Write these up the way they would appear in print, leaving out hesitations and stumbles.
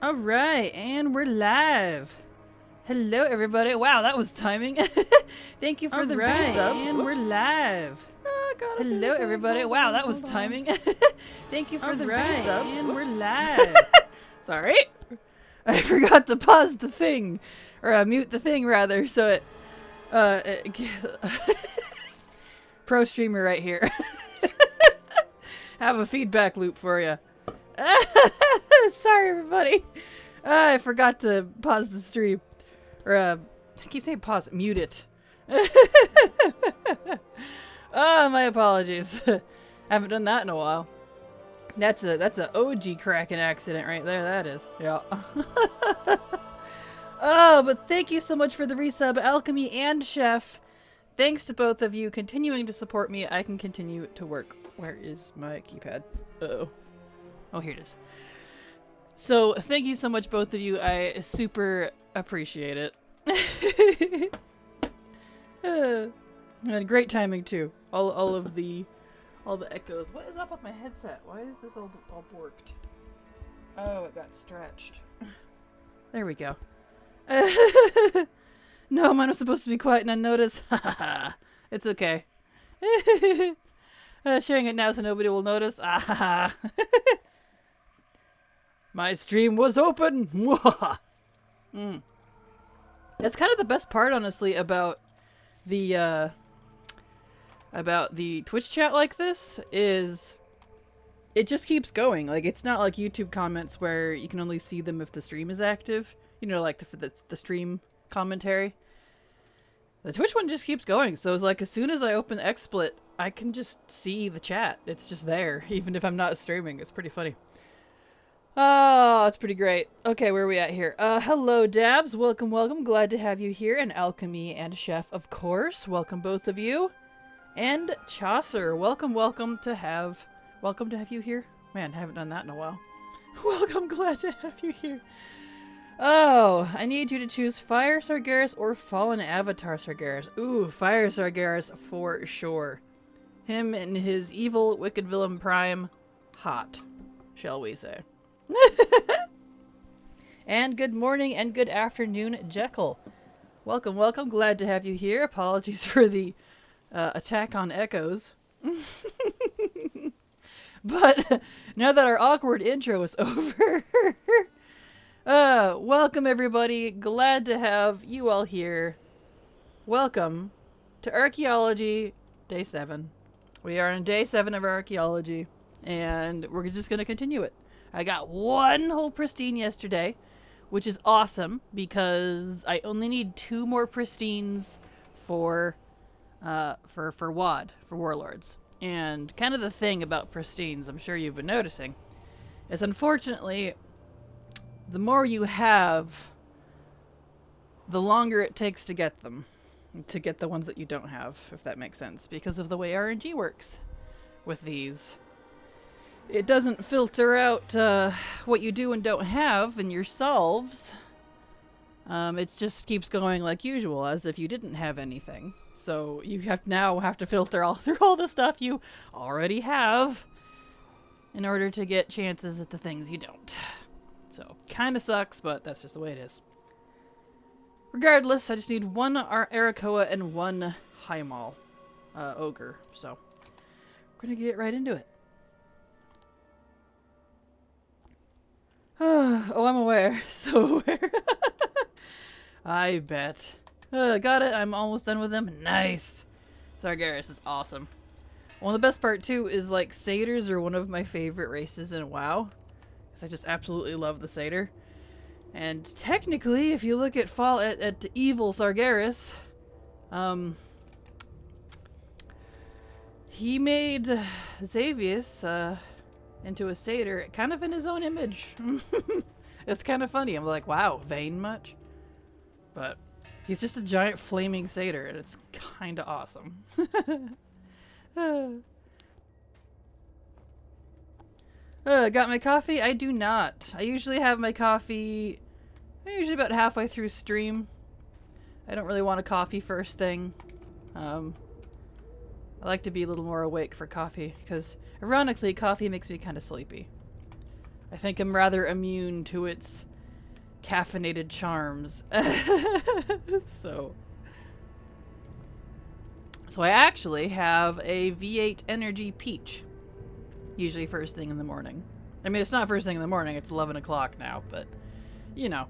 Alright, and we're live. Hello everybody. Wow, that was timing. Thank you for the resub. And we're live. Hello everybody. Wow, that was timing. Thank you for the resub. And we're live. Sorry. I forgot to pause the thing. Or mute the thing rather, so it pro streamer right here. Have a feedback loop for you. Sorry everybody. I forgot to pause the stream. Or I keep saying pause, mute it. Oh, my apologies. Haven't done that in a while. That's a OG Kraken accident right there, that is. Yeah. Oh, but thank you so much for the resub, Alchemy and Chef. Thanks to both of you continuing to support me. I can continue to work. Where is my keypad? Uh-oh. Oh, here it is. So, thank you so much, both of you. I super appreciate it. And great timing, too. All the echoes. What is up with my headset? Why is this all borked? Oh, it got stretched. There we go. No, mine was supposed to be quiet and unnoticed. It's okay. Sharing it now so nobody will notice. My stream was open. That's kind of the best part, honestly, about the Twitch chat like this, is it just keeps going. Like, it's not like YouTube comments where you can only see them if the stream is active. You know, like the stream commentary. The Twitch one just keeps going. So it's like, as soon as I open XSplit, I can just see the chat. It's just there, even if I'm not streaming. It's pretty funny. Oh, it's pretty great. Okay, where are we at here? Hello, Dabs. Welcome, welcome. Glad to have you here. And Alchemy and Chef, of course. Welcome, both of you. And Chaucer. Welcome to have you here. Man, I haven't done that in a while. Welcome, glad to have you here. Oh, I need you to choose Fire Sargeras or Fallen Avatar Sargeras. Ooh, Fire Sargeras for sure. Him and his evil, wicked villain prime. Hot, shall we say. And good morning and good afternoon, Jekyll. Welcome, welcome. Glad to have you here. Apologies for the attack on echoes. But now that our awkward intro is over, welcome everybody. Glad to have you all here. Welcome to Archaeology Day 7. We are on Day 7 of Archaeology, and we're just going to continue it. I got one whole pristine yesterday, which is awesome because I only need 2 more pristines for VoD, for Warlords. And kind of the thing about pristines, I'm sure you've been noticing, is unfortunately, the more you have, the longer it takes to get them. To get the ones that you don't have, if that makes sense, because of the way RNG works with these. It doesn't filter out what you do and don't have in your solves. It just keeps going like usual, as if you didn't have anything. So you now have to filter through all the stuff you already have in order to get chances at the things you don't. So, kinda sucks, but that's just the way it is. Regardless, I just need 1 Arakoa and 1 Hymal Ogre. So, we're gonna get right into it. Oh, I'm aware. So aware. I bet. Got it. I'm almost done with them. Nice. Sargeras is awesome. One of the best part, too, is, like, satyrs are one of my favorite races in WoW. Because I just absolutely love the satyr. And technically, if you look at evil Sargeras, he made Xavius, into a satyr, kind of in his own image. It's kind of funny. I'm like, wow, vain much? But he's just a giant flaming satyr, and it's kind of awesome. Got my coffee? I do not. I usually have my coffee about halfway through stream. I don't really want a coffee first thing. I like to be a little more awake for coffee, because ironically, coffee makes me kind of sleepy. I think I'm rather immune to its caffeinated charms. So I actually have a V8 Energy Peach. Usually first thing in the morning. I mean, it's not first thing in the morning, it's 11 o'clock now, but, you know,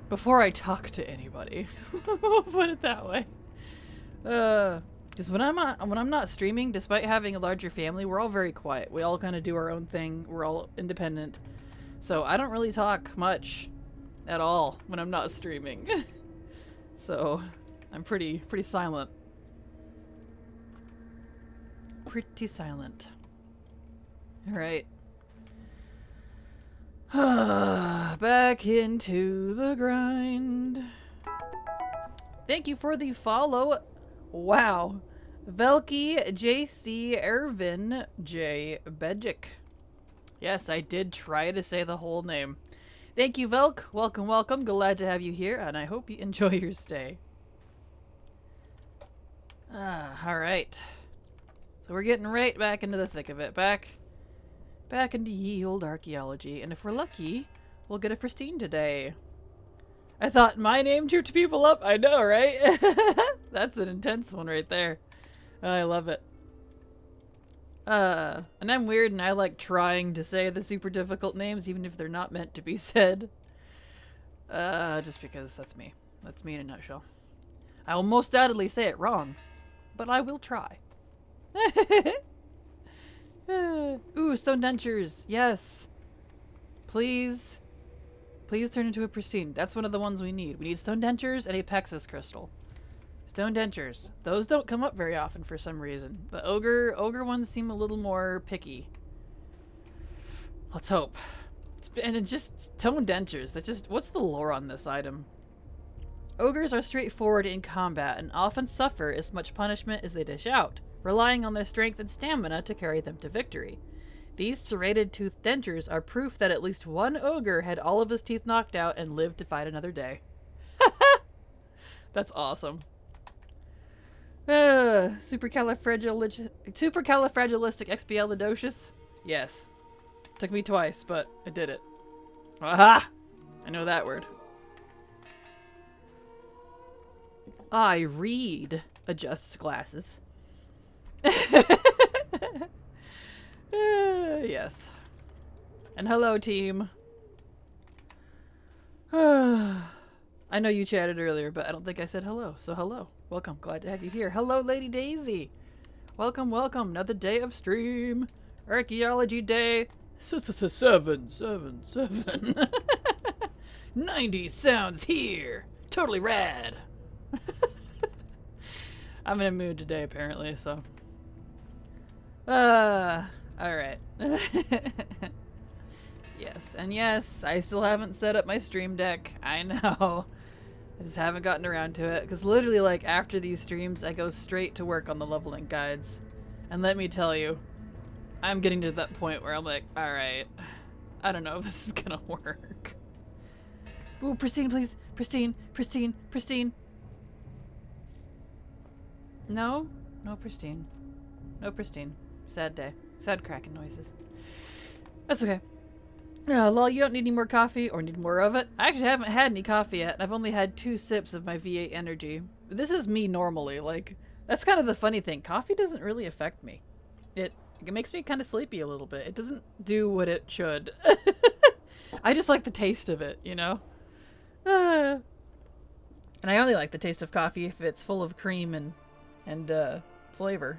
before I talk to anybody. We'll put it that way. Because when I'm not streaming, despite having a larger family, we're all very quiet. We all kind of do our own thing. We're all independent. So I don't really talk much at all when I'm not streaming. So I'm pretty silent. Pretty silent. All right. Back into the grind. Thank you for the follow. Wow. Velky JC Ervin J Bejic. Yes, I did try to say the whole name. Thank you, Velk. Welcome, welcome. Glad to have you here, and I hope you enjoy your stay. Alright. So we're getting right back into the thick of it. Back into ye old archaeology. And if we're lucky, we'll get a pristine today. I thought my name tripped people up. I know, right? That's an intense one right there. I love it. And I'm weird and I like trying to say the super difficult names even if they're not meant to be said. Just because that's me. That's me in a nutshell. I will most doubtedly say it wrong, but I will try. Ooh, stone dentures. Yes. Please. Please turn into a pristine. That's one of the ones we need. We need stone dentures and a Pexus crystal. Stone dentures. Those don't come up very often for some reason. The ogre ones seem a little more picky. Let's hope. And it just stone dentures. It just, what's the lore on this item? Ogres are straightforward in combat and often suffer as much punishment as they dish out, relying on their strength and stamina to carry them to victory. These serrated tooth dentures are proof that at least one ogre had all of his teeth knocked out and lived to fight another day. That's awesome. Supercalifragilisticexpialidocious? Yes. Took me twice, but I did it. Aha! I know that word. I read adjusts glasses. Yes. And hello, team. I know you chatted earlier, but I don't think I said hello, so hello. Welcome. Glad to have you here. Hello, Lady Daisy. Welcome, welcome. Another day of stream. Archaeology day. 777. 90 sounds here. Totally rad. I'm in a mood today, apparently, so. Alright. Yes, and yes, I still haven't set up my stream deck. I know. I just haven't gotten around to it. Because literally, like, after these streams, I go straight to work on the leveling guides. And let me tell you, I'm getting to that point where I'm like, alright, I don't know if this is gonna work. Ooh, pristine, please. Pristine, pristine, pristine. No? No pristine. No pristine. Sad day. Sad cracking noises. That's okay. Lol, you don't need any more coffee or need more of it. I actually haven't had any coffee yet. I've only had 2 sips of my V8 energy. This is me normally. Like, that's kind of the funny thing. Coffee doesn't really affect me. It makes me kind of sleepy a little bit. It doesn't do what it should. I just like the taste of it, you know? And I only like the taste of coffee if it's full of cream and flavor.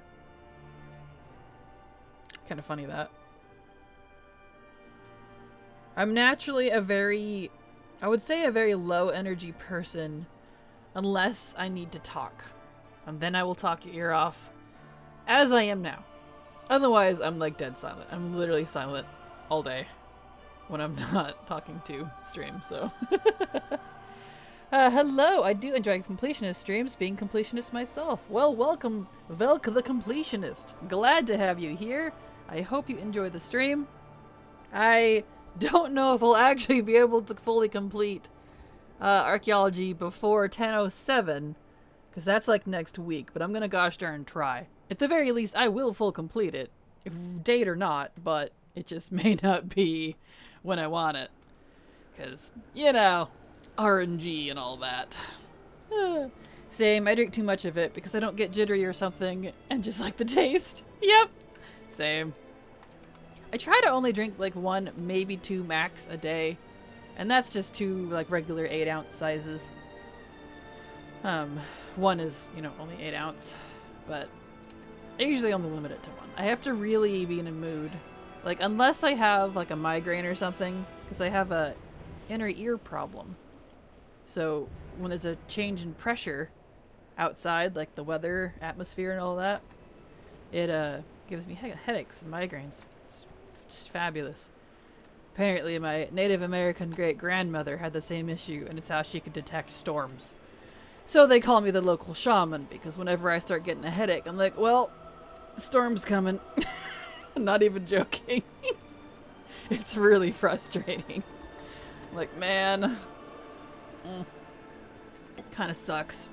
Kind of funny that. I'm naturally a very low energy person unless I need to talk. And then I will talk your ear off, as I am now. Otherwise, I'm like dead silent. I'm literally silent all day when I'm not talking to stream, so. Hello, I do enjoy completionist streams, being completionist myself. Well, welcome, Velk the Completionist. Glad to have you here. I hope you enjoy the stream. I don't know if I'll actually be able to fully complete archaeology before 10:07, because that's like next week, but I'm gonna gosh darn try. At the very least, I will full complete it, if date or not, but it just may not be when I want it. Because, you know, RNG and all that. Same, I drink too much of it because I don't get jittery or something and just like the taste. Yep. Same. I try to only drink like 1, maybe 2 max a day. And that's just 2 like regular 8-ounce sizes. 1 is, you know, only 8 ounce. But I usually only limit it to 1. I have to really be in a mood. Like, unless I have like a migraine or something, because I have a inner ear problem. So when there's a change in pressure outside, like the weather, atmosphere, and all that, it gives me headaches and migraines. It's just fabulous. Apparently my Native American great-grandmother had the same issue, and it's how she could detect storms. So they call me the local shaman, because whenever I start getting a headache, I'm like, well, the storm's coming. I'm not even joking. It's really frustrating. Like, man. Kind of sucks.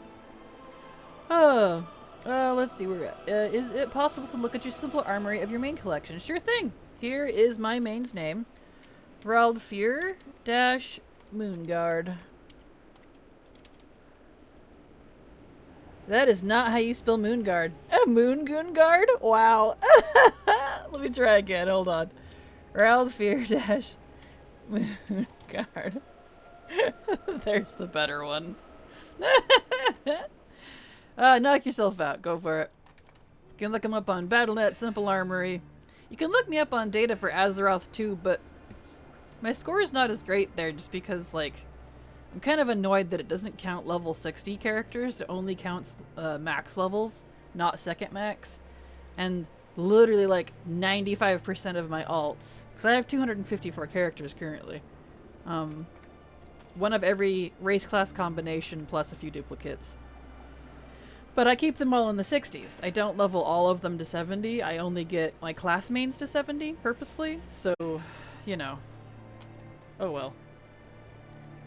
Oh. Let's see where we're at. Is it possible to look at your simple armory of your main collection? Sure thing. Here is my main's name. Raldfear Moonguard. That is not how you spell Moonguard. A Moonguard? Wow. Let me try again. Hold on. Raldfear Moonguard. There's the better one. Knock yourself out. Go for it. You can look him up on Battle.net, Simple Armory. You can look me up on data for Azeroth too, but my score is not as great there just because, like, I'm kind of annoyed that it doesn't count level 60 characters. It only counts max levels, not second max. And literally like 95% of my alts, because I have 254 characters currently. One of every race class combination plus a few duplicates. But I keep them all in the 60s. I don't level all of them to 70. I only get my class mains to 70 purposely. So, you know. Oh well.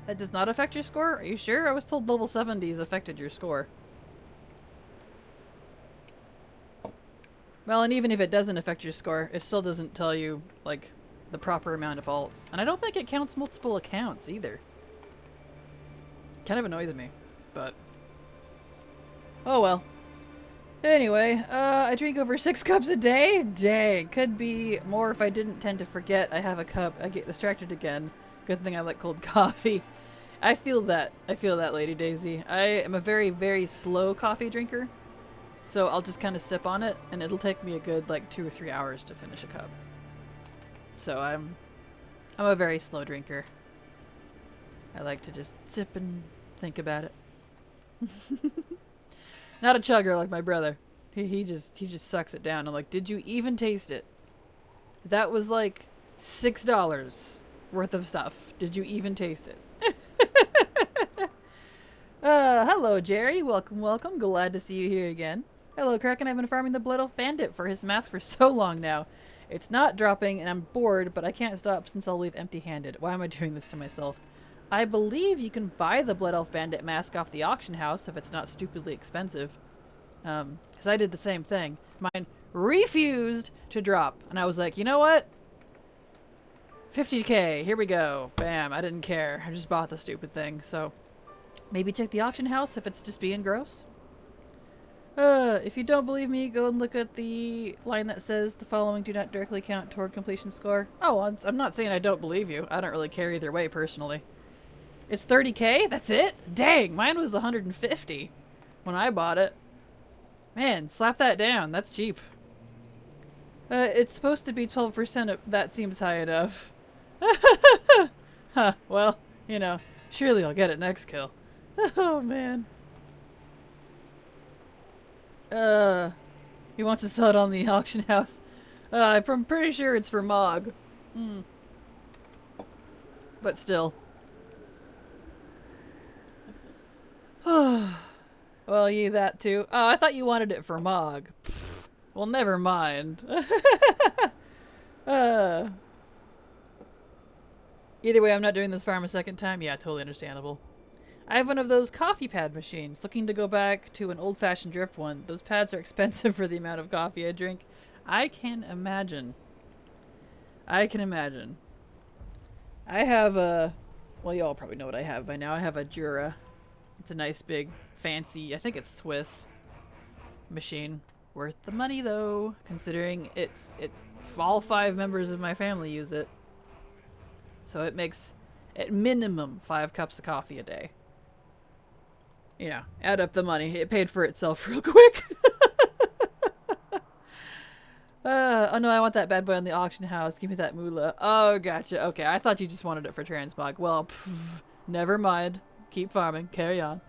That does not affect your score? Are you sure? I was told level 70s affected your score. Well, and even if it doesn't affect your score, it still doesn't tell you, like, the proper amount of alts. And I don't think it counts multiple accounts either. Kind of annoys me, but oh well. Anyway, I drink over 6 cups a day? Dang, could be more if I didn't tend to forget I have a cup. I get distracted again. Good thing I like cold coffee. I feel that. I feel that, Lady Daisy. I am a very, very slow coffee drinker. So I'll just kind of sip on it, and it'll take me a good, like, 2 or 3 hours to finish a cup. So I'm a very slow drinker. I like to just sip and think about it. Not a chugger like my brother. He just sucks it down. I'm like, did you even taste it? That was like $6 worth of stuff. Did you even taste it? Hello Jerry. Welcome, welcome. Glad to see you here again. Hello Kraken. I've been farming the Blood Elf Bandit for his mask for so long now. It's not dropping and I'm bored, but I can't stop since I'll leave empty-handed. Why am I doing this to myself? I believe you can buy the Blood Elf Bandit mask off the auction house if it's not stupidly expensive. Because I did the same thing. Mine refused to drop. And I was like, you know what? 50k, here we go. Bam, I didn't care. I just bought the stupid thing. So maybe check the auction house if it's just being gross. If you don't believe me, go and look at the line that says the following do not directly count toward completion score. Oh, I'm not saying I don't believe you. I don't really care either way personally. It's 30k? That's it? Dang, mine was 150 when I bought it. Man, slap that down. That's cheap. It's supposed to be 12%. That seems high enough. Huh, well, you know, surely I'll get it next kill. Oh, man. He wants to sell it on the auction house. I'm pretty sure it's for Mog. But still. Well, you that too. Oh, I thought you wanted it for Mog. Pfft. Well, never mind. Either way, I'm not doing this farm a second time. Yeah, totally understandable. I have one of those coffee pad machines. Looking to go back to an old-fashioned drip one. Those pads are expensive for the amount of coffee I drink. I can imagine. I can imagine. I have Well, you all probably know what I have by now. I have a Jura. It's a nice big fancy, I think it's Swiss machine. Worth the money though, considering it all 5 members of my family use it. So it makes at minimum 5 cups of coffee a day. You know, add up the money. It paid for itself real quick. Oh no, I want that bad boy on the auction house. Give me that moolah. Oh, gotcha. Okay, I thought you just wanted it for transmog. Well, never mind. Keep farming. Carry on.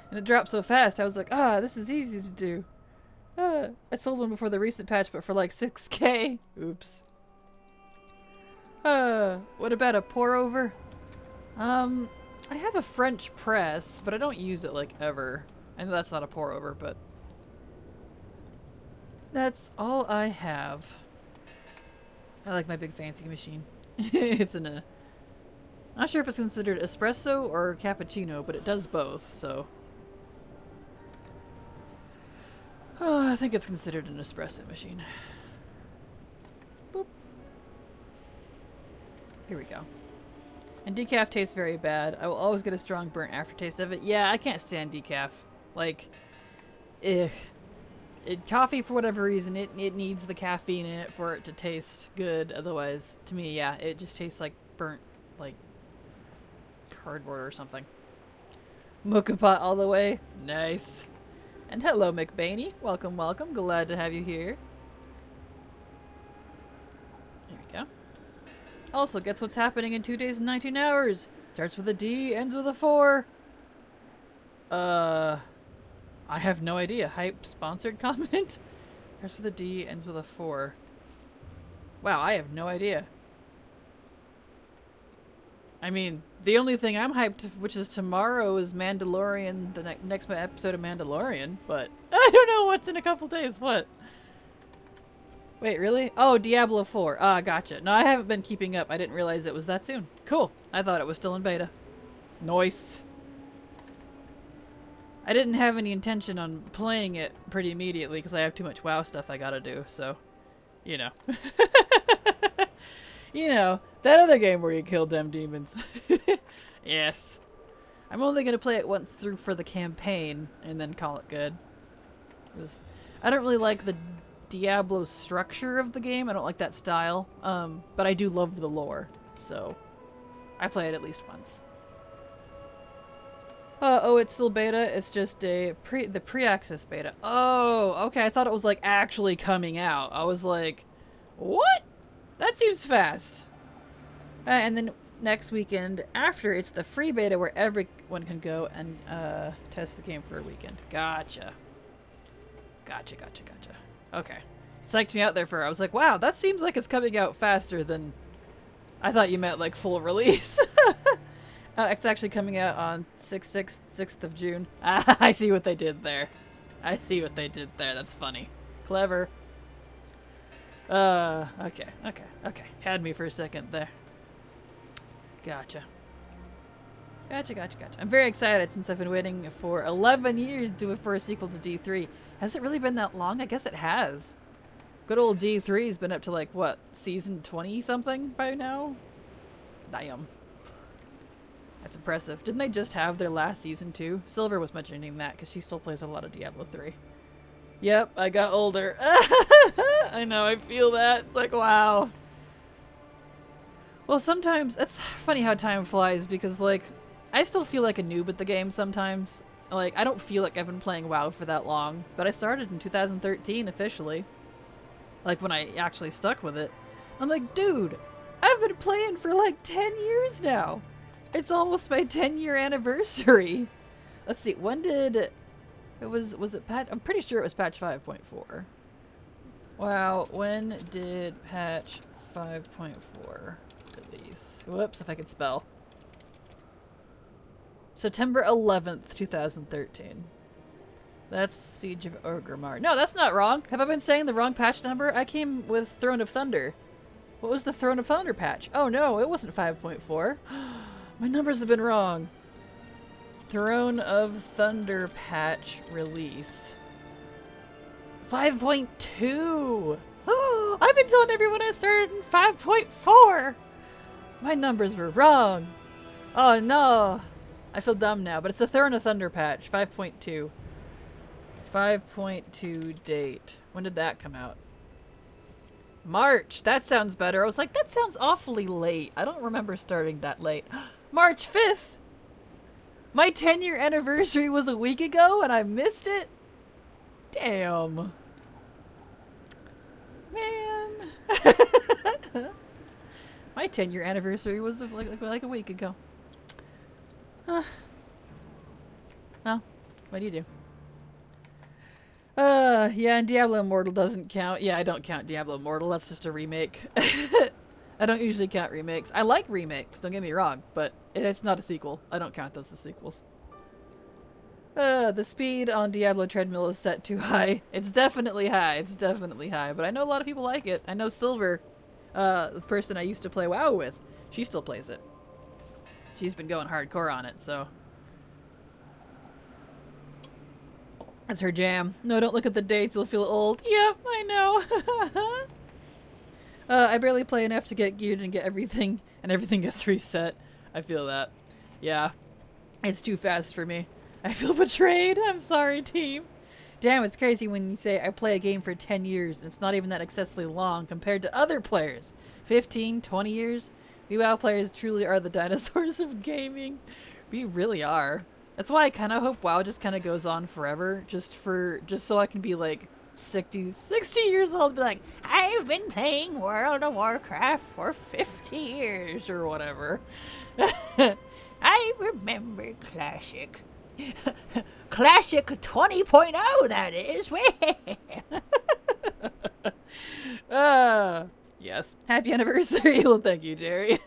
And it dropped so fast, I was like, this is easy to do. I sold one before the recent patch, but for like 6K. Oops. What about a pour over? I have a French press, but I don't use it like ever. I know that's not a pour over, but that's all I have. I like my big fancy machine. It's I'm not sure if it's considered espresso or cappuccino, but it does both, so. Oh, I think it's considered an espresso machine. Boop. Here we go. And decaf tastes very bad. I will always get a strong burnt aftertaste of it. Yeah, I can't stand decaf. Like, coffee, for whatever reason, it needs the caffeine in it for it to taste good. Otherwise, to me, yeah, it just tastes like burnt, like, cardboard or something. Mocha pot all the way. Nice. And hello, McBaney. Welcome, welcome. Glad to have you here. There we go. Also, guess what's happening in 2 days and 19 hours? Starts with a D, ends with a 4. I have no idea. Hype sponsored comment? Starts with a D, ends with a 4. Wow, I have no idea. I mean, the only thing I'm hyped, which is tomorrow, is Mandalorian, the next episode of Mandalorian, but I don't know what's in a couple days. What? Wait, really? Oh, Diablo 4. Ah, gotcha. No, I haven't been keeping up. I didn't realize it was that soon. Cool. I thought it was still in beta. Nice. I didn't have any intention on playing it pretty immediately because I have too much WoW stuff I gotta do, so, you know. You know, that other game where you killed them demons. Yes. I'm only gonna play it once through for the campaign and then call it good. Because I don't really like the Diablo structure of the game. I don't like that style. But I do love the lore. So I play it at least once. Oh, it's still beta. It's just the pre-access beta. Oh, okay. I thought it was like actually coming out. I was like, what? That seems fast. And then next weekend after, it's the free beta where everyone can go and test the game for a weekend. Gotcha. Gotcha. Okay. Psyched me out there for, I was like, wow, that seems like it's coming out faster than I thought you meant like full release. It's actually coming out on 6th of June. I see what they did there. That's funny. Clever. Okay. Had me for a second there. Gotcha. I'm very excited since I've been waiting for 11 years for a sequel to D3. Has it really been that long? I guess it has. Good old D3's been up to like, what, season 20 something by now? Damn. That's impressive. Didn't they just have their last season too? Silver was mentioning that because she still plays a lot of Diablo 3. Yep, I got older. I know, I feel that. It's like, wow. Well, sometimes, it's funny how time flies because, like, I still feel like a noob at the game sometimes. Like, I don't feel like I've been playing WoW for that long, but I started in 2013 officially. Like, when I actually stuck with it. I'm like, dude, I've been playing for like 10 years now. It's almost my 10-year anniversary. Let's see, when did... was it patch? I'm pretty sure it was patch 5.4. Wow, when did patch 5.4 release? Whoops, if I could spell. September 11th, 2013. That's Siege of Orgrimmar. No, that's not wrong. Have I been saying the wrong patch number? I came with Throne of Thunder. What was the Throne of Thunder patch? Oh no, it wasn't 5.4. My numbers have been wrong. Throne of Thunder patch release. 5.2! Oh, I've been telling everyone I started in 5.4! My numbers were wrong. Oh no! I feel dumb now, but it's the Throne of Thunder patch, 5.2. 5.2 date. When did that come out? March! That sounds better. I was like, that sounds awfully late. I don't remember starting that late. March 5th! My 10-year anniversary was a week ago and I missed it? Damn. Man. My 10-year anniversary was like a week ago. Well, what do you do? Yeah, and Diablo Immortal doesn't count. Yeah, I don't count Diablo Immortal. That's just a remake. I don't usually count remakes. I like remakes, don't get me wrong, but it's not a sequel. I don't count those as sequels. The speed on Diablo treadmill is set too high. It's definitely high. It's definitely high, but I know a lot of people like it. I know Silver, the person I used to play WoW with, she still plays it. She's been going hardcore on it, so... That's her jam. No, don't look at the dates, you'll feel old. Yep, I know. I barely play enough to get geared and get everything, and everything gets reset. I feel that. Yeah. It's too fast for me. I feel betrayed. I'm sorry, team. Damn, it's crazy when you say I play a game for 10 years, and it's not even that excessively long compared to other players. 15, 20 years? We WoW players truly are the dinosaurs of gaming. We really are. That's why I kind of hope WoW just kind of goes on forever, just so I can be like 60 years old and be like, I've been playing World of Warcraft for 50 years or whatever. I remember Classic. Classic 20.0, that is. Yes. Happy anniversary. Well, thank you, Jerry.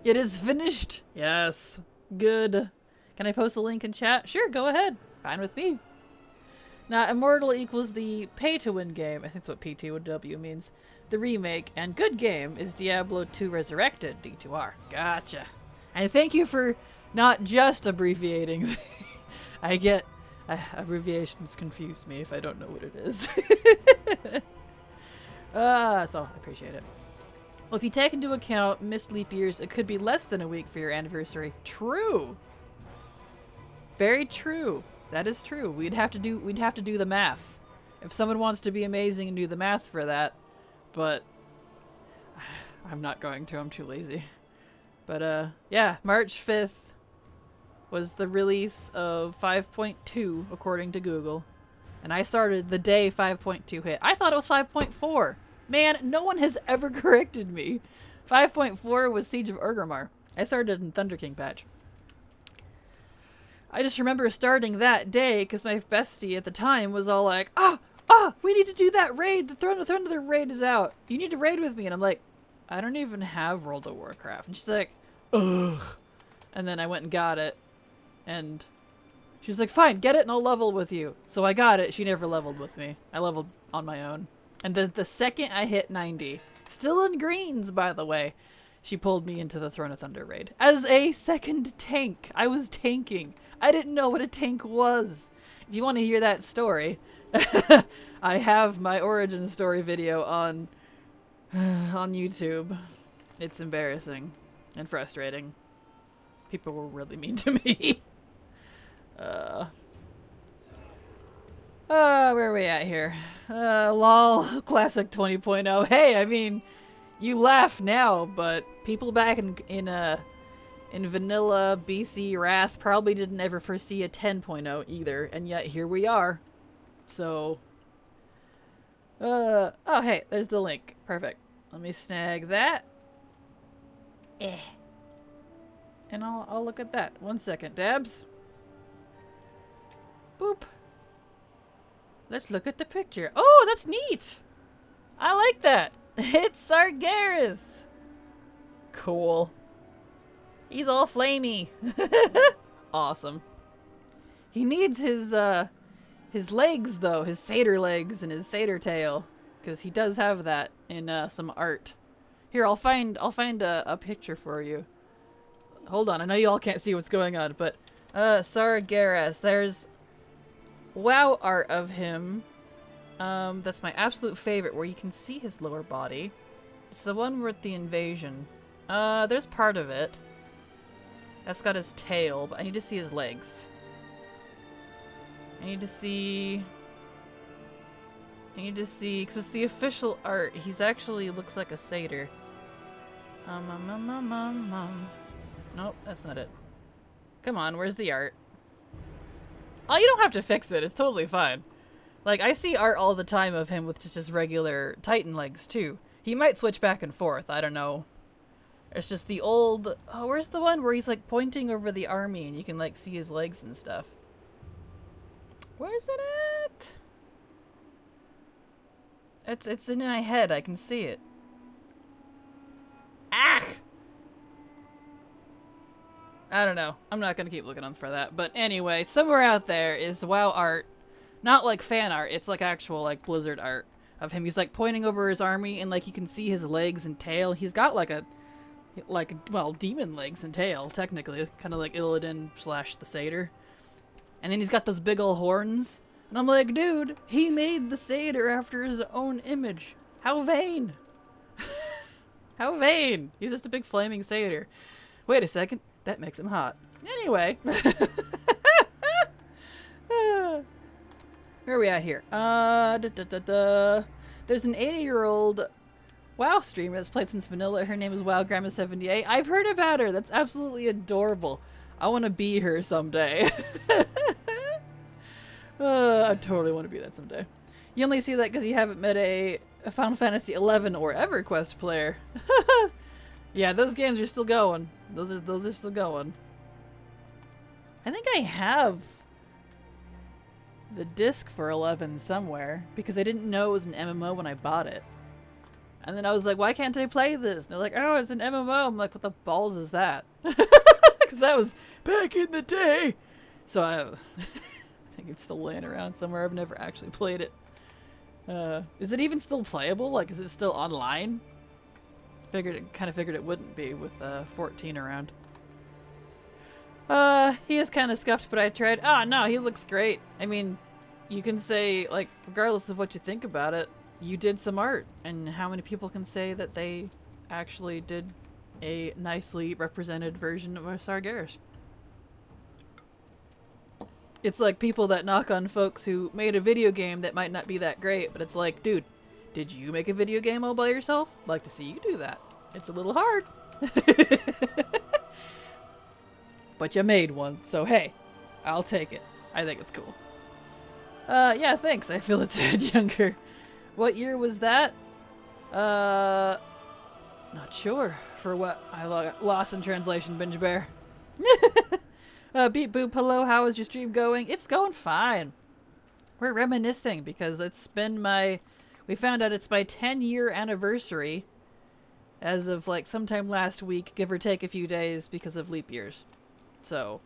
It is finished. Yes. Good. Can I post a link in chat? Sure, go ahead. Fine with me. Now, Immortal equals the pay-to-win game. I think that's what P2W means. The remake. And good game is Diablo 2 Resurrected, D2R. Gotcha. And thank you for not just abbreviating. Abbreviations confuse me if I don't know what it is. So I appreciate it. Well, if you take into account missed leap years, it could be less than a week for your anniversary. True. Very true. That is true. We'd have to do the math. If someone wants to be amazing and do the math for that, but I'm not going to. I'm too lazy. But yeah, March 5th was the release of 5.2 according to Google. And I started the day 5.2 hit. I thought it was 5.4. Man, no one has ever corrected me. 5.4 was Siege of Orgrimmar. I started in Thunder King patch. I just remember starting that day because my bestie at the time was all like, we need to do that raid. The Throne of the raid is out. You need to raid with me. And I'm like, I don't even have World of Warcraft. And she's like, ugh. And then I went and got it. And she was like, fine, get it and I'll level with you. So I got it. She never leveled with me. I leveled on my own. And then the second I hit 90, still in greens, by the way, she pulled me into the Throne of Thunder raid. As a second tank. I was tanking. I didn't know what a tank was. If you want to hear that story, I have my origin story video on YouTube. It's embarrassing and frustrating. People were really mean to me. Where are we at here? Lol, Classic 20.0. Hey, I mean, you laugh now, but people back in vanilla BC Wrath probably didn't ever foresee a 10.0 either, and yet here we are. So, oh hey, there's the link. Perfect. Let me snag that. And I'll look at that. 1 second, Dabs. Boop. Let's look at the picture. Oh, that's neat. I like that. It's Sargeras. Cool. He's all flamey. Awesome. He needs his legs though, his satyr legs and his satyr tail, because he does have that in some art. Here, I'll find a picture for you. Hold on, I know you all can't see what's going on, but Sargeras, there's WoW art of him. That's my absolute favorite, where you can see his lower body. It's the one with the invasion. There's part of it. That's got his tail, but I need to see his legs. I need to see, because it's the official art. He's actually looks like a satyr. Nope, that's not it. Come on, where's the art? Oh, you don't have to fix it. It's totally fine. Like, I see art all the time of him with just his regular Titan legs, too. He might switch back and forth. I don't know. It's just the old... Oh, where's the one where he's, like, pointing over the army and you can, like, see his legs and stuff? Where's it at? It's in my head. I can see it. Ah! I don't know. I'm not gonna keep looking on for that. But anyway, somewhere out there is WoW art. Not like fan art. It's like actual, like, Blizzard art of him. He's, like, pointing over his army and, like, you can see his legs and tail. He's got, like, well, demon legs and tail, technically. Kind of like Illidan / the satyr. And then he's got those big ol' horns. And I'm like, dude, he made the satyr after his own image. How vain. How vain. He's just a big flaming satyr. Wait a second. That makes him hot. Anyway. Where are we at here? There's an 80-year-old WoW streamer that's played since vanilla. Her name is WoWGrandma78. I've heard about her. That's absolutely adorable. I want to be her someday. I totally want to be that someday. You only see that because you haven't met a Final Fantasy 11 or EverQuest player. Yeah, those games are still going. Those are still going. I think I have the disc for 11 somewhere because I didn't know it was an MMO when I bought it. And then I was like, why can't I play this? And they're like, oh, it's an MMO. I'm like, what the balls is that? Because that was back in the day. So I think it's still laying around somewhere. I've never actually played it. Is it even still playable? Like, is it still online? Kind of figured it wouldn't be with 14 around. He is kind of scuffed, but I tried. Ah, no, he looks great. I mean, you can say, like, regardless of what you think about it, you did some art. And how many people can say that they actually did a nicely represented version of a Sargeras? It's like people that knock on folks who made a video game that might not be that great, but it's like, dude, did you make a video game all by yourself? I'd like to see you do that. It's a little hard. But you made one, so hey, I'll take it. I think it's cool. Yeah, thanks. I feel it's younger. What year was that? Not sure for what I lost in translation, Binge Bear. Beat Boop, hello, how is your stream going? It's going fine. We're reminiscing because it's been we found out it's my 10-year anniversary as of like sometime last week, give or take a few days because of leap years. So,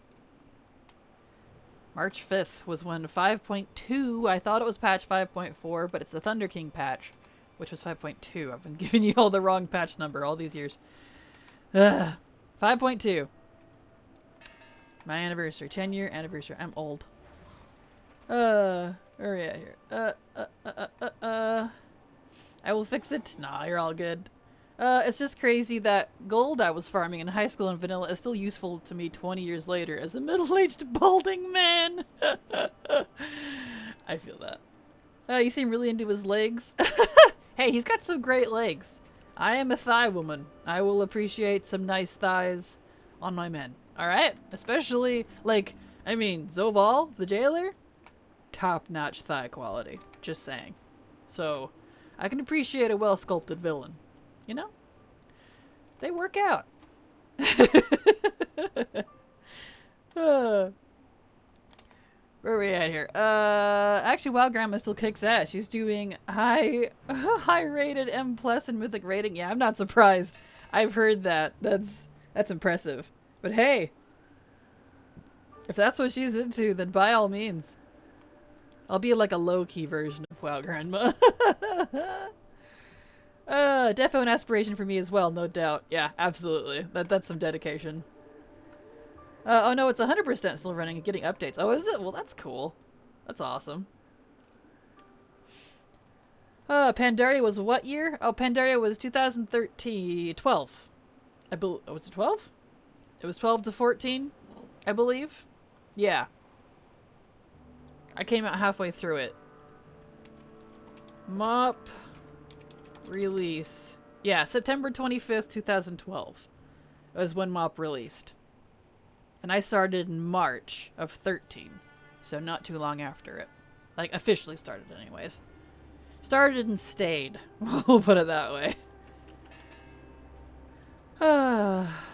March 5th was when 5.2, I thought it was patch 5.4, but it's the Thunder King patch, which was 5.2. I've been giving you all the wrong patch number all these years. 5.2. My anniversary, 10-year anniversary. I'm old. Where are we at here? I will fix it. Nah, you're all good. It's just crazy that gold I was farming in high school and vanilla is still useful to me 20 years later as a middle-aged balding man. I feel that. You seem really into his legs. Hey, he's got some great legs. I am a thigh woman. I will appreciate some nice thighs on my men. Alright? Especially, like, I mean, Zoval, the jailer, top-notch thigh quality. Just saying. So, I can appreciate a well-sculpted villain. You know? They work out. Where are we at here? Actually, WoW Grandma still kicks ass. She's doing high-rated M+ and Mythic rating. Yeah, I'm not surprised. I've heard that. That's impressive. But hey, if that's what she's into, then by all means. I'll be like a low-key version of WoW Grandma. Defo an aspiration for me as well, no doubt. Yeah, absolutely. That's some dedication. Oh no, it's 100% still running and getting updates. Oh, is it? Well, that's cool. That's awesome. Pandaria was what year? Oh, Pandaria was 2013, 12. Was it 12? It was 12 to 14, I believe. Yeah. I came out halfway through it. Mop release. Yeah, September 25th, 2012 was when Mop released. And I started in March of 13, so not too long after it. Like, officially started anyways. Started and stayed. We'll put it that way.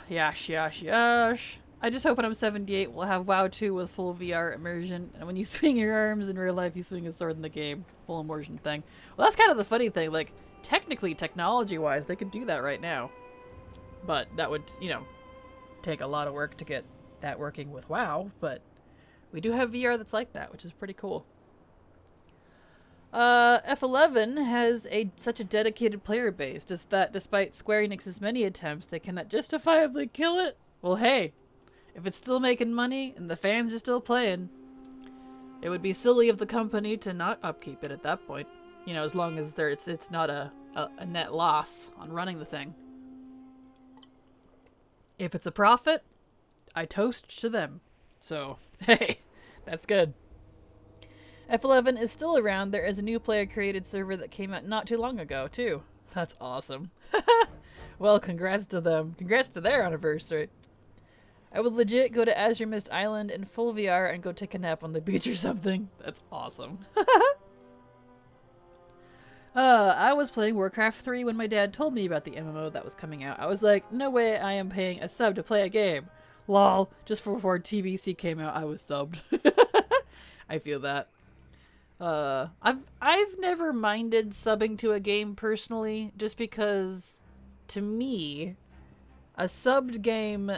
Yash. I just hope when I'm 78 we'll have WoW 2 with full VR immersion, and when you swing your arms in real life, you swing a sword in the game. Full immersion thing. Well, that's kind of the funny thing. Like, technically, technology-wise, they could do that right now. But that would, you know, take a lot of work to get that working with WoW, but we do have VR that's like that, which is pretty cool. F11 has such a dedicated player base, just that despite Square Enix's many attempts, they cannot justifiably kill it. Well, hey, if it's still making money and the fans are still playing, it would be silly of the company to not upkeep it at that point. You know, as long as it's not a net loss on running the thing. If it's a profit, I toast to them. So, hey, that's good. F11 is still around. There is a new player-created server that came out not too long ago, too. That's awesome. Well, congrats to them. Congrats to their anniversary. I would legit go to Azure Mist Island in full VR and go take a nap on the beach or something. That's awesome. I was playing Warcraft 3 when my dad told me about the MMO that was coming out. I was like, no way I am paying a sub to play a game. Lol, just before TBC came out, I was subbed. I feel that. I've never minded subbing to a game personally, just because, to me, a subbed game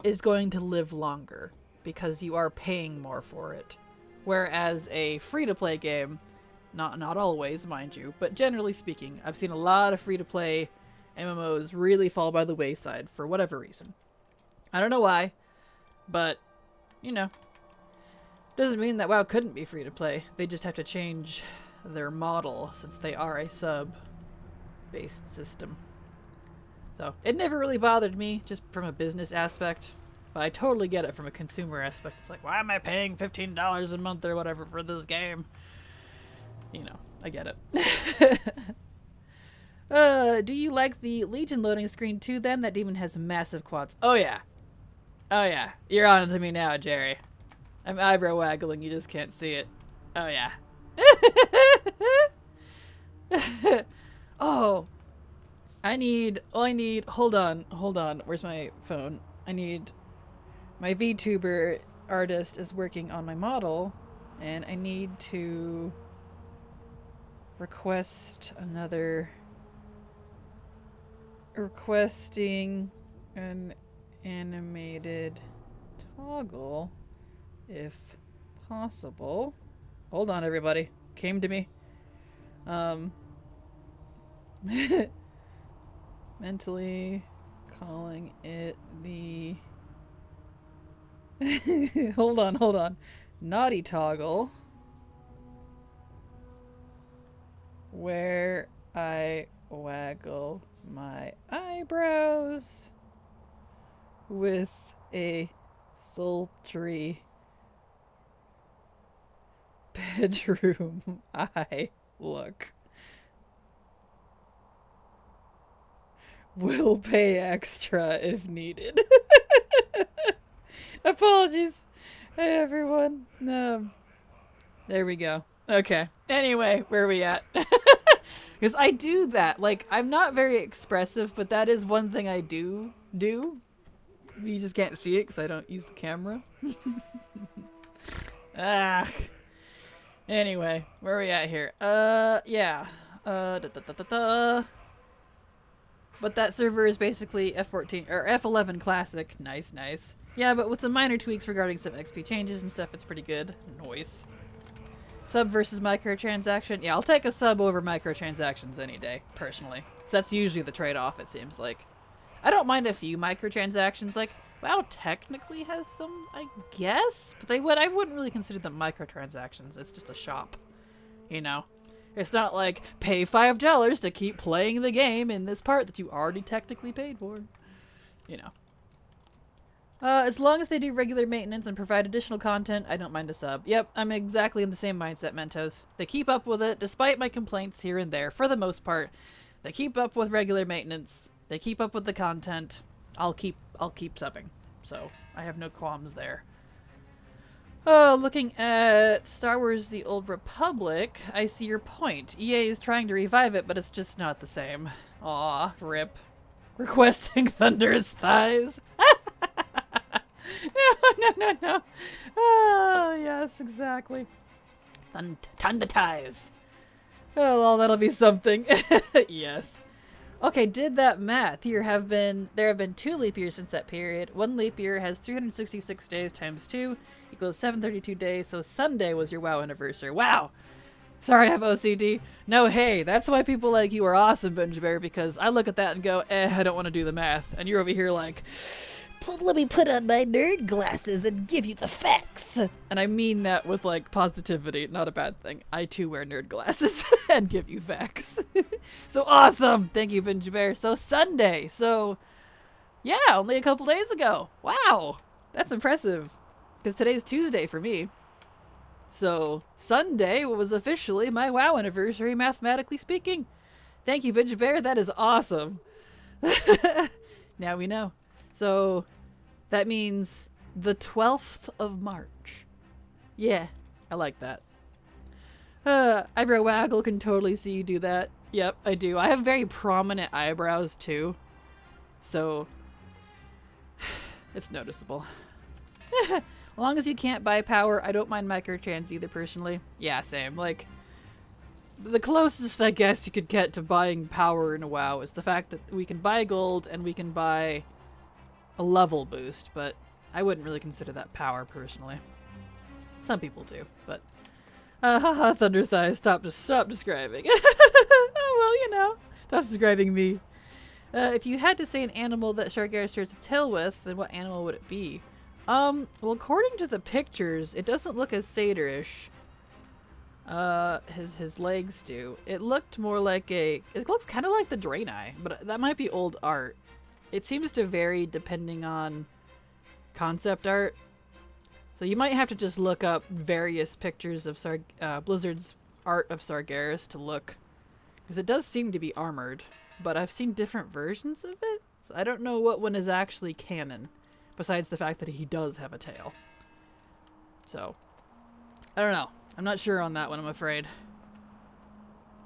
is going to live longer, because you are paying more for it. Whereas a free-to-play game, not always, mind you, but generally speaking, I've seen a lot of free-to-play MMOs really fall by the wayside for whatever reason. I don't know why, but, you know. Doesn't mean that WoW couldn't be free to play. They just have to change their model since they are a sub-based system. So, it never really bothered me, just from a business aspect. But I totally get it from a consumer aspect. It's like, why am I paying $15 a month or whatever for this game? You know, I get it. Do you like the Legion loading screen too then? That demon has massive quads. Oh yeah. Oh yeah. You're on to me now, Jerry. I'm eyebrow waggling, you just can't see it. Oh, yeah. Oh. I need, hold on. Where's my phone? My VTuber artist is working on my model, and I need to requesting an animated toggle. If possible. Hold on, everybody. Came to me. Mentally calling it the... hold on. Naughty toggle. Where I waggle my eyebrows with a sultry bedroom eye look. Will pay extra if needed. Apologies, hey, everyone. There we go. Okay. Anyway, where are we at? Because I do that. Like, I'm not very expressive, but that is one thing I do. You just can't see it because I don't use the camera. Anyway, where are we at here? Yeah. But that server is basically F14 or F11 Classic. Nice. Yeah, but with some minor tweaks regarding some XP changes and stuff, it's pretty good. Noise. Sub versus microtransaction. Yeah, I'll take a sub over microtransactions any day, personally. That's usually the trade-off, it seems like. I don't mind a few microtransactions. Like, WoW technically has some, I guess, but I wouldn't really consider them microtransactions. It's just a shop, you know. It's not like pay $5 to keep playing the game in this part that you already technically paid for. you know. As long as they do regular maintenance and provide additional content, I don't mind a sub. Yep, I'm exactly in the same mindset, Mentos. They keep up with it, despite my complaints here and there, for the most part. They keep up with regular maintenance. They keep up with the content. I'll keep subbing. So, I have no qualms there. Looking at Star Wars The Old Republic, I see your point. EA is trying to revive it, but it's just not the same. Aw, rip. Requesting Thunderous Thighs. No. Oh, yes, exactly. Thunder ties. Oh, well, that'll be something. Yes. Okay, did that math. There have been 2 leap years since that period. 1 leap year has 366 days times 2 equals 732 days, so Sunday was your WoW anniversary. Wow! Sorry, I have OCD. No, hey, that's why people like you are awesome, Benji Bear, because I look at that and go, I don't want to do the math. And you're over here like, let me put on my nerd glasses and give you the facts. And I mean that with, like, positivity, not a bad thing. I, too, wear nerd glasses and give you facts. So awesome! Thank you, Benji Bear. So Sunday. So, yeah, only a couple days ago. Wow! That's impressive. Because today's Tuesday for me. So, Sunday was officially my WoW anniversary, mathematically speaking. Thank you, Benji Bear. That is awesome. Now we know. So, that means the 12th of March. Yeah, I like that. Eyebrow waggle, can totally see you do that. Yep, I do. I have very prominent eyebrows, too. So, it's noticeable. As long as you can't buy power, I don't mind microtrans either, personally. Yeah, same. Like, the closest, I guess, you could get to buying power in a WoW is the fact that we can buy gold and we can buy a level boost, but I wouldn't really consider that power, personally. Some people do, but... haha, Thunder Thighs, stop describing. Well, you know, stop describing me. If you had to say an animal that Sargeras shares a tail with, then what animal would it be? Well, according to the pictures, it doesn't look as satyrish. His legs do. It looked more like it looks kind of like the Draenei, but that might be old art. It seems to vary depending on concept art. So you might have to just look up various pictures of Blizzard's art of Sargeras to look. Because it does seem to be armored, but I've seen different versions of it. So I don't know what one is actually canon, besides the fact that he does have a tail. So, I don't know. I'm not sure on that one, I'm afraid.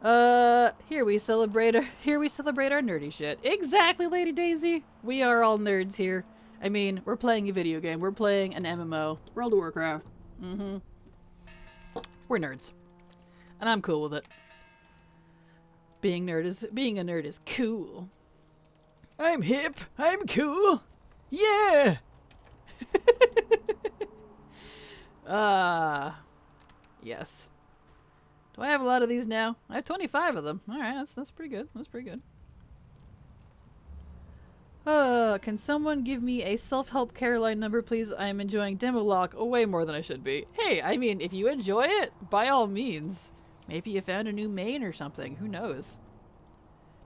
Here we celebrate our nerdy shit. Exactly, Lady Daisy. We are all nerds here. I mean, we're playing a video game. We're playing an MMO. World of Warcraft. Mm-hmm. We're nerds. And I'm cool with it. Being a nerd is cool. I'm hip. I'm cool. Yeah! Yes. Do I have a lot of these now? I have 25 of them. Alright, that's pretty good. That's pretty good. Can someone give me a self-help Caroline number, please? I'm enjoying Demolock way more than I should be. Hey, I mean, if you enjoy it, by all means. Maybe you found a new main or something. Who knows?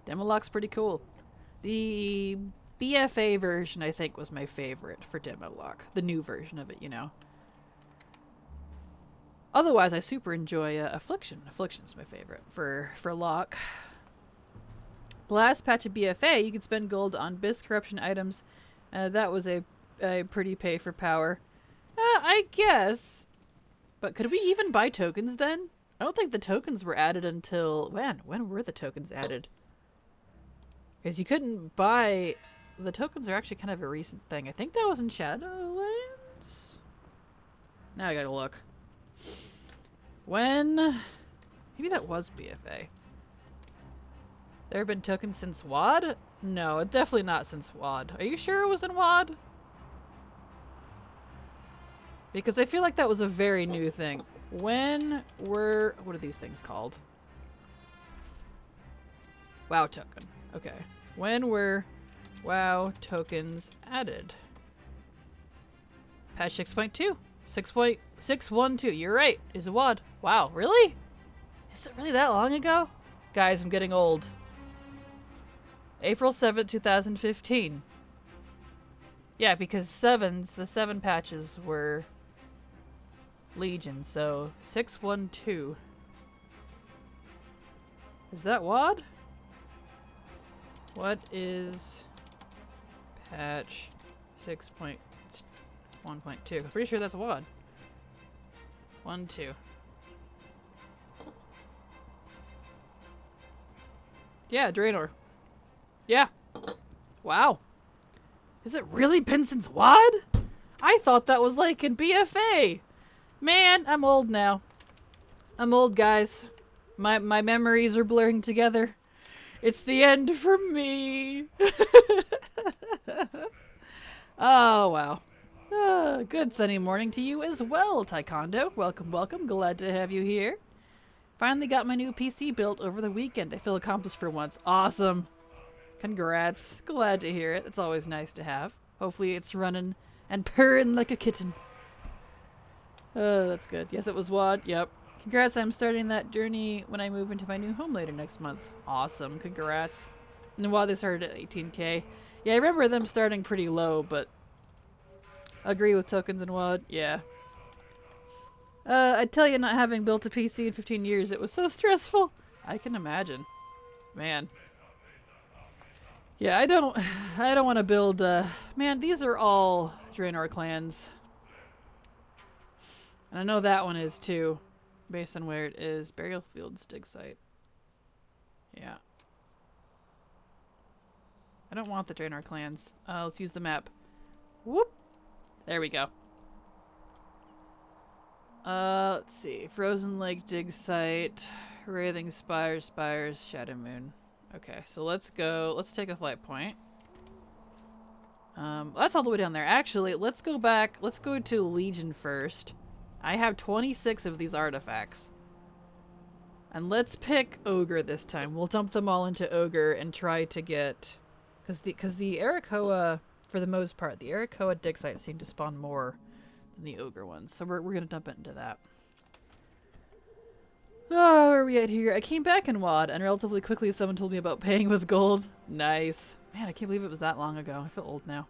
Demolock's pretty cool. The BFA version, I think, was my favorite for Demolock. The new version of it, you know. Otherwise, I super enjoy Affliction. Affliction's my favorite for Locke. The last patch of BFA, you could spend gold on BIS corruption items. That was a pretty pay for power. I guess. But could we even buy tokens then? I don't think the tokens were added until... When were the tokens added? Because you couldn't buy... The tokens are actually kind of a recent thing. I think that was in Shadowlands? Now I gotta look. When? Maybe that was BFA. There have been tokens since WoD? No, definitely not since WoD. Are you sure it was in WoD? Because I feel like that was a very new thing. When were... What are these things called? WoW token. Okay. When were WoW tokens added? Patch 6.2. 6.612. You're right. Is a WoD. Wow, really? Is it really that long ago? Guys, I'm getting old. April 7th, 2015. Yeah, because the 7 patches were Legion, so 612. Is that WoD? What is patch 6.1.2? I'm pretty sure that's a WoD. 1, 2. Yeah, Draenor. Yeah. Wow. Has it really been since WoD? I thought that was like in BFA. Man, I'm old now. I'm old, guys. My memories are blurring together. It's the end for me. Oh, wow. Good sunny morning to you as well, Taekwondo. Welcome, welcome. Glad to have you here. Finally got my new PC built over the weekend. I feel accomplished for once. Awesome. Congrats. Glad to hear it. It's always nice to have. Hopefully it's running and purring like a kitten. Oh, that's good. Yes, it was WoD. Yep. Congrats, I'm starting that journey when I move into my new home later next month. Awesome. Congrats. And WoD, they started at 18k. Yeah, I remember them starting pretty low, but agree with tokens and WoD. Yeah. I tell you, not having built a PC in 15 years, it was so stressful. I can imagine. Man. Yeah, I don't want to build, man, these are all Draenor clans. And I know that one is too, based on where it is. Burial Fields dig site. Yeah. I don't want the Draenor clans. Let's use the map. Whoop! There we go. Let's see. Frozen Lake dig site. Wraithing Spires, Shadow Moon. Okay, so let's go. Let's take a flight point. That's all the way down there. Actually, let's go back. Let's go to Legion first. I have 26 of these artifacts. And let's pick Ogre this time. We'll dump them all into Ogre and try to get... Because the ARCHAEOLOGY, for the most part, the ARCHAEOLOGY dig sites seem to spawn more than the Ogre ones. So we're going to dump it into that. Oh, where are we at here? I came back in WoD, and relatively quickly someone told me about paying with gold. Nice. Man, I can't believe it was that long ago. I feel old now.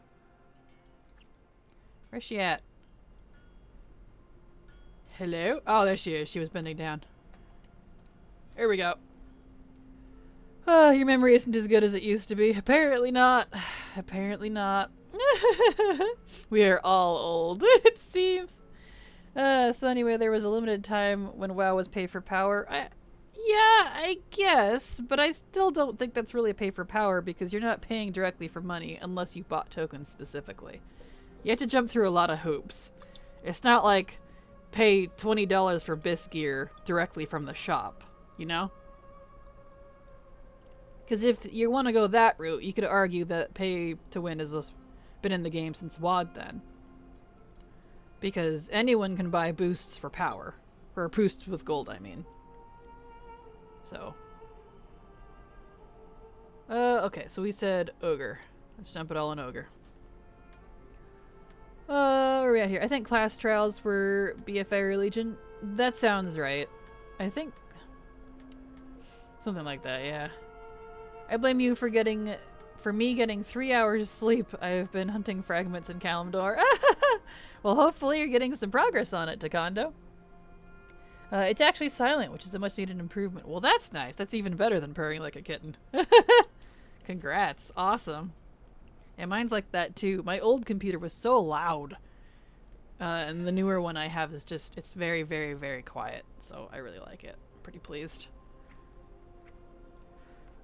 Where's she at? Hello? Oh, there she is. She was bending down. There we go. Oh, your memory isn't as good as it used to be. Apparently not. Apparently not. We are all old, it seems. So anyway, there was a limited time when WoW was pay for power. Yeah, I guess, but I still don't think that's really a pay for power because you're not paying directly for money unless you bought tokens specifically. You have to jump through a lot of hoops. It's not like pay $20 for Bis gear directly from the shop, you know? Because if you want to go that route, you could argue that pay to win has been in the game since WoD then. Because anyone can buy boosts for power. Or boosts with gold, I mean. So. Okay, so we said Ogre. Let's dump it all in Ogre. Where are we at here? I think class trials were BFA or Legion. That sounds right. I think... something like that, yeah. I blame you for me getting 3 hours sleep. I've been hunting fragments in Kalimdor. Well, hopefully you're getting some progress on it, Taekwondo. It's actually silent, which is a much needed improvement. Well, that's nice. That's even better than purring like a kitten. Congrats. Awesome. And mine's like that too. My old computer was so loud. And the newer one I have is just, it's very, very, very quiet. So I really like it. Pretty pleased.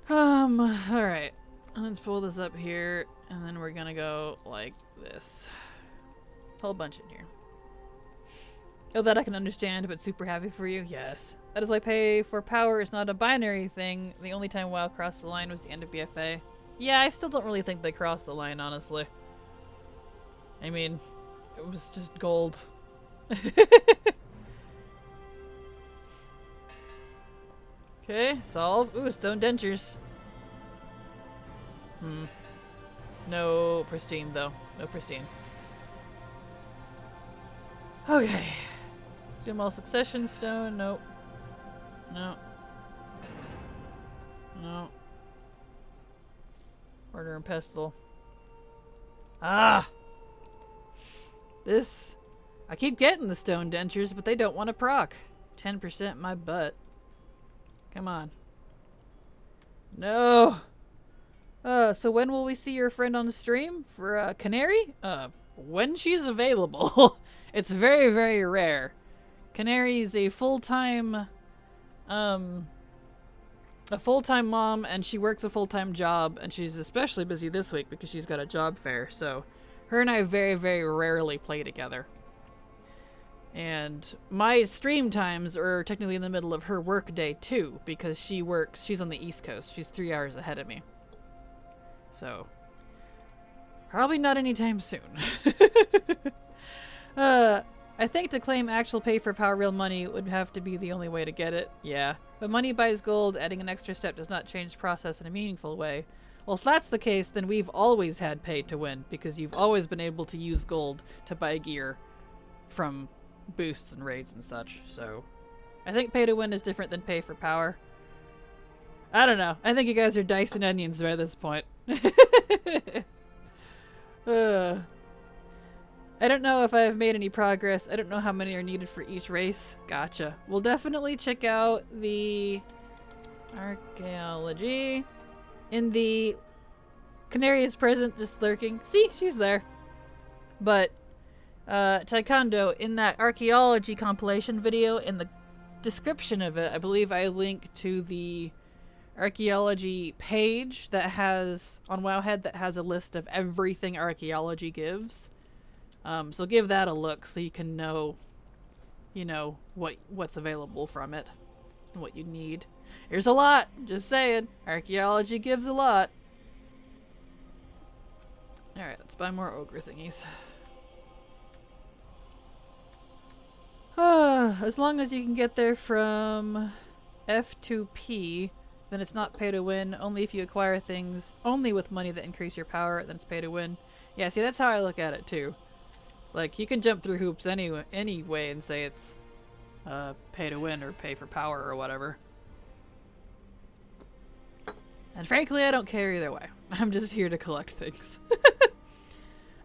Alright. Let's pull this up here, and then we're gonna go like this. Whole bunch in here. Oh, that I can understand, but super happy for you? Yes. That is why pay for power is not a binary thing. The only time WoW crossed the line was the end of BFA. Yeah, I still don't really think they crossed the line, honestly. I mean, it was just gold. Okay, solve. Ooh, stone dentures. No pristine, though. No pristine. Okay. Doom all succession stone. Nope. No. No. Murder and pestle. Ah! This... I keep getting the stone dentures, but they don't want to proc. 10% my butt. Come on. No! So when will we see your friend on the stream? For, Canary? When she's available. It's very, very rare. Canary is a full-time mom, and she works a full-time job, and she's especially busy this week because she's got a job fair, so her and I very, very rarely play together. And my stream times are technically in the middle of her work day too, because she's on the East Coast. She's 3 hours ahead of me. So, probably not anytime soon. I think to claim actual pay for power real money would have to be the only way to get it. Yeah. But money buys gold, adding an extra step does not change the process in a meaningful way. Well, if that's the case, then we've always had pay to win, because you've always been able to use gold to buy gear from boosts and raids and such. So, I think pay to win is different than pay for power. I don't know. I think you guys are dicing onions by this point. I don't know if I've made any progress. I don't know how many are needed for each race. Gotcha. We'll definitely check out the archaeology. In the Canary is present, just lurking. See, she's there. But Taekwondo, in that archaeology compilation video, in the description of it, I believe I link to the archaeology page that has on Wowhead that has a list of everything archaeology gives. So give that a look so you can know, you know, what's available from it and what you need. There's a lot, just saying. Archaeology gives a lot. Alright, let's buy more ogre thingies. As long as you can get there from F to P, then it's not pay to win. Only if you acquire things only with money that increase your power, then it's pay to win. Yeah, see, that's how I look at it too. Like, you can jump through hoops anyway and say it's pay to win or pay for power or whatever. And frankly, I don't care either way. I'm just here to collect things.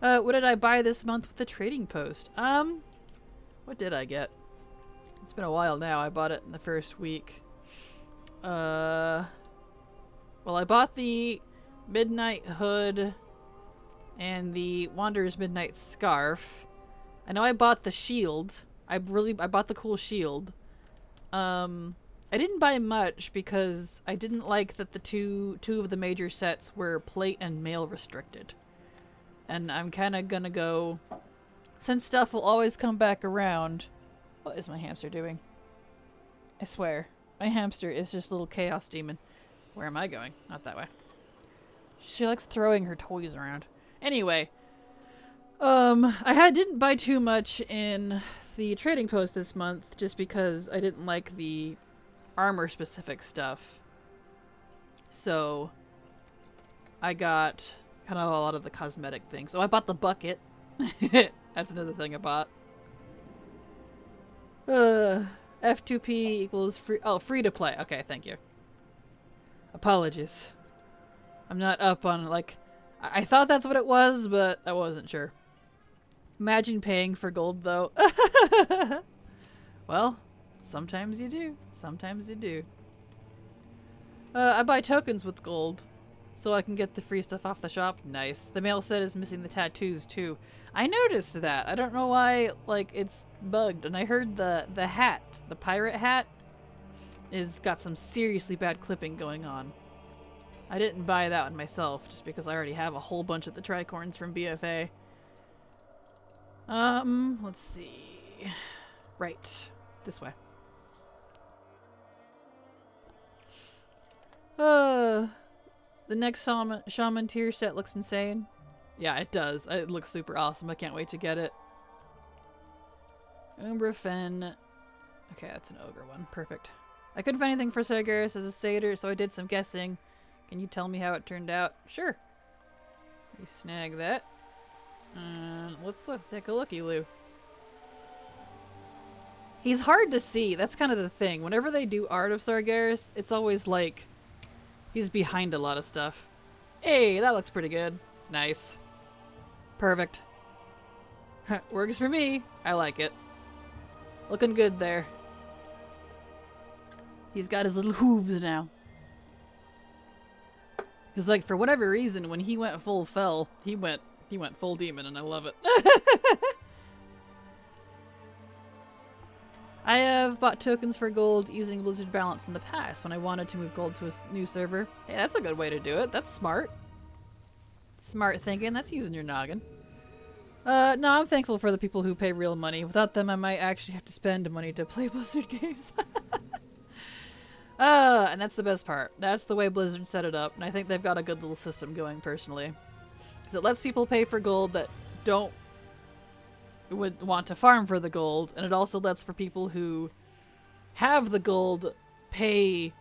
What did I buy this month with the trading post? What did I get? It's been a while now. I bought it in the first week. Well, I bought the Midnight Hood and the Wanderer's Midnight Scarf. I know I bought the shield. I bought the cool shield. I didn't buy much because I didn't like that the two of the major sets were plate and mail restricted. And I'm kind of gonna go, since stuff will always come back around. What is my hamster doing? I swear, my hamster is just a little chaos demon. Where am I going? Not that way. She likes throwing her toys around. Anyway, I didn't buy too much in the trading post this month just because I didn't like the armor specific stuff. So I got kind of a lot of the cosmetic things. So I bought the bucket. That's another thing I bought. F2P equals free. Oh, free to play. Okay, thank you. Apologies. I'm not up on, like, I thought that's what it was, but I wasn't sure. Imagine paying for gold, though. Well, sometimes you do. Sometimes you do. I buy tokens with gold, so I can get the free stuff off the shop. Nice. The mail set is missing the tattoos, too. I noticed that. I don't know why, like, it's bugged. And I heard the hat, the pirate hat, is got some seriously bad clipping going on. I didn't buy that one myself, just because I already have a whole bunch of the tricorns from BFA. Let's see. Right. This way. The next Shaman tier set looks insane. Yeah, it does. It looks super awesome. I can't wait to get it. Umbra Fen. Okay, that's an ogre one. Perfect. I couldn't find anything for Sargeras as a satyr, so I did some guessing. Can you tell me how it turned out? Sure. We snag that. Let's take a looky, Lou. He's hard to see. That's kind of the thing. Whenever they do art of Sargeras, it's always like he's behind a lot of stuff. Hey, that looks pretty good. Nice. Perfect. Works for me. I like it. Looking good there. He's got his little hooves now. Because, like, for whatever reason, when he went full fell, he went full demon, and I love it. I have bought tokens for gold using Blizzard Balance in the past when I wanted to move gold to a new server. Hey, that's a good way to do it. That's smart. Smart thinking. That's using your noggin. No, I'm thankful for the people who pay real money. Without them, I might actually have to spend money to play Blizzard games. And that's the best part. That's the way Blizzard set it up, and I think they've got a good little system going personally. Because it lets people pay for gold that would want to farm for the gold, and it also lets for people who have the gold pay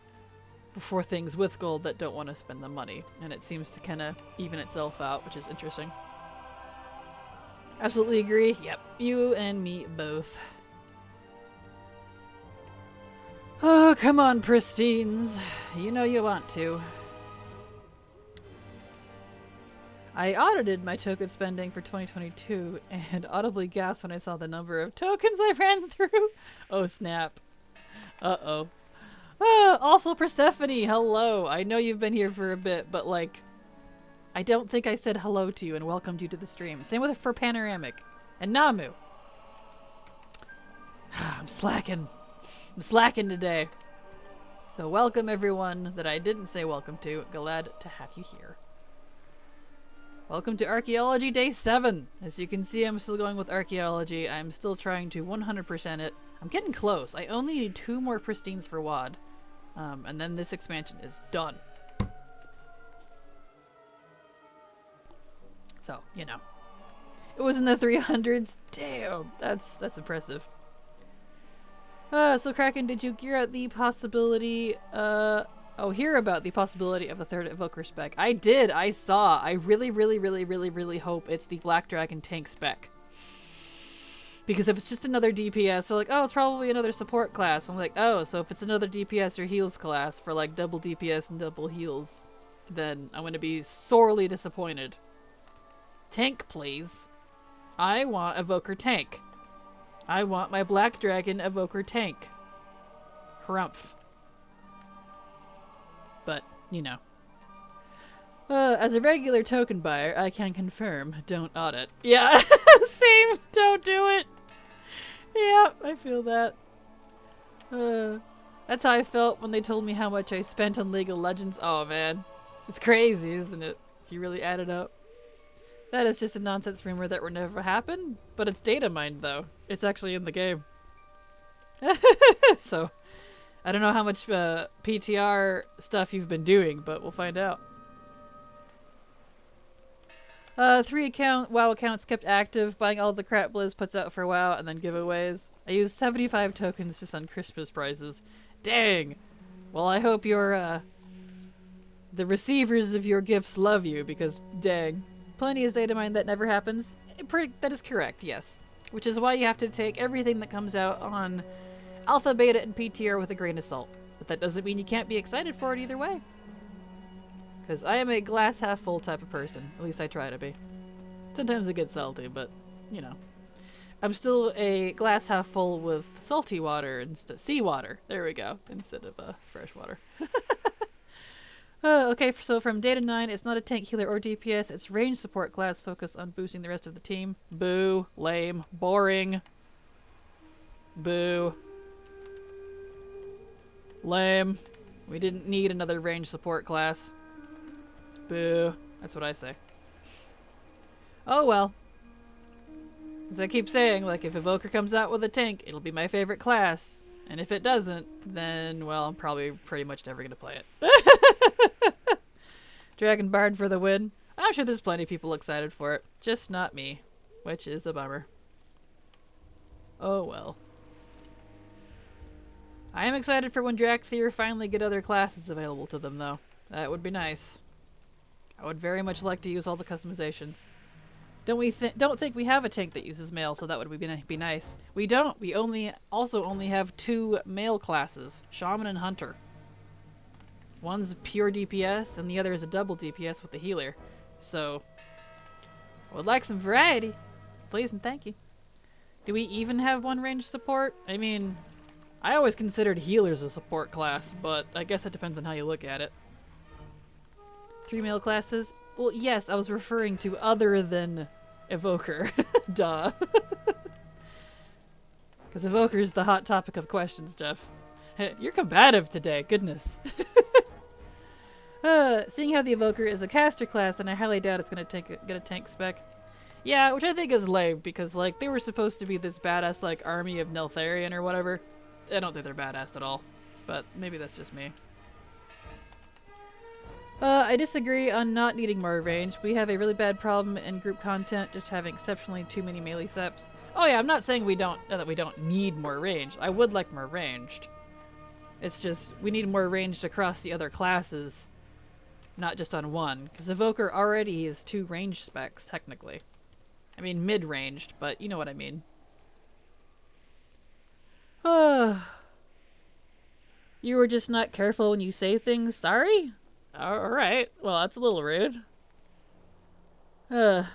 for things with gold that don't want to spend the money. And it seems to kind of even itself out, which is interesting. Absolutely agree. Yep. You and me both. Oh, come on, pristines. You know you want to. I audited my token spending for 2022 and audibly gasped when I saw the number of tokens I ran through. Oh, snap. Uh-oh. Also, Persephone, hello. I know you've been here for a bit, but, like, I don't think I said hello to you and welcomed you to the stream. Same with for Panoramic. And Namu. I'm slacking. I'm slacking today. So welcome everyone that I didn't say welcome to. Glad to have you here. Welcome to Archaeology Day 7. As you can see, I'm still going with Archaeology. I'm still trying to 100% it. I'm getting close. I only need 2 more pristines for VoD. And then this expansion is done. So, you know. It was in the 300s. Damn, that's impressive. So Kraken, did you hear about the possibility, hear about the possibility of a 3rd Evoker spec? I did, I saw. I really hope it's the Black Dragon tank spec. Because if it's just another DPS, they're like, oh, it's probably another support class. I'm like, oh, so if it's another DPS or heals class for like double DPS and double heals, then I'm gonna be sorely disappointed. Tank, please. I want Evoker tank. I want my Black Dragon Evoker tank. Harumph. But, you know. As a regular token buyer, I can confirm, don't audit. Yeah, same, don't do it. Yeah, I feel that. That's how I felt when they told me how much I spent on League of Legends. Oh man, it's crazy, isn't it? If you really add it up. That is just a nonsense rumor that will never happen, but it's data mined though. It's actually in the game. So, I don't know how much PTR stuff you've been doing, but we'll find out. 3 WoW accounts kept active, buying all the crap Blizz puts out for WoW, and then giveaways. I used 75 tokens just on Christmas prizes. Dang! Well, I hope your, the receivers of your gifts love you, because, dang. Plenty is data mine that never happens. That is correct, yes. Which is why you have to take everything that comes out on Alpha, Beta, and PTR with a grain of salt. But that doesn't mean you can't be excited for it either way. Because I am a glass half full type of person. At least I try to be. Sometimes it gets salty, but, you know. I'm still a glass half full with salty water instead seawater. There we go. Instead of fresh water. Okay, so from Data 9, it's not a tank, healer, or DPS. It's range support class focused on boosting the rest of the team. Boo. Lame. Boring. Boo. Lame. We didn't need another range support class. Boo. That's what I say. Oh well. As I keep saying, like, if Evoker comes out with a tank, it'll be my favorite class. And if it doesn't, then, well, I'm probably pretty much never gonna play it. Dragon Bard for the win. I'm sure there's plenty of people excited for it. Just not me. Which is a bummer. Oh well. I am excited for when Drakthir finally get other classes available to them, though. That would be nice. I would very much like to use all the customizations. Don't think we have a tank that uses male, so that would be nice. We don't. We only have 2 male classes, Shaman and Hunter. One's pure DPS, and the other is a double DPS with the healer. So, I would like some variety. please and thank you. Do we even have one range support? I mean, I always considered healers a support class, but I guess it depends on how you look at it. 3 male classes? Well, yes, I was referring to other than Evoker. Duh. Because Evoker is the hot topic of questions, Jeff. You're combative today, goodness. Seeing how the Evoker is a caster class, then I highly doubt it's gonna get a tank spec. Yeah, which I think is lame, because, like, they were supposed to be this badass, like, army of Neltharion or whatever. I don't think they're badass at all, but maybe that's just me. I disagree on not needing more range. We have a really bad problem in group content, just having exceptionally too many melee seps. Oh yeah, I'm not saying that we don't need more range. I would like more ranged. It's just, we need more ranged across the other classes, not just on one, because Evoker already is 2 range specs, technically. I mean, mid-ranged, but you know what I mean. You were just not careful when you say things, sorry? Alright, well that's a little rude. You're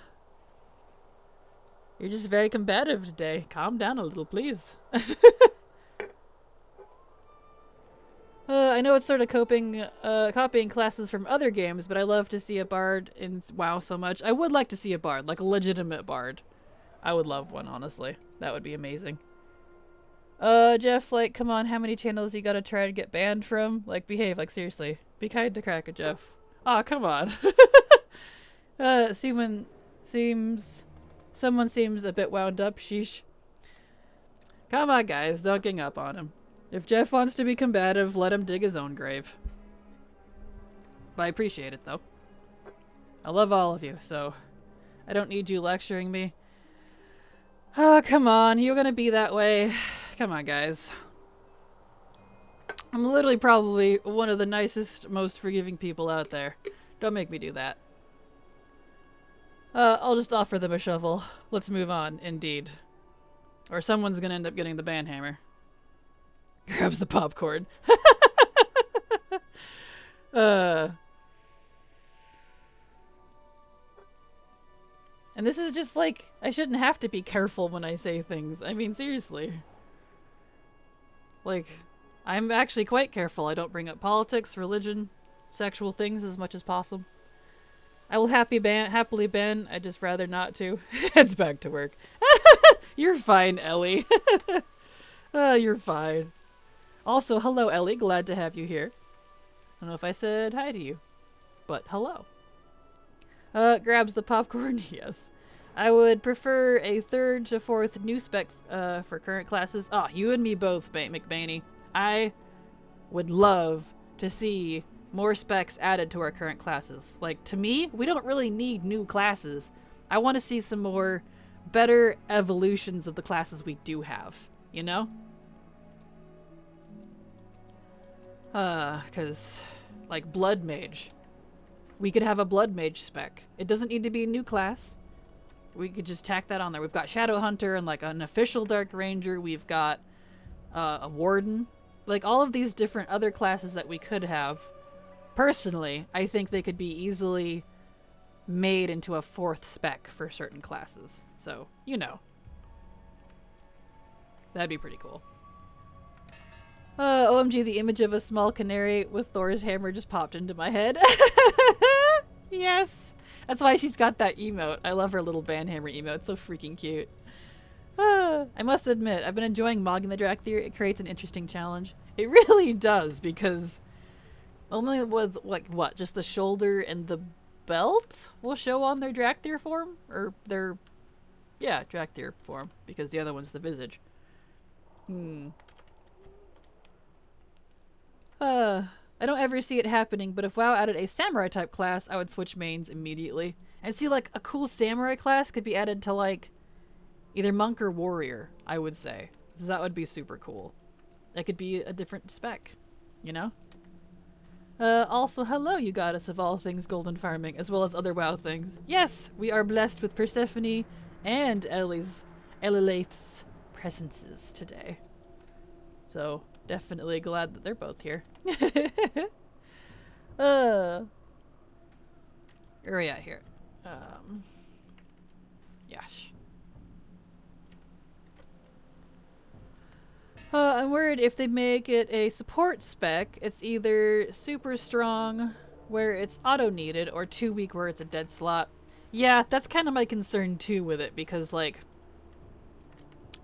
just very combative today. Calm down a little, please. I know it's sort of copying classes from other games, but I love to see a bard in WoW so much. I would like to see a bard, like a legitimate bard. I would love one, honestly. That would be amazing. Jeff, like, come on, how many channels you gotta try to get banned from? Like, behave, like, seriously. Be kind to Kraken, Jeff. Aw, come on. Someone seems a bit wound up, sheesh. Come on, guys, don't gang up on him. If Jeff wants to be combative, let him dig his own grave. But I appreciate it, though. I love all of you, so I don't need you lecturing me. Oh, come on, you're gonna be that way. Come on, guys. I'm literally probably one of the nicest, most forgiving people out there. Don't make me do that. I'll just offer them a shovel. Let's move on, indeed. Or someone's gonna end up getting the banhammer. Grabs the popcorn. And this is just like, I shouldn't have to be careful when I say things. I mean, seriously. Like, I'm actually quite careful. I don't bring up politics, religion, sexual things as much as possible. I will happily ban. I'd just rather not to. Heads back to work. You're fine, Ellie. You're fine. Also, hello, Ellie. Glad to have you here. I don't know if I said hi to you, but hello. Grabs the popcorn. Yes. I would prefer a 3rd to 4th new spec for current classes. Oh, you and me both, McBaney. I would love to see more specs added to our current classes. Like, to me, we don't really need new classes. I want to see some more better evolutions of the classes we do have, you know? Because, like, Blood Mage. We could have a Blood Mage spec. It doesn't need to be a new class. We could just tack that on there. We've got Shadow Hunter and, like, an official Dark Ranger. We've got a Warden. Like, all of these different other classes that we could have. Personally, I think they could be easily made into a 4th spec for certain classes. So, you know. That'd be pretty cool. OMG, the image of a small canary with Thor's hammer just popped into my head. Yes! That's why she's got that emote. I love her little banhammer emote. It's so freaking cute. I must admit, I've been enjoying mogging the Drakthir. It creates an interesting challenge. It really does, because only it was, like, what? Just the shoulder and the belt will show on their Drakthir form? Or their... yeah, Drakthir form, because the other one's the visage. I don't ever see it happening, but if WoW added a samurai type class, I would switch mains immediately. And see, like, a cool samurai class could be added to, like, either monk or warrior, I would say. That would be super cool. That could be a different spec, you know? Also, hello, you goddess of all things golden farming, as well as other WoW things. Yes, we are blessed with Persephone and Elilaith's presences today. So, definitely glad that they're both here. Where are we at here? Yes. I'm worried if they make it a support spec, it's either super strong where it's auto needed or too weak where it's a dead slot. Yeah, that's kind of my concern too with it, because like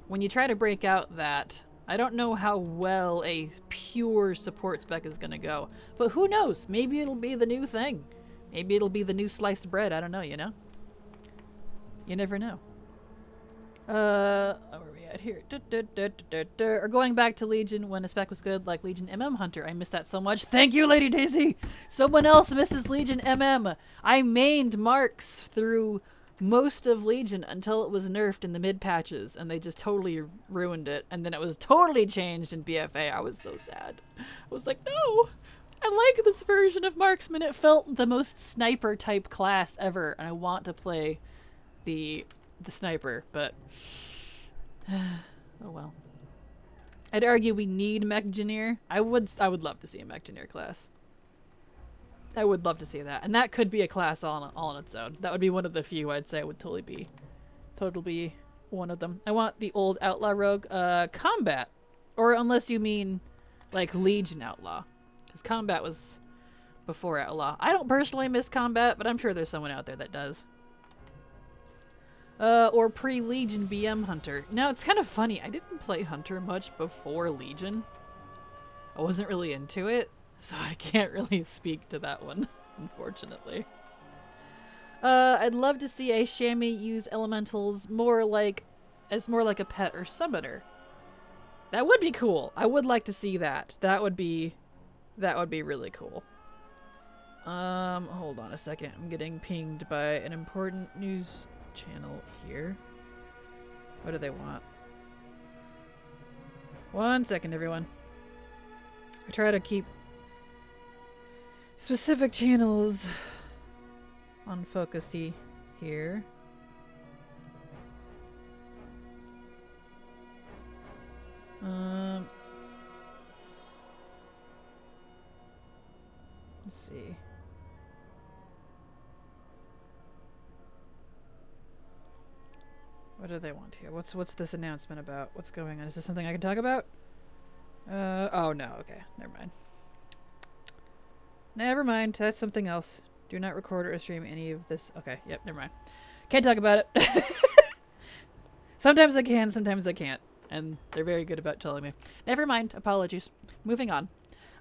when you try to break out that, I don't know how well a pure support spec is going to go. But who knows? Maybe it'll be the new thing. Maybe it'll be the new sliced bread. I don't know, you know? You never know. Where are we at here? Or going back to Legion when a spec was good, like Legion Hunter. I missed that so much. Thank you, Lady Daisy! Someone else misses Legion I mained Marks through most of Legion until it was nerfed in the mid patches, and they just totally ruined it, and then it was totally changed in BFA. I was so sad. I was like, no! I like this version of Marksman. It felt the most sniper type class ever, and I want to play the sniper, but oh well. I'd argue we need Mechgineer. I would love to see a Mechgineer class. I would love to see that, and that could be a class all on its own. That would be one of the few I'd say would totally be one of them. I want the old Outlaw Rogue Combat, or unless you mean like Legion Outlaw, because Combat was before Outlaw. I don't personally miss Combat, but I'm sure there's someone out there that does. Or pre-Legion BM Hunter. Now, it's kind of funny. I didn't play Hunter much before Legion. I wasn't really into it, so I can't really speak to that one, unfortunately. I'd love to see a chamois use elementals more like a pet or summoner. That would be cool. I would like to see that. That would be really cool. Hold on a second. I'm getting pinged by an important news channel here. What do they want? 1 second, everyone. I try to keep specific channels on focusy here. Let's see. What do they want here? What's this announcement about? What's going on? Is this something I can talk about? Oh no, okay. Never mind. Never mind. That's something else. Do not record or stream any of this. Okay, yep, never mind. Can't talk about it. Sometimes I can, sometimes I can't. And they're very good about telling me. Never mind. Apologies. Moving on.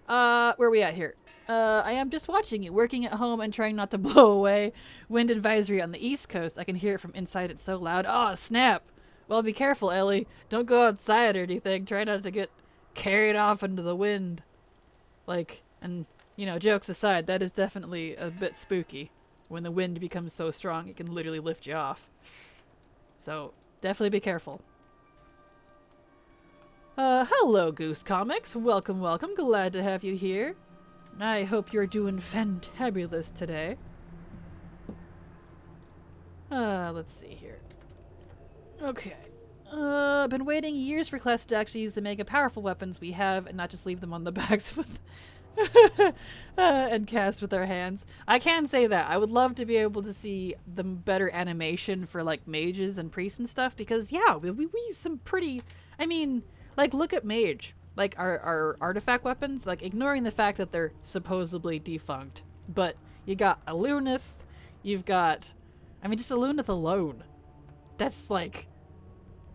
Where are we at here? I am just watching you, working at home and trying not to blow away. Wind advisory on the East Coast. I can hear it from inside. It's so loud. Oh, snap. Well, be careful, Ellie. Don't go outside or anything. Try not to get carried off into the wind. Like, and, you know, jokes aside, that is definitely a bit spooky. When the wind becomes so strong, it can literally lift you off. So, definitely be careful. Hello, Goose Comics. Welcome, welcome. Glad to have you here. I hope you're doing fantabulous today. Let's see here. Okay. Been waiting years for classes to actually use the mega powerful weapons we have and not just leave them on the backs with and cast with our hands. I can say that. I would love to be able to see the better animation for like mages and priests and stuff, because yeah, we use some pretty, I mean, like look at mage. Like our artifact weapons, like ignoring the fact that they're supposedly defunct. But you got a Lunith, you've got, I mean just a Lunith alone. That's like,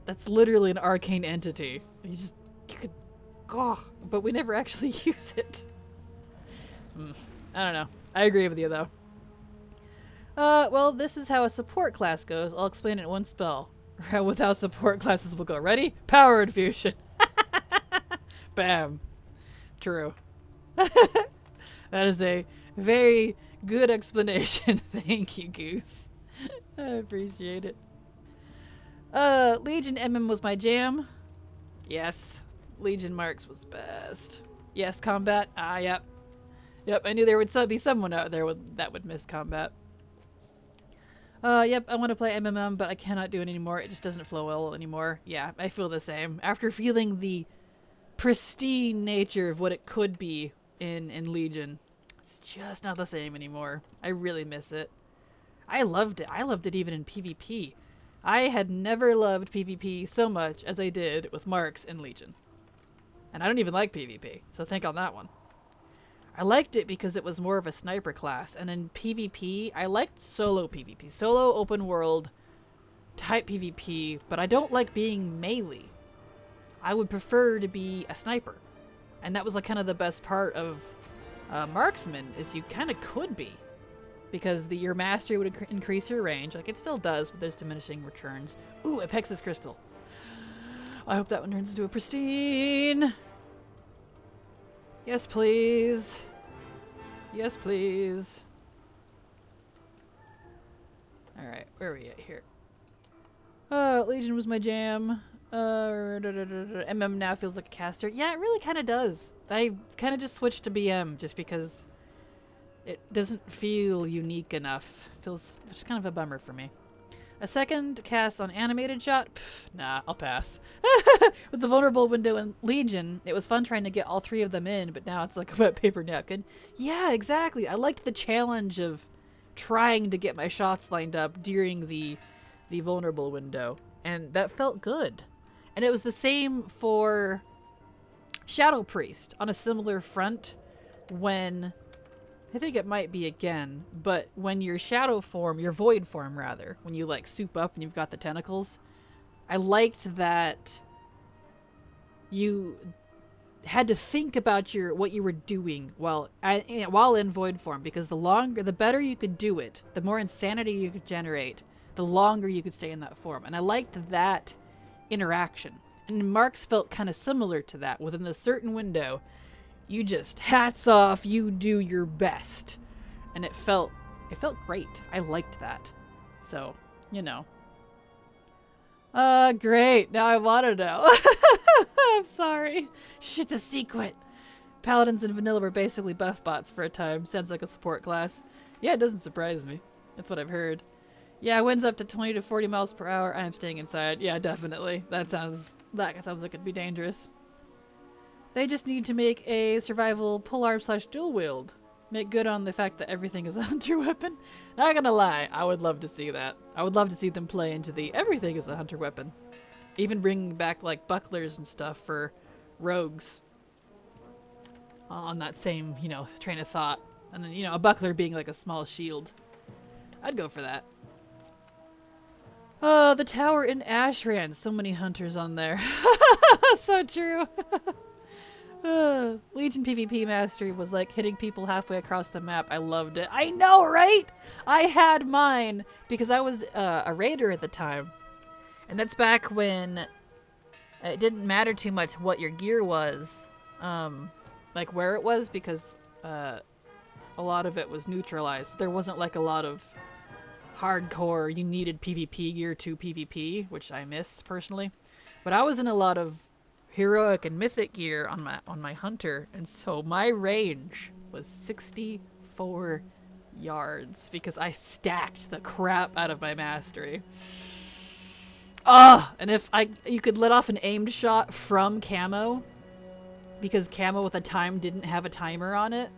that's literally an arcane entity. You could, oh, but we never actually use it. I don't know. I agree with you though. Well, this is how a support class goes. I'll explain it in one spell. With how support classes will go. Ready? Power infusion. Bam. True. That is a very good explanation. Thank you, Goose. I appreciate it. Legion MM was my jam. Yes. Legion Marks was best. Yes, combat. Ah, yep. Yep, I knew there would be someone out there that would miss combat. Yep, I want to play MMM, but I cannot do it anymore. It just doesn't flow well anymore. Yeah, I feel the same. After feeling the pristine nature of what it could be in Legion, it's just not the same anymore. I really miss it. I loved it. I loved it even in PvP. I had never loved PvP so much as I did with Marks in Legion. And I don't even like PvP, so think on that one. I liked it because it was more of a sniper class, and in PvP, I liked solo PvP. Solo open world type PvP, but I don't like being melee. I would prefer to be a sniper. And that was like kind of the best part of marksman, is you kind of could be. Because your mastery would increase your range, like it still does, but there's diminishing returns. Ooh, a Pexus crystal. I hope that one turns into a pristine. Yes, please. Yes, please. Alright, where are we at here? Legion was my jam. MM now feels like a caster. Yeah, it really kind of does. I kind of just switched to BM just because it doesn't feel unique enough. Feels just kind of a bummer for me. A second cast on animated shot? Pff, nah, I'll pass. With the vulnerable window in Legion, it was fun trying to get all 3 of them in, but now it's like a wet paper napkin. Yeah, exactly. I liked the challenge of trying to get my shots lined up during the vulnerable window, and that felt good. And it was the same for Shadow Priest on a similar front when... I think it might be again, but when your shadow form, your void form rather, when you like soup up and you've got the tentacles, I liked that you had to think about what you were doing while in void form, because the better you could do it, the more insanity you could generate, the longer you could stay in that form. And I liked that interaction. And Marks felt kind of similar to that. Within a certain window, you just hats off, you do your best. And it felt great. I liked that. So, you know. Great. Now I want to know. I'm sorry. Shit's a secret. Paladins and Vanilla were basically buff bots for a time. Sounds like a support class. Yeah, it doesn't surprise me. That's what I've heard. Yeah, winds up to 20 to 40 miles per hour. I'm staying inside. Yeah, definitely. That sounds like it'd be dangerous. They just need to make a survival polearm / dual wield. Make good on the fact that everything is a hunter weapon. Not gonna lie, I would love to see that. I would love to see them play into the everything is a hunter weapon. Even bringing back like bucklers and stuff for rogues. On that same, train of thought. And then, a buckler being like a small shield. I'd go for that. The tower in Ashran. So many hunters on there. So true. Legion PvP mastery was like hitting people halfway across the map. I loved it. I know, right? I had mine because I was a raider at the time. And that's back when it didn't matter too much what your gear was. Like where it was, because a lot of it was neutralized. There wasn't like a lot of hardcore, you needed PvP gear to PvP, which I miss personally. But I was in a lot of heroic and mythic gear on my hunter, and so my range was 64 yards because I stacked the crap out of my mastery. And if you could let off an aimed shot from camo, because camo with a time didn't have a timer on it.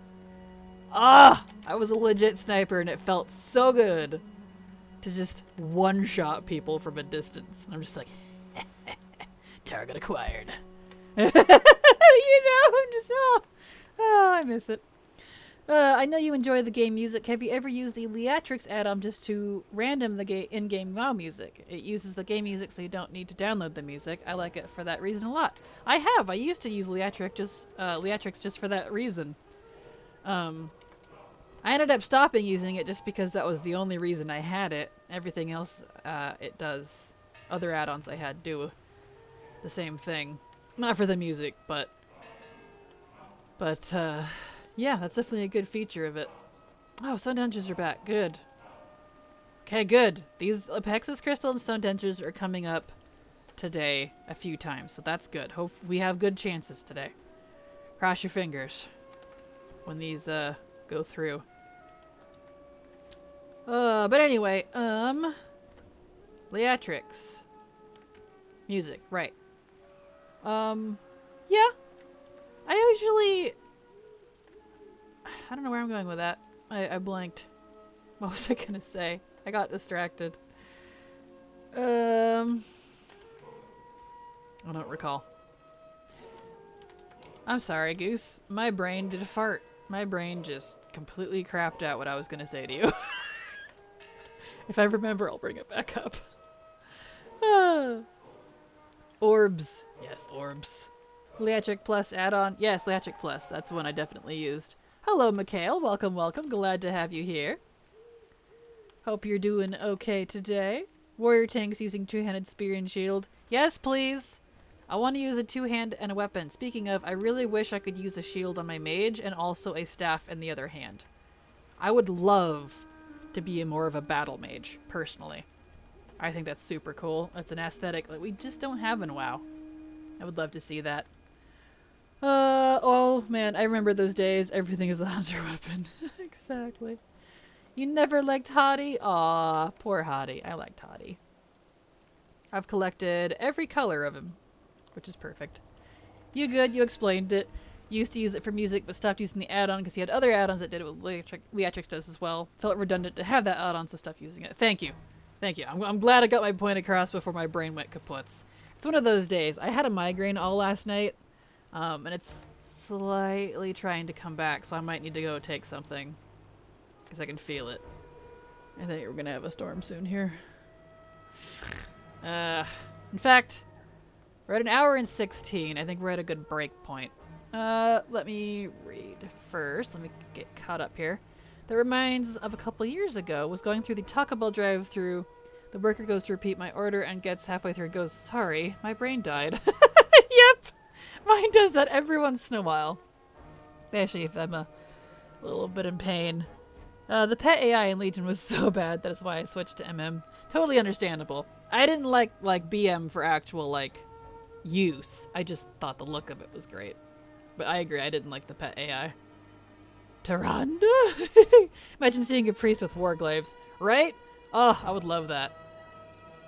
I was a legit sniper, and it felt so good to just one-shot people from a distance. And I'm just like, target acquired. I'm just, I miss it. I know you enjoy the game music. Have you ever used the Leatrix add-on just to random the in-game WoW music? It uses the game music so you don't need to download the music. I like it for that reason a lot. I have. I used to use Leatrix just for that reason. I ended up stopping using it just because that was the only reason I had it. Everything else it does. Other add-ons I had do the same thing. Not for the music, but yeah, that's definitely a good feature of it. Oh, Stone Dentures are back. Good. Okay, good. These Apexis Crystal and Stone Dentures are coming up today a few times, so that's good. Hope we have good chances today. Cross your fingers when these go through. But anyway, Leatrix. Music, right. Yeah. I don't know where I'm going with that. I blanked. What was I gonna say? I got distracted. I don't recall. I'm sorry, Goose. My brain did a fart. My brain just completely crapped out what I was gonna say to you. If I remember, I'll bring it back up. Ah. Orbs. Yes, orbs. Latte Plus add-on. Yes, Latte Plus. That's one I definitely used. Hello, Mikhail. Welcome, welcome. Glad to have you here. Hope you're doing okay today. Warrior tanks using two-handed spear and shield. Yes, please. I want to use a two-hand and a weapon. Speaking of, I really wish I could use a shield on my mage and also a staff in the other hand. I would love to be more of a battle mage, personally. I think that's super cool. It's an aesthetic that we just don't have in WoW. I would love to see that. Oh man, I remember those days. Everything is a hunter weapon. Exactly. You never liked Hottie? Aw, poor Hottie. I liked Hottie. I've collected every color of him, which is perfect. You good, you explained it. Used to use it for music, but stopped using the add-on because he had other add-ons that did it with Leatrix does as well. Felt redundant to have that add-on, so stopped using it. Thank you. Thank you. I'm glad I got my point across before my brain went kaputs. It's one of those days. I had a migraine all last night, and it's slightly trying to come back, so I might need to go take something because I can feel it. I think we're going to have a storm soon here. In fact, we're at an hour and 16. I think we're at a good break point. Let me read first. Let me get caught up here. That reminds of a couple years ago. Was going through the Taco Bell drive-thru. The worker goes to repeat my order and gets halfway through and goes, "Sorry, my brain died." Yep. Mine does that every once in a while. Especially if I'm a little bit in pain. The pet AI in Legion was so bad. That is why I switched to MM. Totally understandable. I didn't like BM for actual, use. I just thought the look of it was great. But I agree, I didn't like the pet AI. Tyrande? Imagine seeing a priest with warglaives. Right? Oh, I would love that.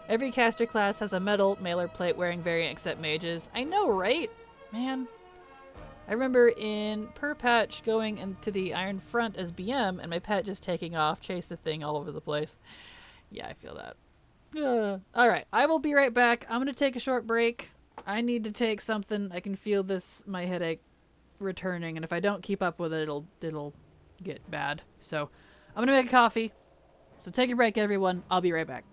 Every caster class has a metal mailer plate wearing variant except mages. I know, right? Man. I remember in Per Patch going into the Iron Front as BM and my pet just taking off, chase the thing all over the place. Yeah, I feel that. Alright, I will be right back. I'm going to take a short break. I need to take something. I can feel my headache returning, and if I don't keep up with it, it'll get bad. So I'm going to make a coffee. So take a break, everyone. I'll be right back.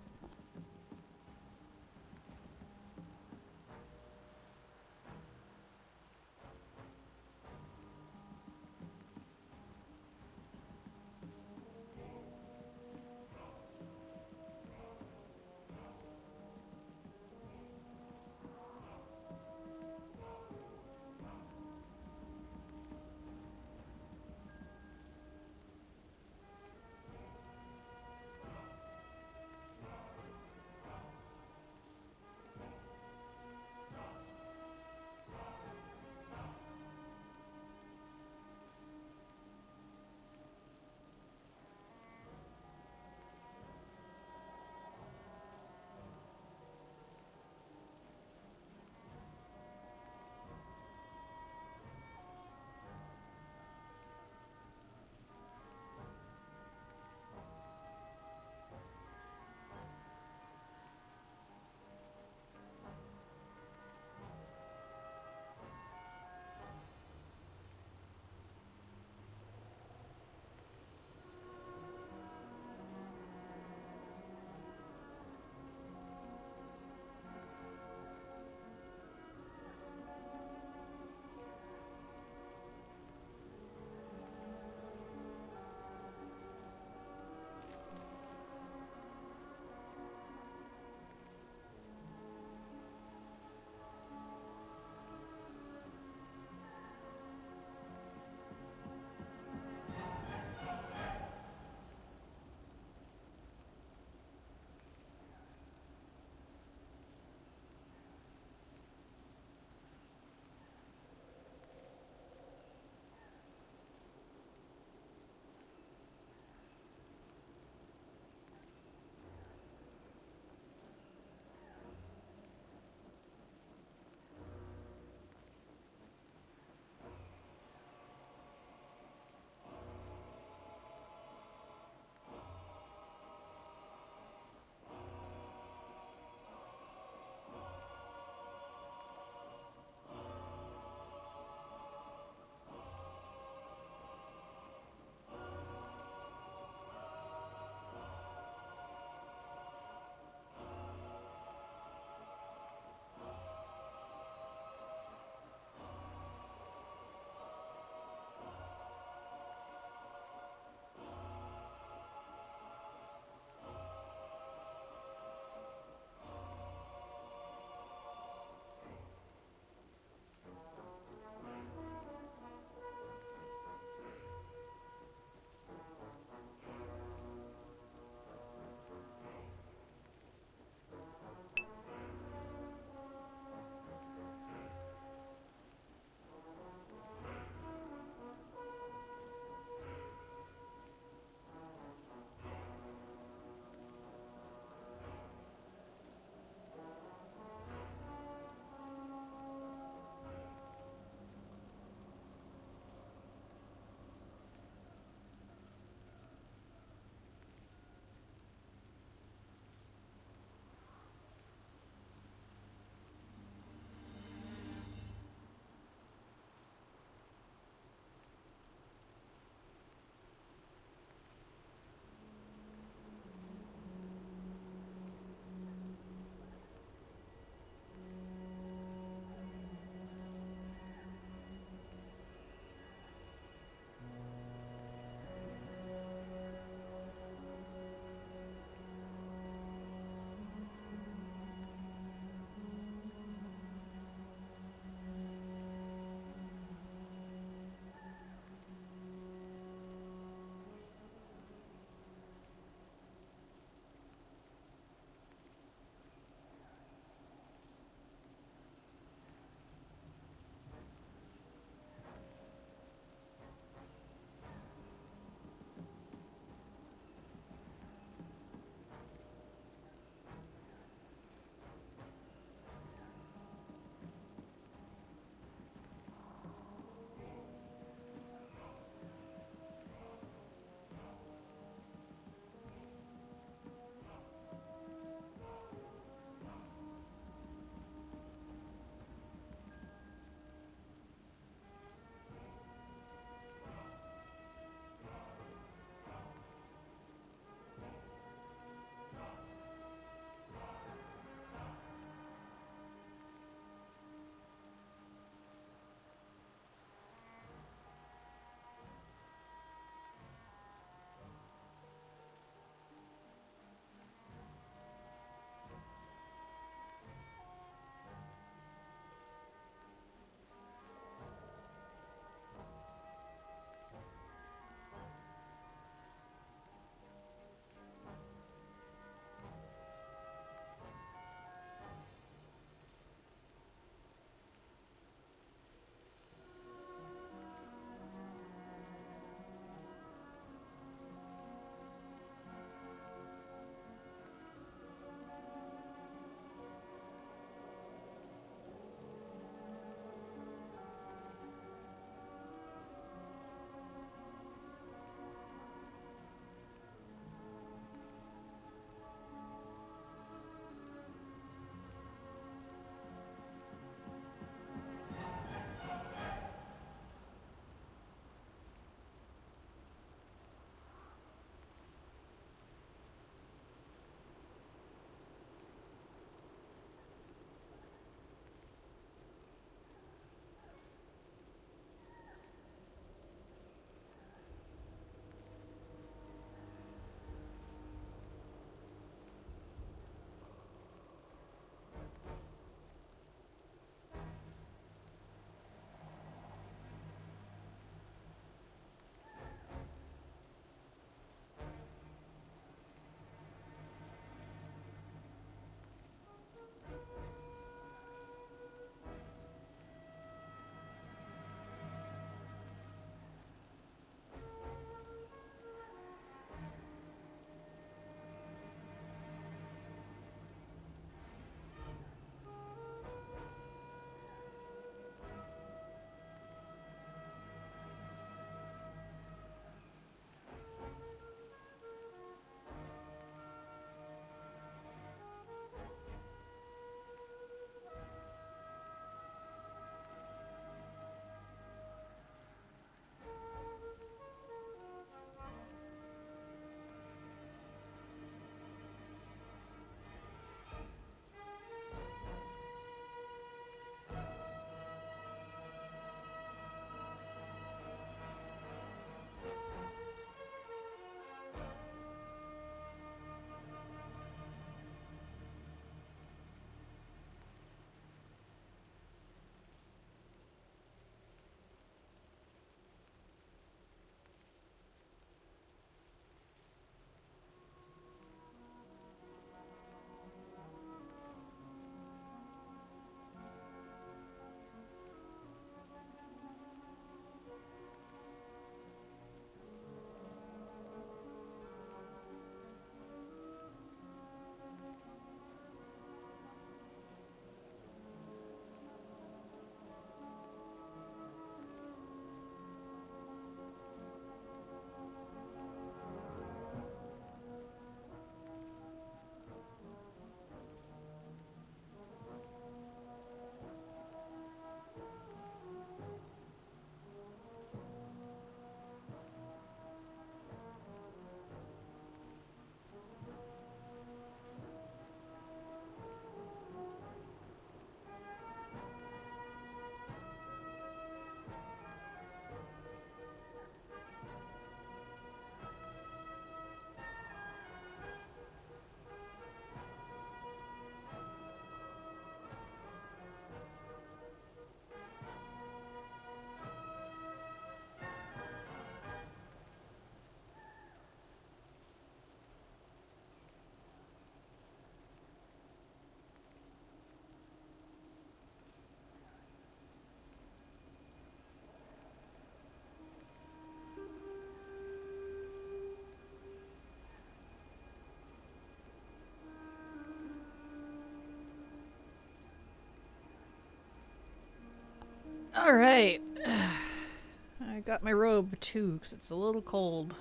Alright. I got my robe too, because it's a little cold.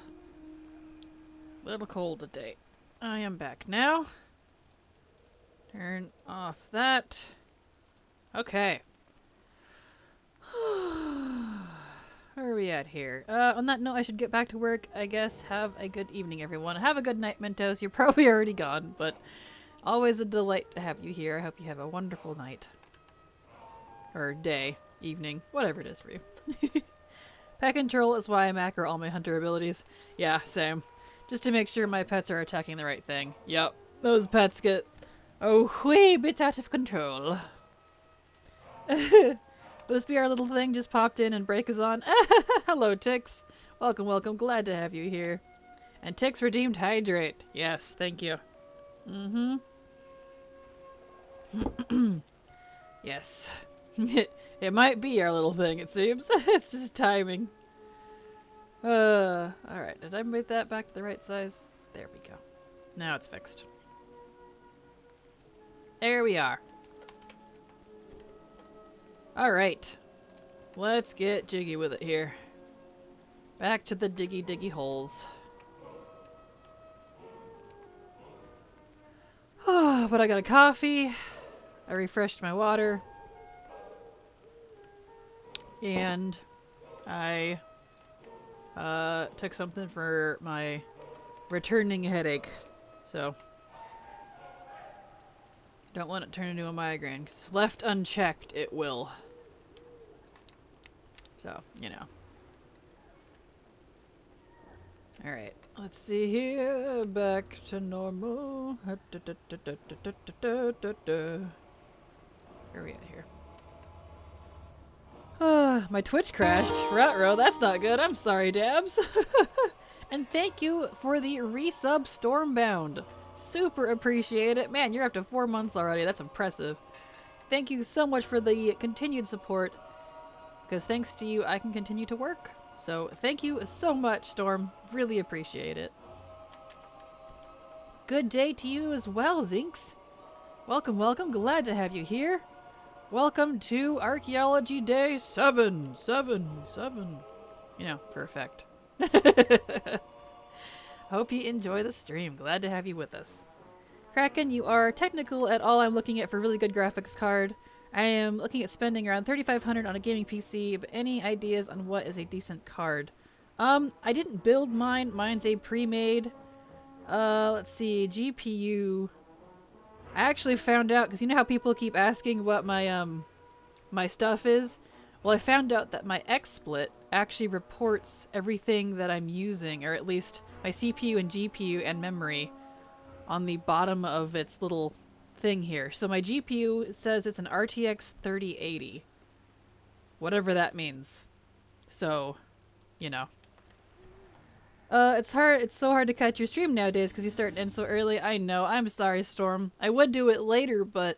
Little cold today. I am back now. Turn off that. Okay. Where are we at here? On that note, I should get back to work, I guess. Have a good evening, everyone. Have a good night, Mentos. You're probably already gone, but always a delight to have you here. I hope you have a wonderful night. Or day, evening, whatever it is for you. Pet control is why I macro all my hunter abilities. Yeah, same. Just to make sure my pets are attacking the right thing. Yep, those pets get a wee bit out of control. Will this be our little thing? Just popped in and break is on. Hello, Tix. Welcome, welcome. Glad to have you here. And Tix redeemed Hydrate. Yes, thank you. Mm-hmm. Yes. It might be our little thing, it seems. It's just timing. Alright. Did I move that back to the right size? There we go. Now it's fixed. There we are. Alright. Let's get jiggy with it here. Back to the diggy holes. But I got a coffee. I refreshed my water. And I took something for my returning headache. So don't want it to turn into a migraine, because left unchecked it will. So, you know. Alright, let's see here. Back to normal. Where are we at here? My Twitch crashed. Ruh-roh, that's not good. I'm sorry, Dabs. And thank you for the resub Stormbound. Super appreciate it. Man, you're up to 4 months already. That's impressive. Thank you so much for the continued support. Because thanks to you, I can continue to work. So thank you so much, Storm. Really appreciate it. Good day to you as well, Zinks. Welcome, welcome. Glad to have you here. Welcome to Archaeology Day 7. 7. You know, for effect. Hope you enjoy the stream. Glad to have you with us. Kraken, you are technical at all I'm looking at for really good graphics card. I am looking at spending around $3,500 on a gaming PC, but any ideas on what is a decent card? I didn't build mine. Mine's a pre-made. Let's see, GPU. I actually found out, because you know how people keep asking what my, my stuff is? Well, I found out that my XSplit actually reports everything that I'm using, or at least my CPU and GPU and memory on the bottom of its little thing here. So my GPU says it's an RTX 3080. Whatever that means. So, you know. It's so hard to catch your stream nowadays because you start and end so early. I know, I'm sorry, Storm. I would do it later, but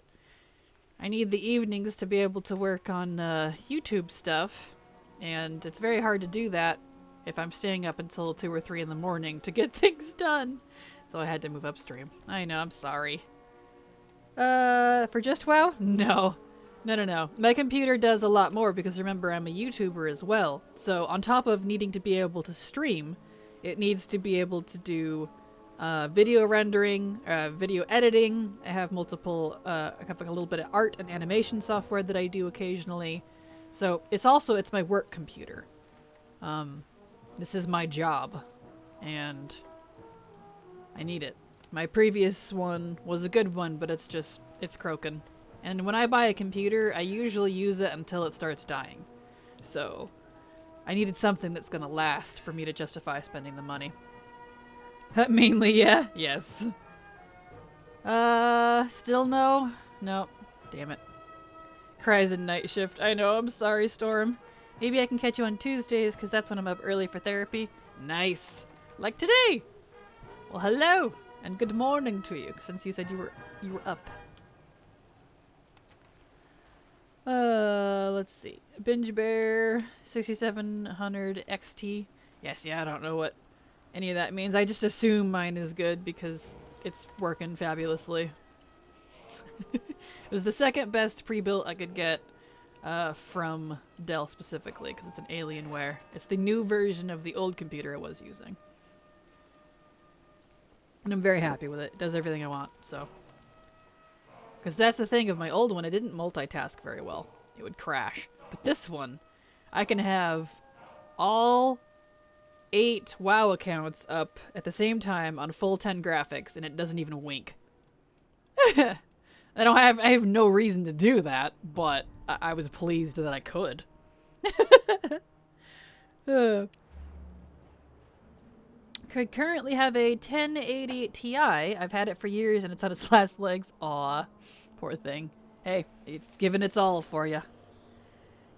I need the evenings to be able to work on YouTube stuff. And it's very hard to do that if I'm staying up until 2 or 3 in the morning to get things done. So I had to move upstream. I know, I'm sorry. For just WoW? No. No. My computer does a lot more because remember, I'm a YouTuber as well. So on top of needing to be able to stream, it needs to be able to do video rendering, video editing. I have multiple, I have like a little bit of art and animation software that I do occasionally. So it's my work computer. This is my job, and I need it. My previous one was a good one, but it's croaking. And when I buy a computer, I usually use it until it starts dying. So I needed something that's gonna last for me to justify spending the money. Mainly, yeah. Yes. Still no? Nope. Damn it. Cries in night shift. I know, I'm sorry, Storm. Maybe I can catch you on Tuesdays, because that's when I'm up early for therapy. Nice. Like today! Well, hello! And good morning to you, since you said you were up. Let's see. Binge Bear 6700 XT. Yes, yeah, I don't know what any of that means. I just assume mine is good because it's working fabulously. It was the second best pre-built I could get. from Dell specifically, because it's an Alienware. It's the new version of the old computer I was using. And I'm very happy with it. It does everything I want, so. Because that's the thing of my old one, it didn't multitask very well. It would crash. But this one, I can have all 8 WoW accounts up at the same time on full 10 graphics, and it doesn't even wink. I have no reason to do that, but I was pleased that I could. I currently have a 1080 Ti. I've had it for years and it's on its last legs. Aw, poor thing. Hey, it's giving its all for you.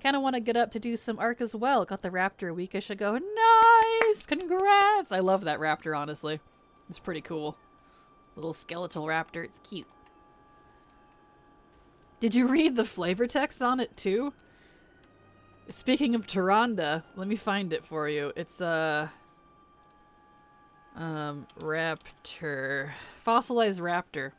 Kind of want to get up to do some Arc as well. Got the Raptor a weekish ago. Nice! Congrats! I love that Raptor, honestly. It's pretty cool. Little skeletal Raptor. It's cute. Did you read the flavor text on it, too? Speaking of Tyrande, let me find it for you. It's, Raptor. Fossilized Raptor.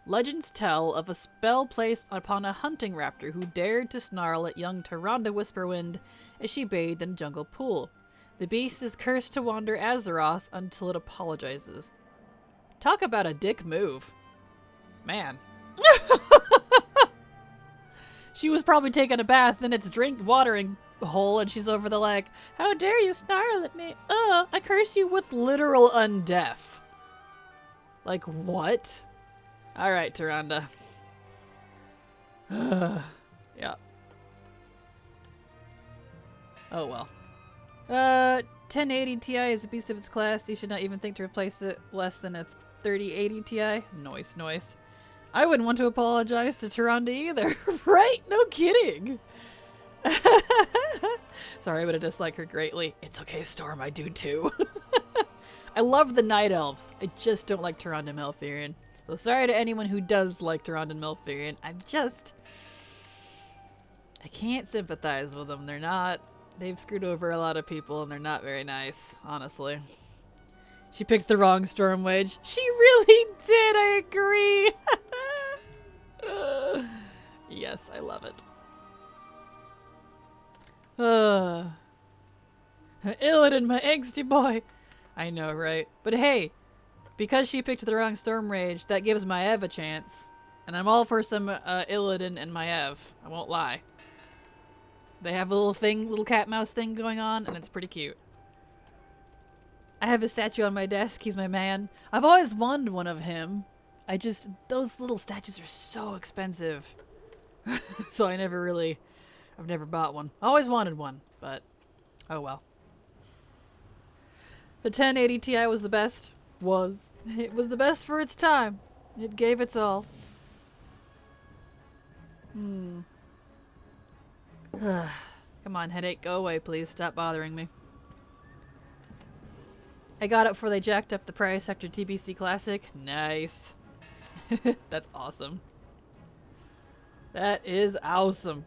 Legends tell of a spell placed upon a hunting raptor who dared to snarl at young Tyrande Whisperwind as she bathed in a jungle pool. The beast is cursed to wander Azeroth until it apologizes. Talk about a dick move. Man. She was probably taking a bath in its watering hole and she's over the like, how dare you snarl at me? Oh, I curse you with literal undeath. Like, what? Alright, Tyrande. Yeah. Oh well. 1080 Ti is a beast of its class. You should not even think to replace it less than a 3080 Ti. Noise. I wouldn't want to apologize to Tyrande either. Right? No kidding. Sorry, but I dislike her greatly. It's okay, Storm. I do too. I love the Night Elves. I just don't like Tyrande and Malfurion. So sorry to anyone who does like Tyrande and Malfurion. I can't sympathize with them. They've screwed over a lot of people and they're not very nice, honestly. She picked the wrong Stormwage. She really did, I agree. Yes, I love it. Illidan, my angsty boy. I know, right? But hey, because she picked the wrong Stormrage, that gives Maiev a chance. And I'm all for some Illidan and Maiev. I won't lie. They have a little cat mouse thing going on, and it's pretty cute. I have a statue on my desk. He's my man. I've always wanted one of him. Those little statues are so expensive. So I've never bought one. Always wanted one, but oh well. The 1080 Ti was the best. It was the best for its time. It gave its all. Come on, headache, go away, please. Stop bothering me. I got it before they jacked up the price after TBC Classic. Nice. That's awesome. That is awesome.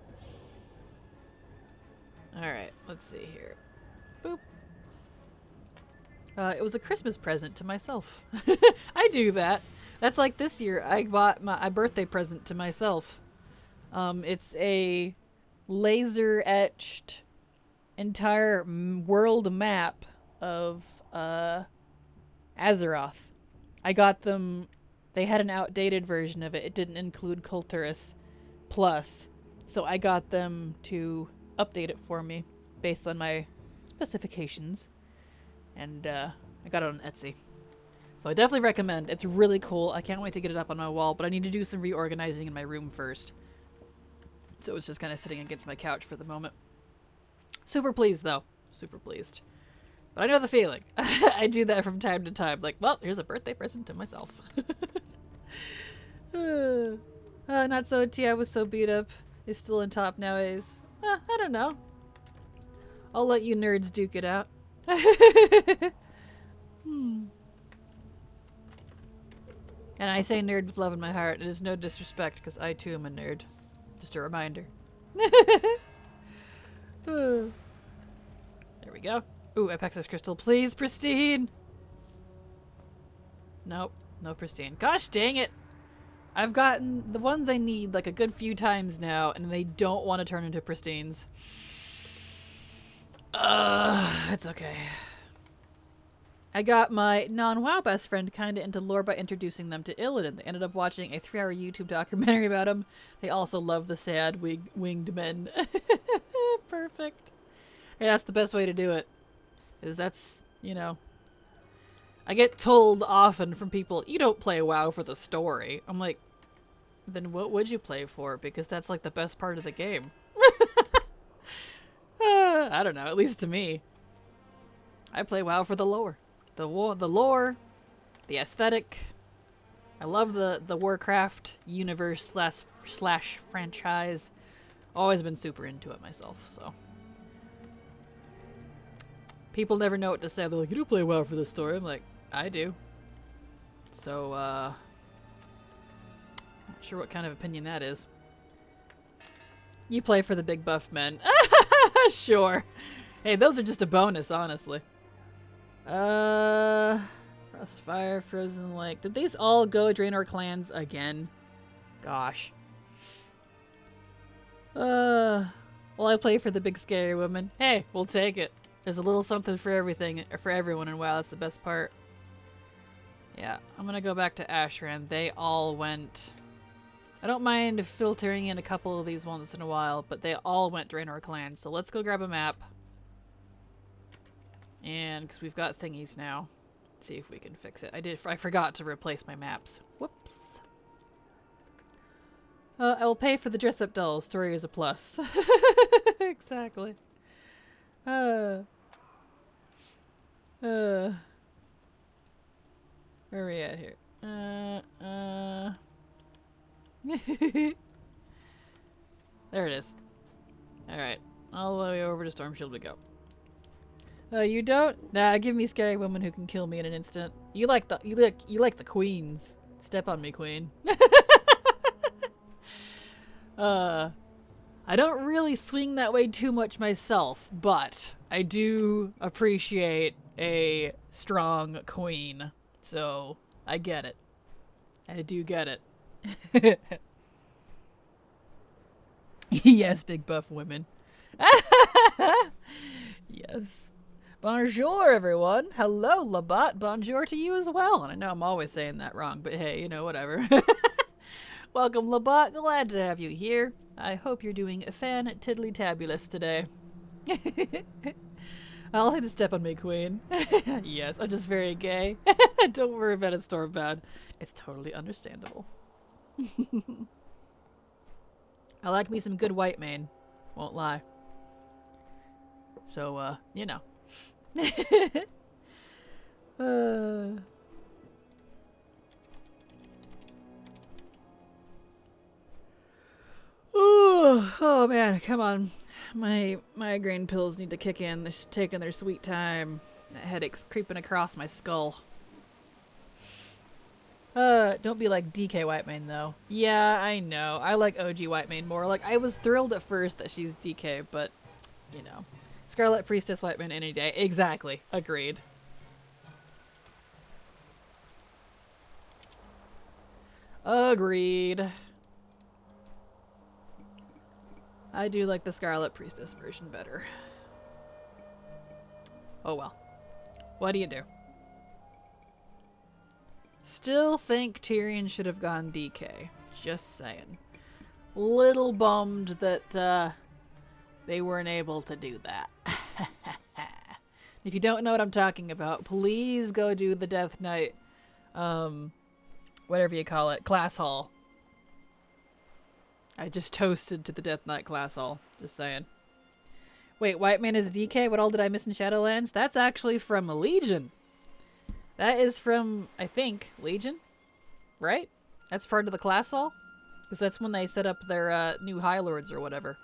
Alright, let's see here. Boop. It was a Christmas present to myself. I do that. That's like this year. I bought my birthday present to myself. It's a laser-etched entire world map of Azeroth. I got them. They had an outdated version of it. It didn't include Kulturus Plus, so I got them to update it for me based on my specifications, and I got it on Etsy. So I definitely recommend. It's really cool. I can't wait to get it up on my wall, but I need to do some reorganizing in my room first. So it's just kind of sitting against my couch for the moment. Super pleased, though. Super pleased. But I know the feeling. I do that from time to time. Like, well, here's a birthday present to myself. Not so Ti was so beat up. Is still in top nowadays. I don't know. I'll let you nerds duke it out. And I say nerd with love in my heart. It is no disrespect, because I too am a nerd. Just a reminder. There we go. Ooh, Apexis Crystal, please, pristine! Nope, no pristine. Gosh dang it! I've gotten the ones I need like a good few times now, and they don't want to turn into pristines. It's okay. I got my non-WoW best friend kinda into lore by introducing them to Illidan. They ended up watching a 3-hour YouTube documentary about him. They also love the sad winged men. Perfect. Hey, that's the best way to do it. Is that's, you know... I get told often from people, you don't play WoW for the story. I'm like, then what would you play for? Because that's like the best part of the game. I don't know, at least to me. I play WoW for the lore. The lore, the aesthetic. I love the Warcraft universe slash franchise. Always been super into it myself, so. People never know what to say. They're like, you don't play WoW for the story. I'm like, I do. So, not sure what kind of opinion that is. You play for the big buff men. Sure. Hey, those are just a bonus, honestly. Crossfire, Frozen Lake. Did these all go Draenor clans again? Gosh. Well, I play for the big scary woman. Hey, we'll take it. There's a little something for everything, for everyone, and wow, that's the best part. Yeah, I'm gonna go back to Ashran. They all went... I don't mind filtering in a couple of these once in a while, but they all went Draenor clans. So let's go grab a map. And, because we've got thingies now. See if we can fix it. I forgot to replace my maps. Whoops. I will pay for the dress-up dolls. Story is a plus. Exactly. Where are we at here? There it is. Alright. All the way over to Storm Shield we go. You don't? Nah, give me scary woman who can kill me in an instant. You like the queens. Step on me, queen. I don't really swing that way too much myself, but I do appreciate a strong queen. So, I get it. I do get it. Yes, big buff women. Yes. Bonjour, everyone. Hello, Labat. Bonjour to you as well. And I know I'm always saying that wrong, but hey, you know, whatever. Welcome, Labat. Glad to have you here. I hope you're doing fan-tiddly-tabulous today. I'll hit a step on me, queen. Yes, I'm just very gay. Don't worry about it, Stormbad. It's totally understandable. I like me some good white mane. Won't lie. So, you know. Oh man, come on. My migraine pills need to kick in. They're taking their sweet time. That headache's creeping across my skull. Don't be like DK Whitemane though. Yeah, I know. I like OG Whitemane more. Like, I was thrilled at first that she's DK, but, you know. Scarlet Priestess Whitemane any day. Exactly. Agreed. Agreed. I do like the Scarlet Priestess version better. Oh well. What do you do? Still think Tyrion should have gone DK. Just saying. Little bummed that they weren't able to do that. If you don't know what I'm talking about, please go do the Death Knight, whatever you call it, class hall. I just toasted to the Death Knight class hall. Just saying. Wait, Whitemane is DK? What all did I miss in Shadowlands? That's actually from Legion. That is from, I think, Legion? Right? That's part of the class hall? Because that's when they set up their new High Lords or whatever.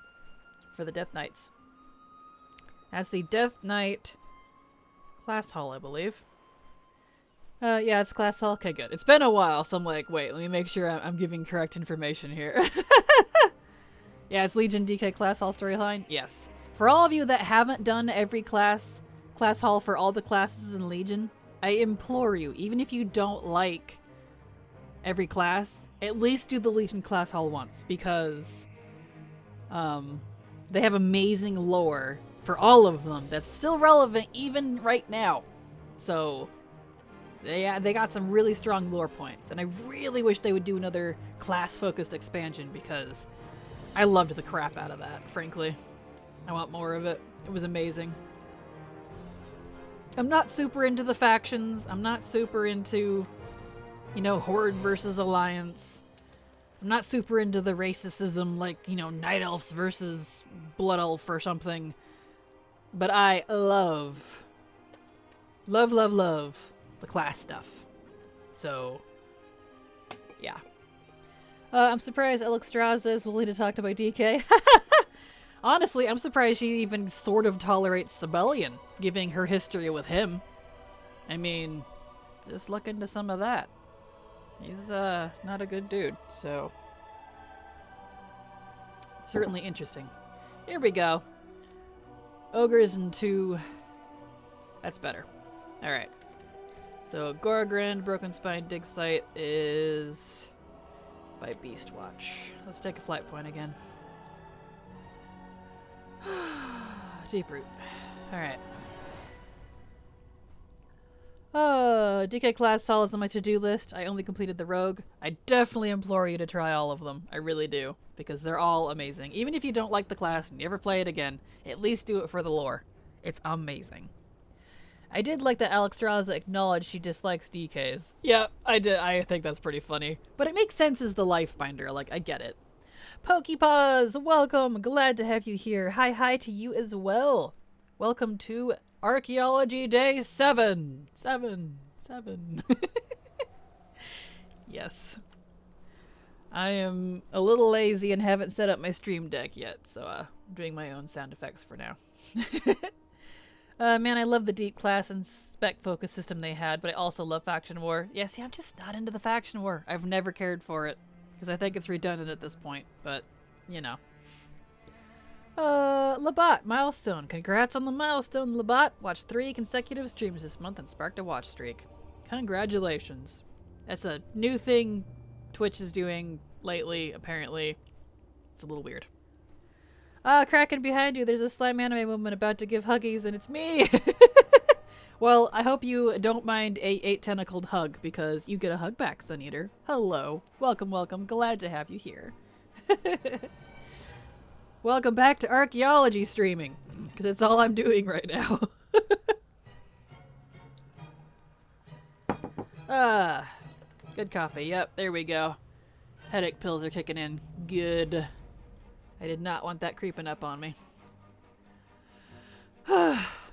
For the Death Knights. That's the Death Knight class hall, I believe. Yeah, it's class hall. Okay, good. It's been a while, so I'm like, wait, let me make sure I'm giving correct information here. Yeah, it's Legion DK class hall storyline. Yes. For all of you that haven't done every class hall for all the classes in Legion, I implore you, even if you don't like every class, at least do the Legion class hall once, because they have amazing lore for all of them that's still relevant even right now. So they got some really strong lore points, and I really wish they would do another class-focused expansion, because I loved the crap out of that, frankly. I want more of it. It was amazing. I'm not super into the factions. I'm not super into, Horde versus Alliance. I'm not super into the racism, like, Night Elves versus Blood Elf or something. But I love the class stuff. So, yeah. I'm surprised Alexstrasza is willing to talk to my DK. Honestly, I'm surprised she even sort of tolerates Sibelian, given her history with him. I mean, just look into some of that. He's not a good dude, so certainly interesting. Here we go. Ogres and 2. That's better. Alright. So Gorgrand, Broken Spine, Dig Site is by Beast Watch. Let's take a flight point again. Deep Root. Alright. DK class hall is on my to-do list. I only completed the Rogue. I definitely implore you to try all of them. I really do. Because they're all amazing. Even if you don't like the class and never play it again, at least do it for the lore. It's amazing. I did like that Alexstrasza acknowledged she dislikes DKs. Yeah, I did. I think that's pretty funny. But it makes sense as the life binder. Like, I get it. Pokepaws, welcome. Glad to have you here. Hi to you as well. Welcome to Archaeology Day 7. 7. Yes. I am a little lazy and haven't set up my stream deck yet, so I'm doing my own sound effects for now. Man, I love the deep class and spec focus system they had, but I also love Faction War. Yeah, see, I'm just not into the Faction War. I've never cared for it, because I think it's redundant at this point, but, Labat, milestone. Congrats on the milestone, Labat. Watched 3 consecutive streams this month and sparked a watch streak. Congratulations. That's a new thing Twitch is doing lately, apparently. It's a little weird. Kraken behind you. There's a slime anime woman about to give huggies, and it's me! Well, I hope you don't mind a 8-tentacled hug, because you get a hug back, Sun Eater. Hello. Welcome. Glad to have you here. Welcome back to archaeology streaming, because that's all I'm doing right now. Good coffee. Yep, there we go. Headache pills are kicking in. Good. I did not want that creeping up on me.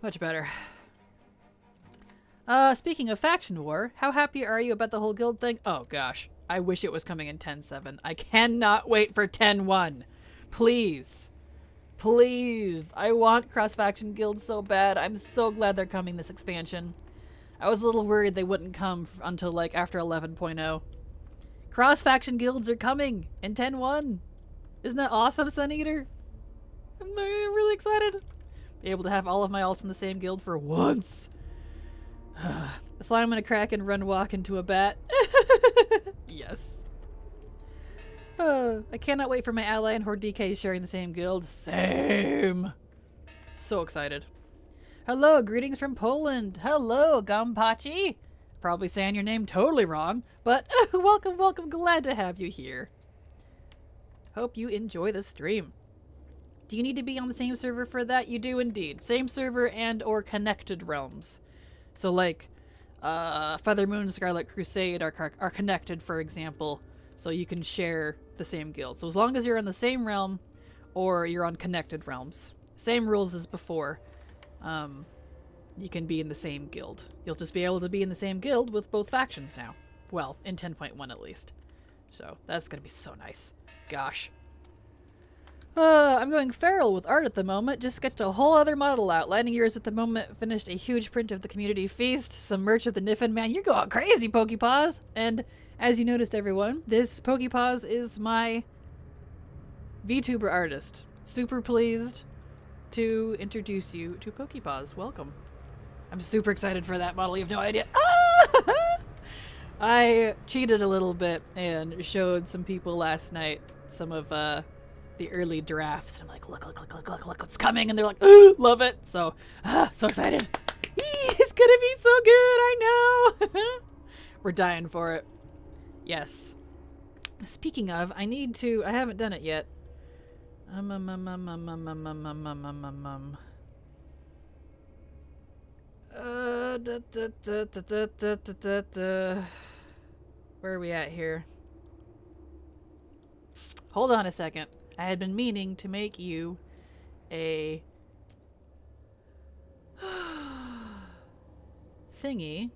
Much better. Speaking of Faction War, how happy are you about the whole guild thing? Oh gosh, I wish it was coming in 10.7. I cannot wait for 10.1. Please. Please. I want cross-faction guilds so bad. I'm so glad they're coming this expansion. I was a little worried they wouldn't come until like after 11.0. Cross-faction guilds are coming in 10.1. Isn't that awesome, Sun Eater? I'm really excited. Be able to have all of my alts in the same guild for once. A slime and a kraken run walk into a bat. Yes. I cannot wait for my ally and Horde DK sharing the same guild. Same. So excited. Hello, greetings from Poland. Hello, Gampachi. Probably saying your name totally wrong, but welcome. Glad to have you here. Hope you enjoy the stream. Do you need to be on the same server for that? You do indeed. Same server and or connected realms. So like, Feather Moon, Scarlet Crusade are connected, for example, so you can share the same guild. So as long as you're in the same realm or you're on connected realms, same rules as before, you can be in the same guild. You'll just be able to be in the same guild with both factions now. Well, in 10.1 at least. So that's going to be so nice. Gosh. I'm going feral with art at the moment. Just sketched a whole other model out. Landing Gears at the moment. Finished a huge print of the community feast. Some merch of the Niffin. Man, you're going crazy, Pokepaws! And as you noticed, everyone, this Pokepaws is my VTuber artist. Super pleased to introduce you to Pokepaws. Welcome. I'm super excited for that model. You have no idea. Ah! I cheated a little bit and showed some people last night some of the early drafts. I'm like, look what's coming, and they're like, ooh, love it. So, so excited. It's gonna be so good. I know. We're dying for it. Yes. Speaking of, I haven't done it yet. Where are we at here? Hold on a second. I had been meaning to make you a thingy.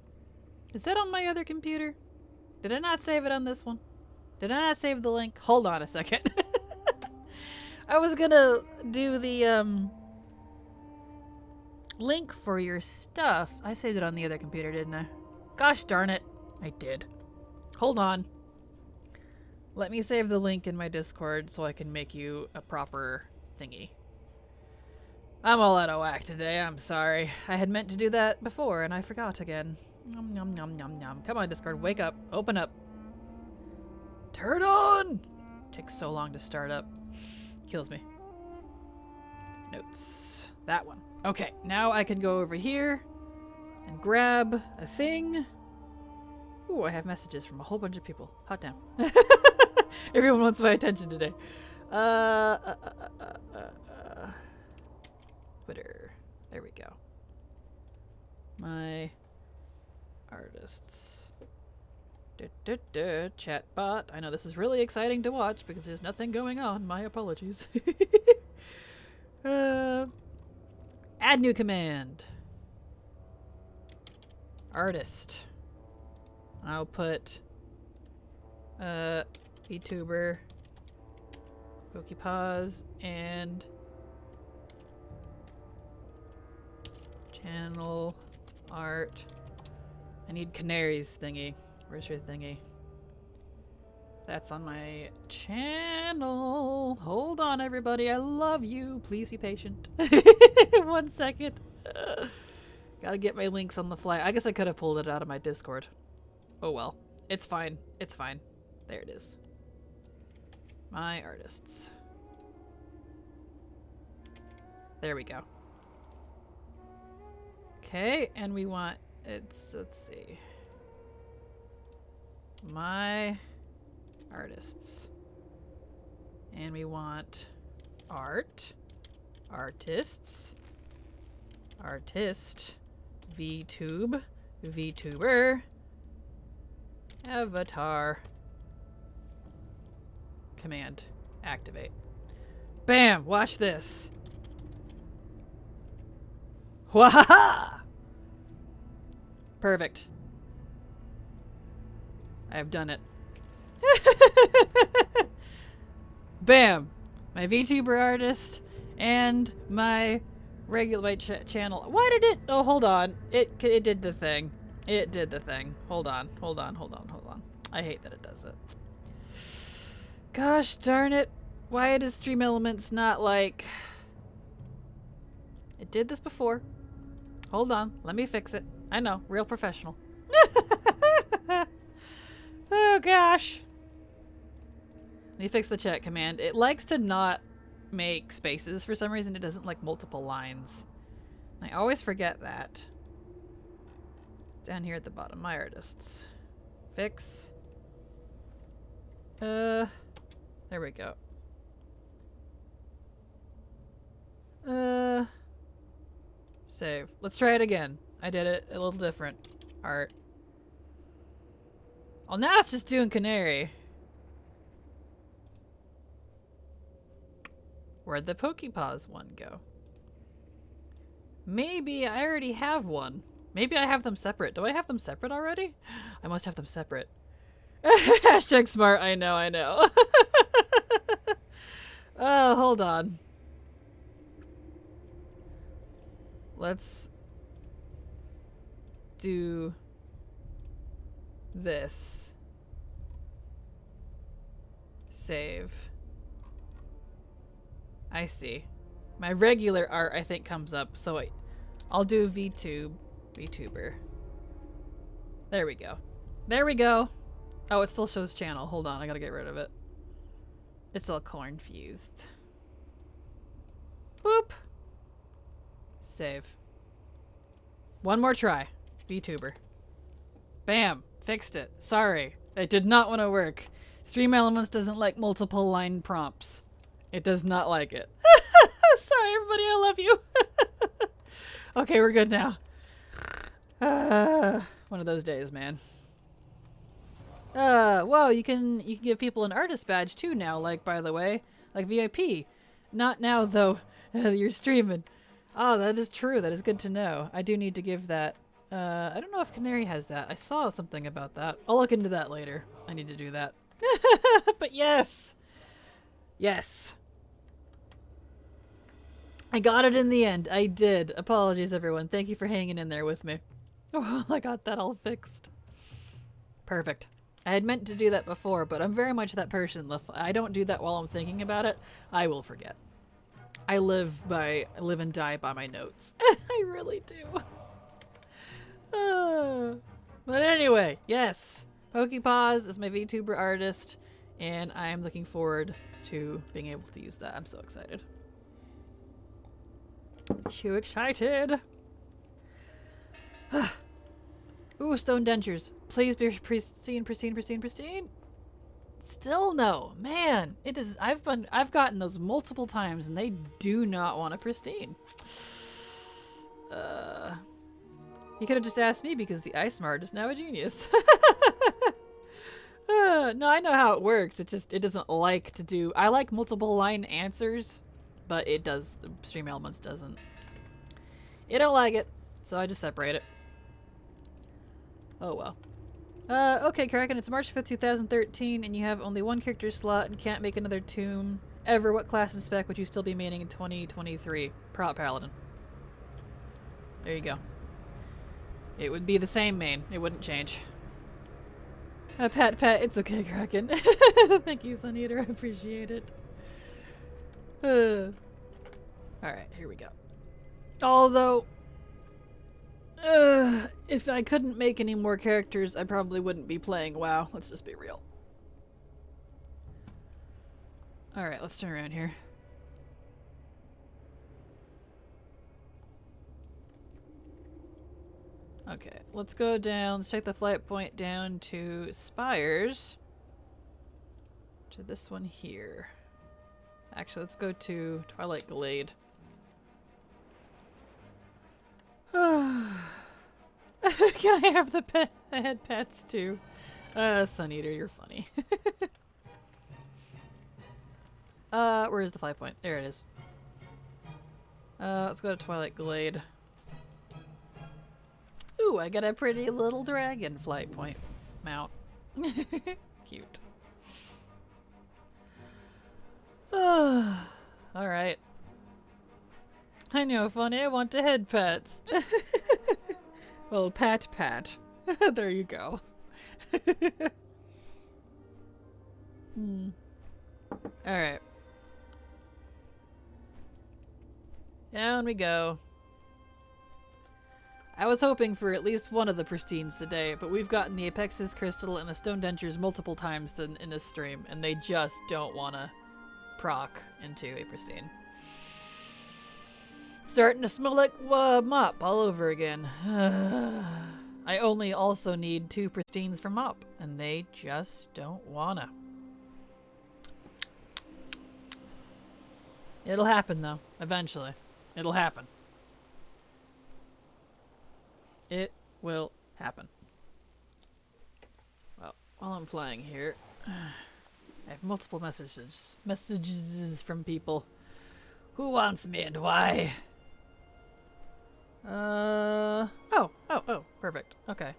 Is that on my other computer? Did I not save it on this one? Did I not save the link? Hold on a second. I was gonna do the link for your stuff. I saved it on the other computer, didn't I? Gosh darn it. I did. Hold on. Let me save the link in my Discord so I can make you a proper thingy. I'm all out of whack today. I'm sorry. I had meant to do that before and I forgot again. Nom nom nom nom nom. Come on, Discord. Wake up. Open up. Turn on! Takes so long to start up. Kills me. Notes. That one. Okay, now I can go over here and grab a thing. Ooh, I have messages from a whole bunch of people. Hot damn. Everyone wants my attention today. Twitter. There we go. My artists. Chat bot. I know this is really exciting to watch because there's nothing going on. My apologies. Add new command. Artist. I'll put VTuber, Pokepause, and channel art. I need canaries thingy. Where's your thingy? That's on my channel. Hold on, everybody. I love you. Please be patient. 1 second. Gotta get my links on the fly. I guess I could have pulled it out of my Discord. Oh well. It's fine. It's fine. There it is. My artists. There we go. Okay, and we want let's see. My artists. And we want art, artists, artist, VTube, VTuber, avatar, command, activate. Bam! Watch this. Wahaha! Perfect. I've done it. Bam! My VTuber artist and my regular channel. Why did it? Oh, hold on. It did the thing. It did the thing. Hold on. I hate that it does it. Gosh darn it. Why does Stream Elements not like... It did this before. Hold on. Let me fix it. I know. Real professional. Oh gosh. Let me fix the chat command. It likes to not make spaces for some reason. It doesn't like multiple lines. I always forget that. Down here at the bottom, my artists. Fix. There we go. Save. Let's try it again. I did it a little different. Art. Oh, now it's just doing canary. Where'd the Pokepause one go? Maybe I already have one. Maybe I have them separate. Do I have them separate already? I must have them separate. Hashtag smart. I know. Oh, hold on. Let's do this. Save. I see. My regular art, I think, comes up. So I'll do VTuber. There we go. There we go. Oh, it still shows channel. Hold on, I gotta get rid of it. It's all confused. Boop. Save. One more try. VTuber. Bam. Fixed it. Sorry. It did not want to work. Stream Elements doesn't like multiple line prompts. It does not like it. Sorry, everybody. I love you. Okay, we're good now. One of those days, man. Whoa, you can give people an artist badge too now, like, by the way. Like VIP. Not now, though. You're streaming. Oh, that is true. That is good to know. I do need to give that. I don't know if Canary has that. I saw something about that. I'll look into that later. I need to do that. But yes! Yes! I got it in the end. I did. Apologies, everyone. Thank you for hanging in there with me. Oh, I got that all fixed. Perfect. I had meant to do that before, but I'm very much that person. I don't do that while I'm thinking about it. I will forget. I live and die by my notes. I really do. But anyway, yes. Pokepaws is my VTuber artist, and I am looking forward to being able to use that. I'm so excited. So excited. Ooh, stone dentures. Please be pristine, pristine, pristine, pristine. Still no. Man, it is. I've gotten those multiple times, and they do not want a pristine. You could have just asked me because the ice smart is now a genius. No, I know how it works. It doesn't like to do. I like multiple line answers, but it does. The Stream Elements doesn't. It don't like it, so I just separate it. Oh well. Okay, Kraken, it's March 5th, 2013, and you have only one character slot and can't make another tune. Ever, what class and spec would you still be maining in 2023? Prop Paladin. There you go. It would be the same main. It wouldn't change. Pat, it's okay, Kraken. Thank you, Sun Eater. I appreciate it. Alright, here we go. Although, if I couldn't make any more characters, I probably wouldn't be playing WoW. Let's just be real. Alright, let's turn around here. Okay, let's go down. Let's take the flight point down to Spires. To this one here. Actually, let's go to Twilight Glade. Can I have the head pets too? Sun Eater, you're funny. Where is the flight point? There it is. Let's go to Twilight Glade. Ooh, I got a pretty little dragon flight point mount. Cute. Alright. I know, funny, I want to head pets. Well, pat. There you go. Alright. Down we go. I was hoping for at least one of the pristines today, but we've gotten the Apexis Crystal and the Stone Dentures multiple times in this stream, and they just don't want to proc into a pristine. Starting to smell like mop all over again. I only also need 2 pristines for mop, and they just don't wanna. It'll happen though, eventually. It'll happen. It will happen. Well, while I'm flying here, I have multiple messages from people. Who wants me and why? Oh, perfect. Okay.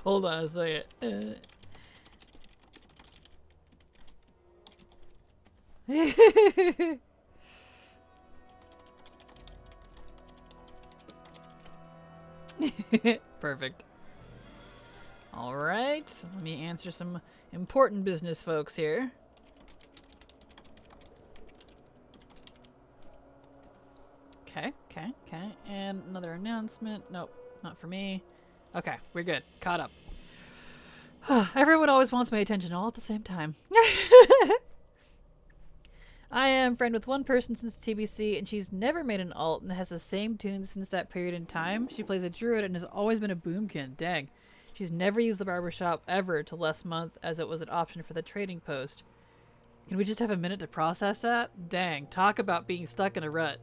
Hold on a second. Perfect. Alright, let me answer some important business folks here. Okay, okay, okay. And another announcement. Nope, not for me. Okay, we're good. Caught up. Everyone always wants my attention all at the same time. I am friend with one person since TBC, and she's never made an alt and has the same tune since that period in time. She plays a druid and has always been a boomkin. Dang. She's never used the barbershop ever till last month, as it was an option for the trading post. Can we just have a minute to process that? Dang, talk about being stuck in a rut.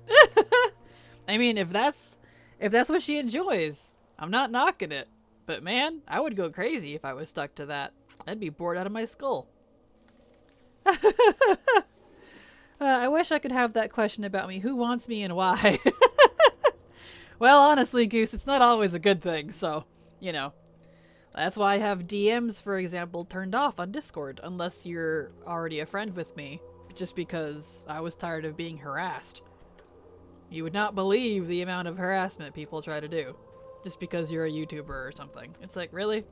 I mean, if that's what she enjoys, I'm not knocking it. But man, I would go crazy if I was stuck to that. I'd be bored out of my skull. I wish I could have that question about me. Who wants me and why? Well, honestly, Goose, it's not always a good thing, so, you know. That's why I have DMs, for example, turned off on Discord, unless you're already a friend with me, just because I was tired of being harassed. You would not believe the amount of harassment people try to do, just because you're a YouTuber or something. It's like, really?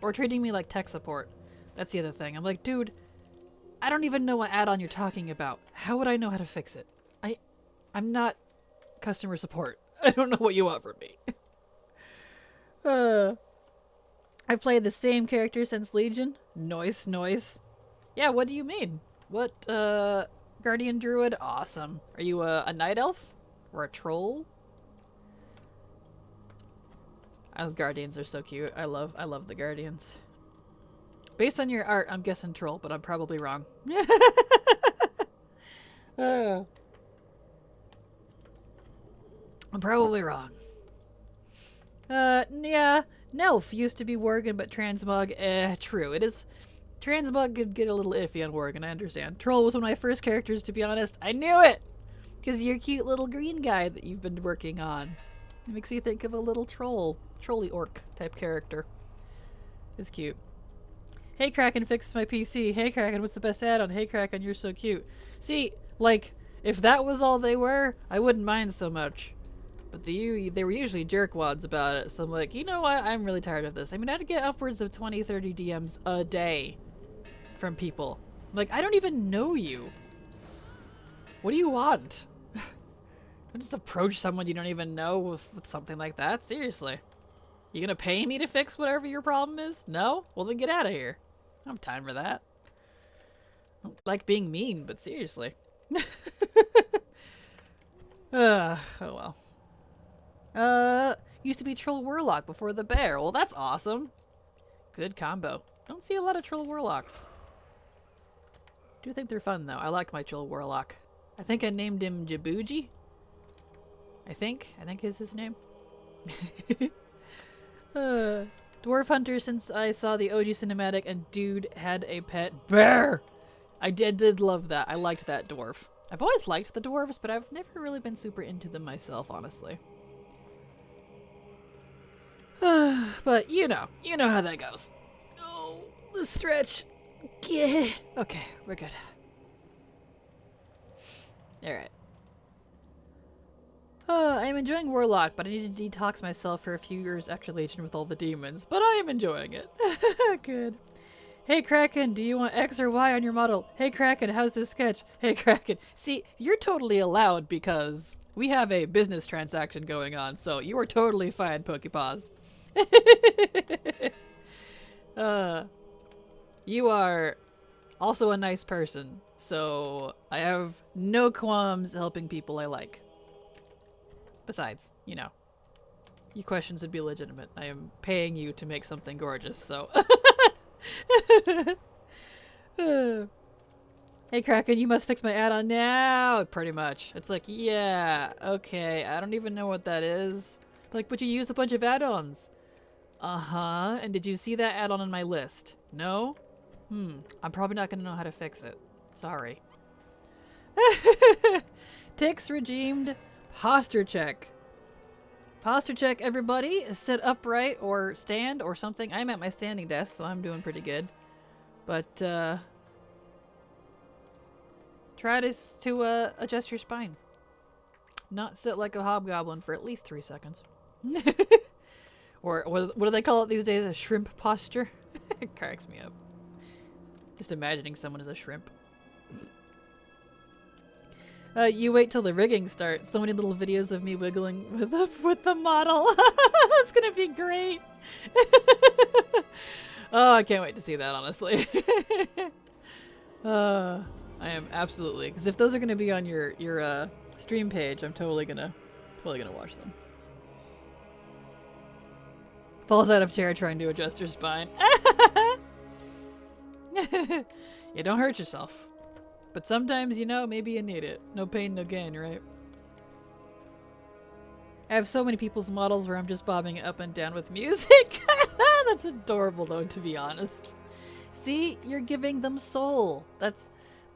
Or treating me like tech support. That's the other thing. I'm like, dude, I don't even know what add-on you're talking about. How would I know how to fix it? I'm not customer support. I don't know what you want from me. I've played the same character since Legion. Noise. Yeah, what do you mean? What, Guardian Druid? Awesome. Are you a Night Elf? Or a Troll? Guardians are so cute. I love the Guardians. Based on your art, I'm guessing Troll, but I'm probably wrong. I'm probably wrong. Yeah. Nelf used to be Worgen, but Transmog, true. It is. Transmog could get a little iffy on Worgen, I understand. Troll was one of my first characters, to be honest. I knew it! Because you're a cute little green guy that you've been working on. It makes me think of a little trolly orc type character. It's cute. Hey Kraken, fixed my PC. Hey Kraken, what's the best add-on? Hey Kraken, you're so cute. See, like, if that was all they were, I wouldn't mind so much. But they were usually jerkwads about it, so I'm like, you know what? I'm really tired of this. I mean, I'd get upwards of 20, 30 DMs a day from people. Like, I don't even know you. What do you want? Don't just approach someone you don't even know with something like that. Seriously. You gonna pay me to fix whatever your problem is? No? Well, then get out of here. I don't have time for that. I don't like being mean, but seriously. Oh well. Used to be Troll Warlock before the bear. Well, that's awesome. Good combo. Don't see a lot of Troll Warlocks. Do think they're fun, though. I like my Troll Warlock. I think I named him Jabuji. I think is his name. Dwarf Hunter since I saw the OG cinematic and dude had a pet bear. I did love that. I liked that dwarf. I've always liked the dwarves, but I've never really been super into them myself, honestly. But you know how that goes. Oh, the stretch. Yeah. Okay, we're good. Alright. I am enjoying Warlock, but I need to detox myself for a few years after Legion with all the demons. But I am enjoying it. Good. Hey Kraken, do you want X or Y on your model? Hey Kraken, how's this sketch? Hey Kraken. See, you're totally allowed because we have a business transaction going on, so you are totally fine, Pokepaws. You are also a nice person, so I have no qualms helping people I like. Besides, you know, your questions would be legitimate. I am paying you to make something gorgeous, so. Hey Kraken, you must fix my add-on now! Pretty much. It's like, yeah, okay, I don't even know what that is. Like, but you use a bunch of add-ons. Uh-huh, and did you see that add-on on my list? No? I'm probably not gonna know how to fix it. Sorry. Ticks regimed. Posture check. Posture check, everybody. Sit upright or stand or something. I'm at my standing desk, so I'm doing pretty good. But, try to adjust your spine. Not sit like a hobgoblin for at least 3 seconds. Or what do they call it these days? A shrimp posture? It cracks me up. Just imagining someone as a shrimp. You wait till the rigging starts. So many little videos of me wiggling with the model. That's gonna be great. Oh, I can't wait to see that, honestly. I am absolutely, because if those are gonna be on your stream page, I'm totally gonna watch them. Falls out of chair trying to adjust her spine. Yeah, don't hurt yourself. But sometimes, you know, maybe you need it. No pain, no gain, right? I have so many people's models where I'm just bobbing it up and down with music. That's adorable, though, to be honest. See? You're giving them soul.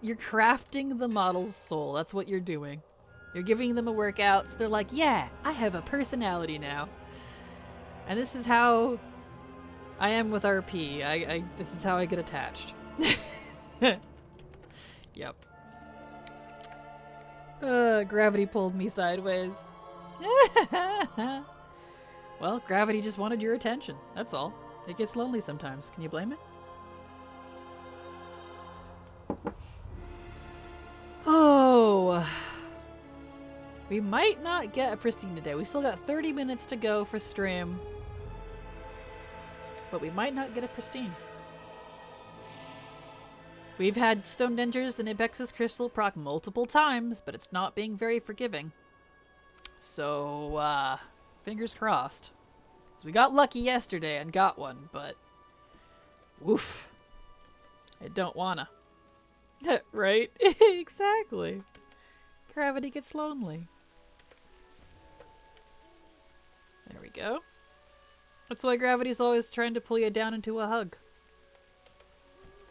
You're crafting the model's soul. That's what you're doing. You're giving them a workout, so they're like, yeah, I have a personality now. And this is how I am with RP. This is how I get attached. Yep. Gravity pulled me sideways. Well, gravity just wanted your attention. That's all. It gets lonely sometimes. Can you blame it? Oh. We might not get a pristine today. We still got 30 minutes to go for stream. But we might not get a pristine. We've had Stone Dentures and Apex's Crystal proc multiple times, but it's not being very forgiving. So, fingers crossed. So we got lucky yesterday and got one, but woof. I don't wanna. Right? Exactly. Gravity gets lonely. There we go. That's why gravity's always trying to pull you down into a hug.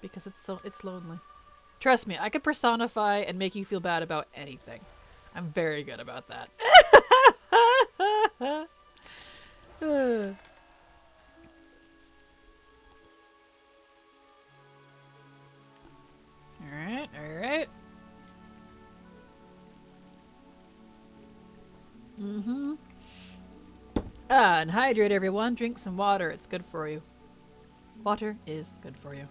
Because it's lonely. Trust me, I could personify and make you feel bad about anything. I'm very good about that. Alright, alright. Mm-hmm. And hydrate, everyone. Drink some water. It's good for you. Water is good for you.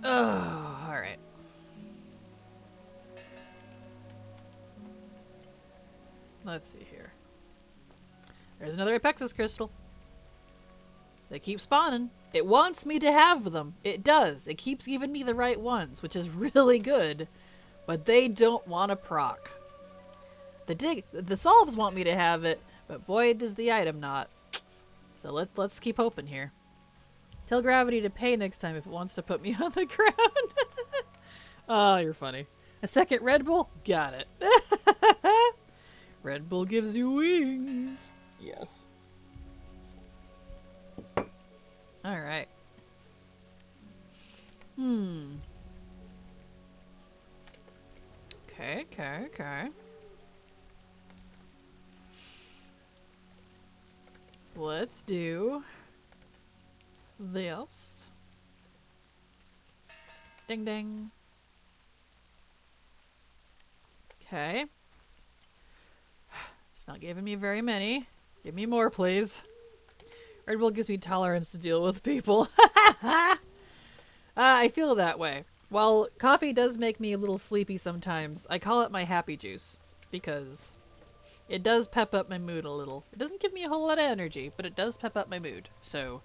Oh, alright. Let's see here. There's another Apexis crystal. They keep spawning. It wants me to have them. It does. It keeps giving me the right ones, which is really good. But they don't want to proc. The solves want me to have it, but boy does the item not. So let's keep hoping here. Tell gravity to pay next time if it wants to put me on the ground. Oh, you're funny. A second Red Bull? Got it. Red Bull gives you wings. Yes. Alright. Okay. Let's do this. Ding ding. Okay. It's not giving me very many. Give me more, please. Red Bull gives me tolerance to deal with people. I feel that way. While coffee does make me a little sleepy sometimes, I call it my happy juice. Because it does pep up my mood a little. It doesn't give me a whole lot of energy, but it does pep up my mood. So,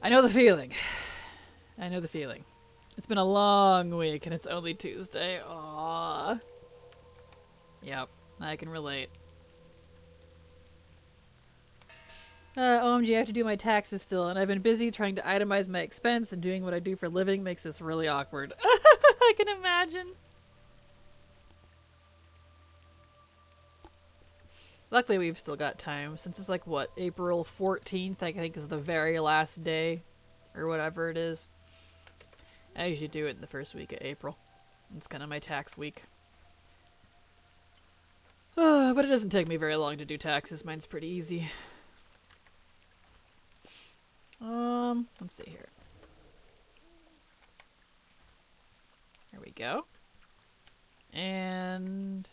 I know the feeling. I know the feeling. It's been a long week and it's only Tuesday. Aww. Yep, I can relate. OMG, I have to do my taxes still, and I've been busy trying to itemize my expense, and doing what I do for a living makes this really awkward. I can imagine. Luckily, we've still got time, since it's like, what, April 14th, I think is the very last day, or whatever it is. I usually do it in the first week of April. It's kind of my tax week. But it doesn't take me very long to do taxes. Mine's pretty easy. Let's see here. There we go. And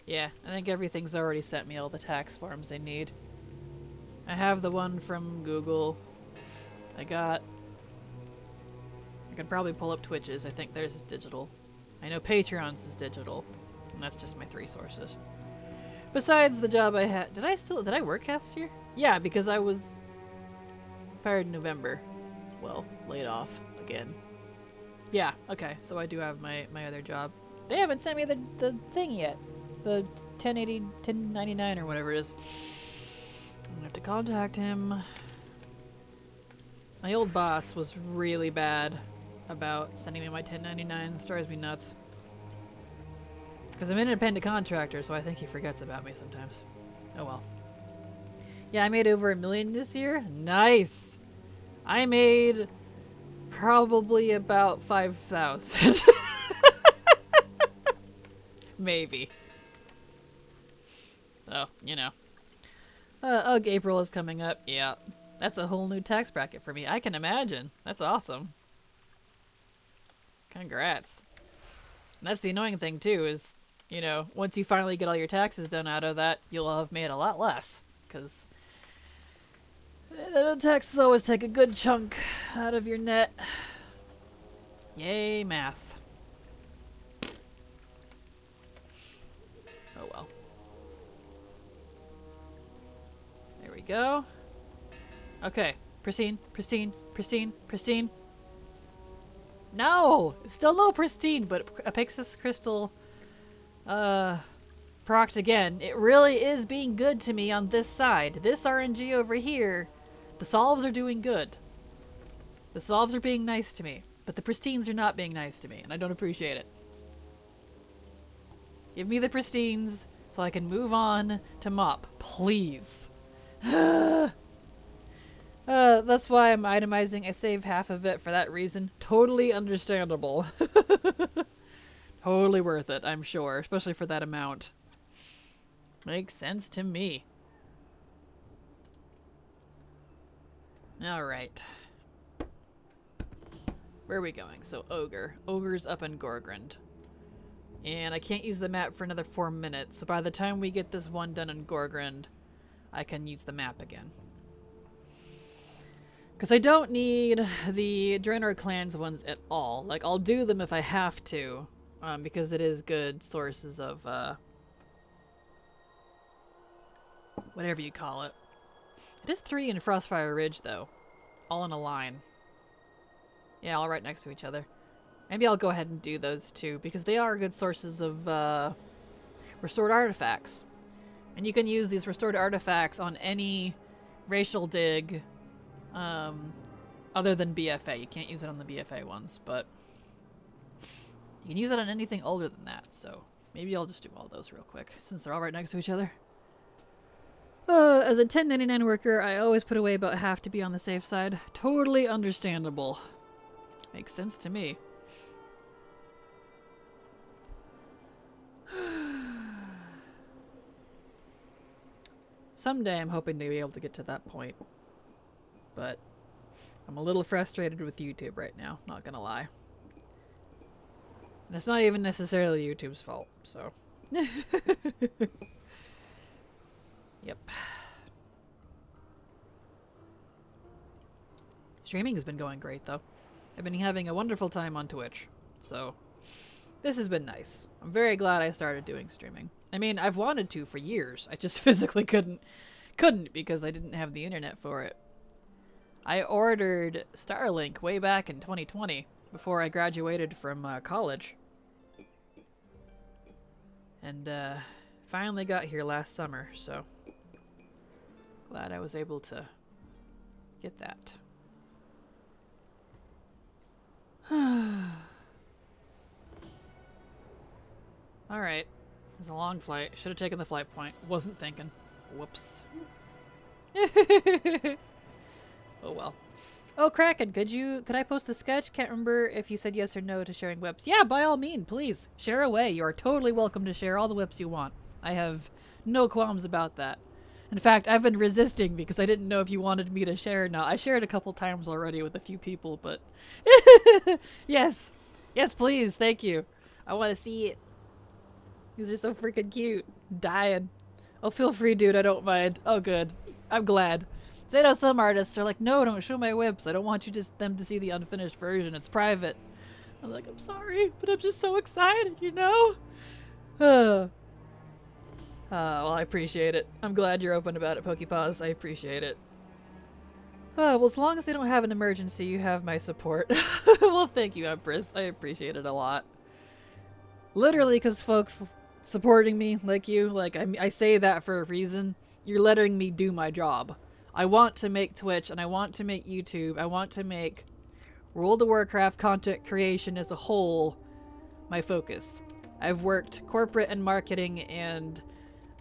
yeah, I think everything's already sent me all the tax forms I need. I have the one from Google. I got I could probably pull up Twitch's. I think theirs is digital. I know Patreon's is digital. And that's just my 3 sources. Besides the job I had... Did I work last year? Yeah, because I was fired in November. Well, laid off again. Yeah, okay. So I do have my other job. They haven't sent me the thing yet. The 1099 or whatever it is. I'm gonna have to contact him. My old boss was really bad about sending me my 1099s. It drives me nuts. Because I'm an independent contractor, so I think he forgets about me sometimes. Oh well. Yeah, I made over $1 million this year. Nice! I made probably about 5,000. Maybe. So, you know. Ugh, April is coming up. Yeah. That's a whole new tax bracket for me. I can imagine. That's awesome. Congrats. And that's the annoying thing, too, is... You know, once you finally get all your taxes done out of that, you'll have made a lot less. Because taxes always take a good chunk out of your net. Yay, math. Oh well. There we go. Okay. Pristine, pristine, pristine, pristine. No! Still no pristine, but Apixis Crystal... procced again. It really is being good to me on this side. This RNG over here, the solves are doing good. The solves are being nice to me, but the pristines are not being nice to me, and I don't appreciate it. Give me the pristines so I can move on to mop, please. That's why I'm itemizing. I save half of it for that reason. Totally understandable. Totally worth it, I'm sure, especially for that amount. Makes sense to me. Alright. Where are we going? So, Ogre. Ogre's up in Gorgrond. And I can't use the map for another 4 minutes, so by the time we get this one done in Gorgrond, I can use the map again. Because I don't need the Draenor Clans ones at all. Like, I'll do them if I have to. Because it is good sources of, whatever you call it. It is 3 in Frostfire Ridge, though. All in a line. Yeah, all right next to each other. Maybe I'll go ahead and do those two, because they are good sources of, restored artifacts. And you can use these restored artifacts on any racial dig, other than BFA. You can't use it on the BFA ones, but... You can use it on anything older than that, so maybe I'll just do all those real quick, since they're all right next to each other. As a 1099 worker, I always put away about half to be on the safe side. Totally understandable. Makes sense to me. Someday I'm hoping to be able to get to that point. But I'm a little frustrated with YouTube right now, not gonna lie. And it's not even necessarily YouTube's fault, so. Yep. Streaming has been going great, though. I've been having a wonderful time on Twitch, so this has been nice. I'm very glad I started doing streaming. I mean, I've wanted to for years. I just physically couldn't because I didn't have the internet for it. I ordered Starlink way back in 2020. Before I graduated from college. And finally got here last summer, so glad I was able to get that. Alright. It was a long flight. Should have taken the flight point. Wasn't thinking. Whoops. Oh well. Oh, Kraken, could I post the sketch? Can't remember if you said yes or no to sharing whips. Yeah, by all means, please. Share away. You are totally welcome to share all the whips you want. I have no qualms about that. In fact, I've been resisting because I didn't know if you wanted me to share or not. I shared a couple times already with a few people, but... Yes. Yes, please. Thank you. I want to see it. These are so freaking cute. Dying. Oh, feel free, dude. I don't mind. Oh, good. I'm glad. So, you know, some artists are like, no, don't show my whips. I don't want you them to see the unfinished version. It's private. I'm like, I'm sorry, but I'm just so excited, you know? Well, I appreciate it. I'm glad you're open about it, Pokepaws. I appreciate it. Well, as long as they don't have an emergency, you have my support. Well, thank you, Empress. I appreciate it a lot. Literally, because folks supporting me, like you, like, I say that for a reason. You're letting me do my job. I want to make Twitch, and I want to make YouTube. I want to make World of Warcraft content creation as a whole my focus. I've worked corporate and marketing and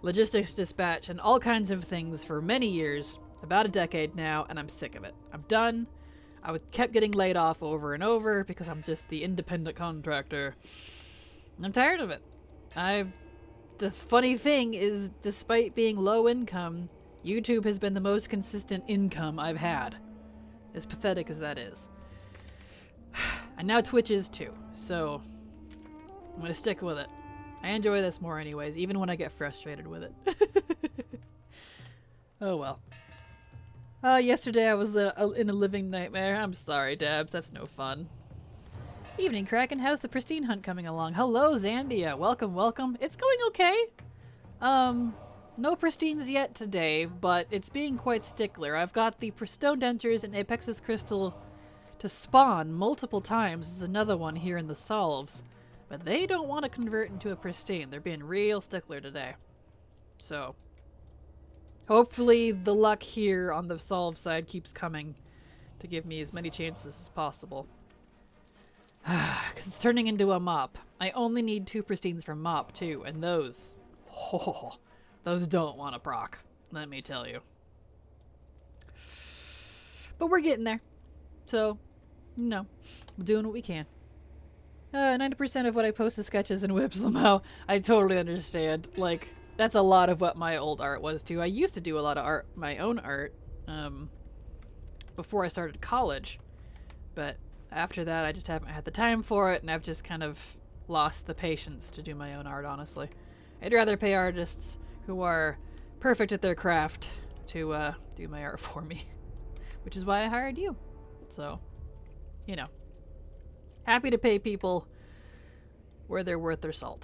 logistics dispatch and all kinds of things for many years, about a decade now, and I'm sick of it. I'm done. I kept getting laid off over and over because I'm just the independent contractor. I'm tired of it. The funny thing is, despite being low income, YouTube has been the most consistent income I've had. As pathetic as that is. And now Twitch is too, so I'm gonna stick with it. I enjoy this more anyways, even when I get frustrated with it. Oh well. Yesterday I was in a living nightmare. I'm sorry, Dabs, that's no fun. Evening, Kraken. How's the pristine hunt coming along? Hello, Zandia. Welcome, welcome. It's going okay. No pristines yet today, but it's being quite stickler. I've got the stone dentures and Apexus crystal to spawn multiple times. There's another one here in the solves, but they don't want to convert into a pristine. They're being real stickler today. So, hopefully the luck here on the solve side keeps coming to give me as many chances as possible. It's turning into a mop. I only need 2 pristines from mop too, and those don't want to proc, let me tell you. But we're getting there. So, no, we're doing what we can. 90% of what I post is sketches and whips somehow. I totally understand. Like, that's a lot of what my old art was too. I used to do a lot of art, my own art, before I started college. But after that, I just haven't had the time for it, and I've just kind of lost the patience to do my own art, honestly. I'd rather pay artists who are perfect at their craft to do my art for me. Which is why I hired you. So, you know. Happy to pay people where they're worth their salt.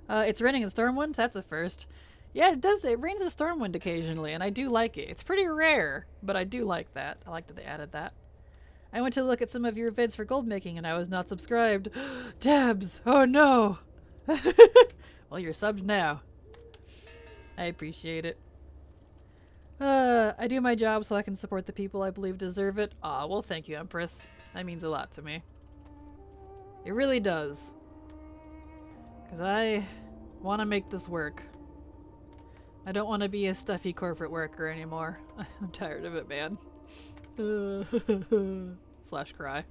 It's raining in Stormwind? That's a first. Yeah, it does. It rains in Stormwind occasionally, and I do like it. It's pretty rare, but I do like that. I like that they added that. I went to look at some of your vids for gold making, and I was not subscribed. Dabs! Oh no! Well, you're subbed now. I appreciate it. I do my job so I can support the people I believe deserve it. Aw, well thank you, Empress. That means a lot to me. It really does. Because I want to make this work. I don't want to be a stuffy corporate worker anymore. I'm tired of it, man. Slash cry.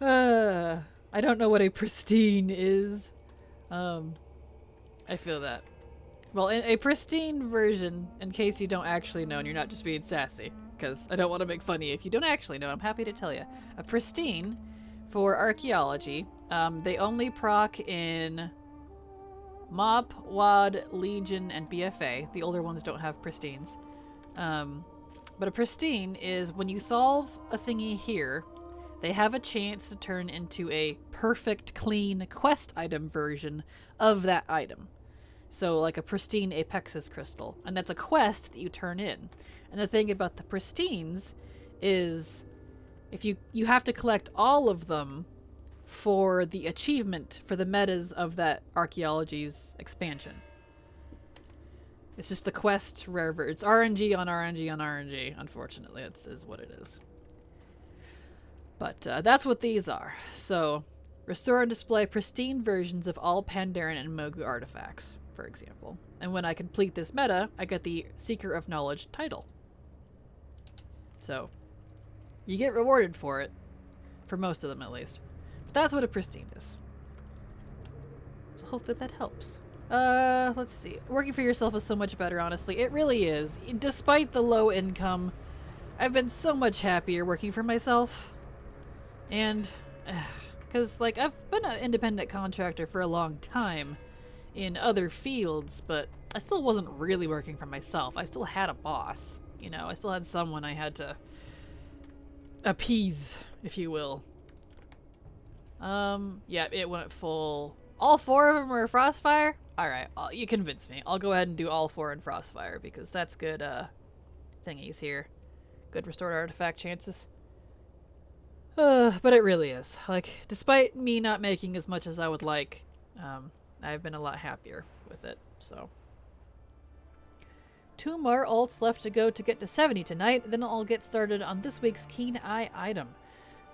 I don't know what a pristine is. I feel that. Well, in a pristine version, in case you don't actually know and you're not just being sassy, because I don't want to make fun of you if you don't actually know, I'm happy to tell you. A pristine, for archaeology, they only proc in MOP, WoD, Legion, and BFA. The older ones don't have pristines. But a pristine is when you solve a thingy here, they have a chance to turn into a perfect, clean quest item version of that item. So like a pristine Apexus crystal. And that's a quest that you turn in. And the thing about the pristines is if you have to collect all of them for the achievement for the metas of that archaeology's expansion. It's just the quest rare. It's RNG on RNG on RNG. Unfortunately, is what it is. But that's what these are. So, restore and display pristine versions of all Pandaren and Mogu artifacts, for example. And when I complete this meta, I get the Seeker of Knowledge title. So, you get rewarded for it. For most of them, at least. But that's what a pristine is. So hopefully that helps. Let's see. Working for yourself is so much better, honestly. It really is. Despite the low income, I've been so much happier working for myself. And, because, like, I've been an independent contractor for a long time. in other fields, but I still wasn't really working for myself. I still had a boss, you know, I still had someone I had to appease, if you will. Yeah, it went full. All 4 of them were Frostfire? Alright, you convinced me. I'll go ahead and do all 4 in Frostfire, because that's good, thingies here. Good restored artifact chances. But it really is. Like, despite me not making as much as I would like, I've been a lot happier with it, so. 2 more ults left to go to get to 70 tonight, then I'll get started on this week's Keen Eye item.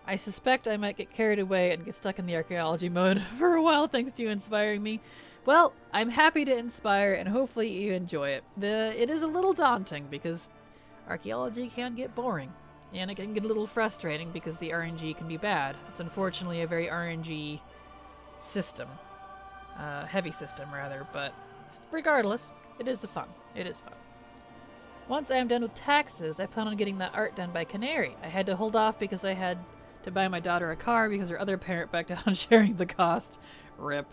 I suspect I might get carried away and get stuck in the archaeology mode for a while thanks to you inspiring me. Well, I'm happy to inspire and hopefully you enjoy it. It is a little daunting because archaeology can get boring. And it can get a little frustrating because the RNG can be bad. It's unfortunately a very RNG system. Heavy system, rather, but regardless, it is fun. It is fun. Once I am done with taxes, I plan on getting that art done by Canary. I had to hold off because I had to buy my daughter a car because her other parent backed out on sharing the cost. Rip.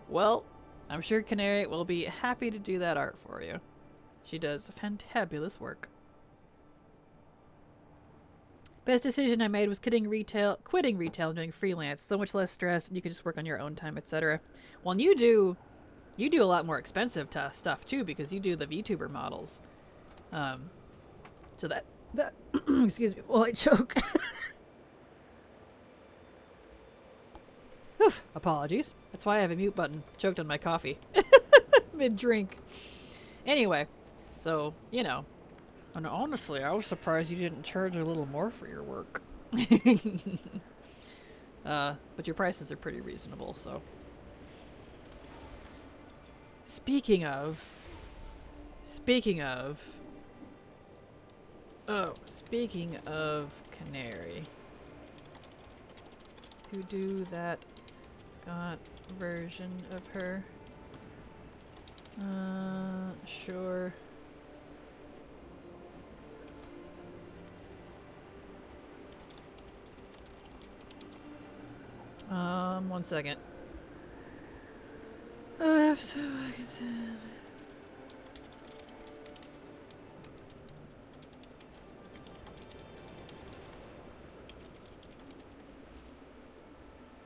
Well, I'm sure Canary will be happy to do that art for you. She does fantabulous work. Best decision I made was quitting retail and doing freelance. So much less stress, and you can just work on your own time, etc. Well, and you do a lot more expensive stuff too because you do the VTuber models. So that excuse me while I choke. Oof, apologies. That's why I have a mute button. Choked on my coffee mid-drink. Anyway, so you know. And honestly, I was surprised you didn't charge a little more for your work. But your prices are pretty reasonable, so. Speaking of Canary. To do that version of her. Sure. One second. I have so I can send.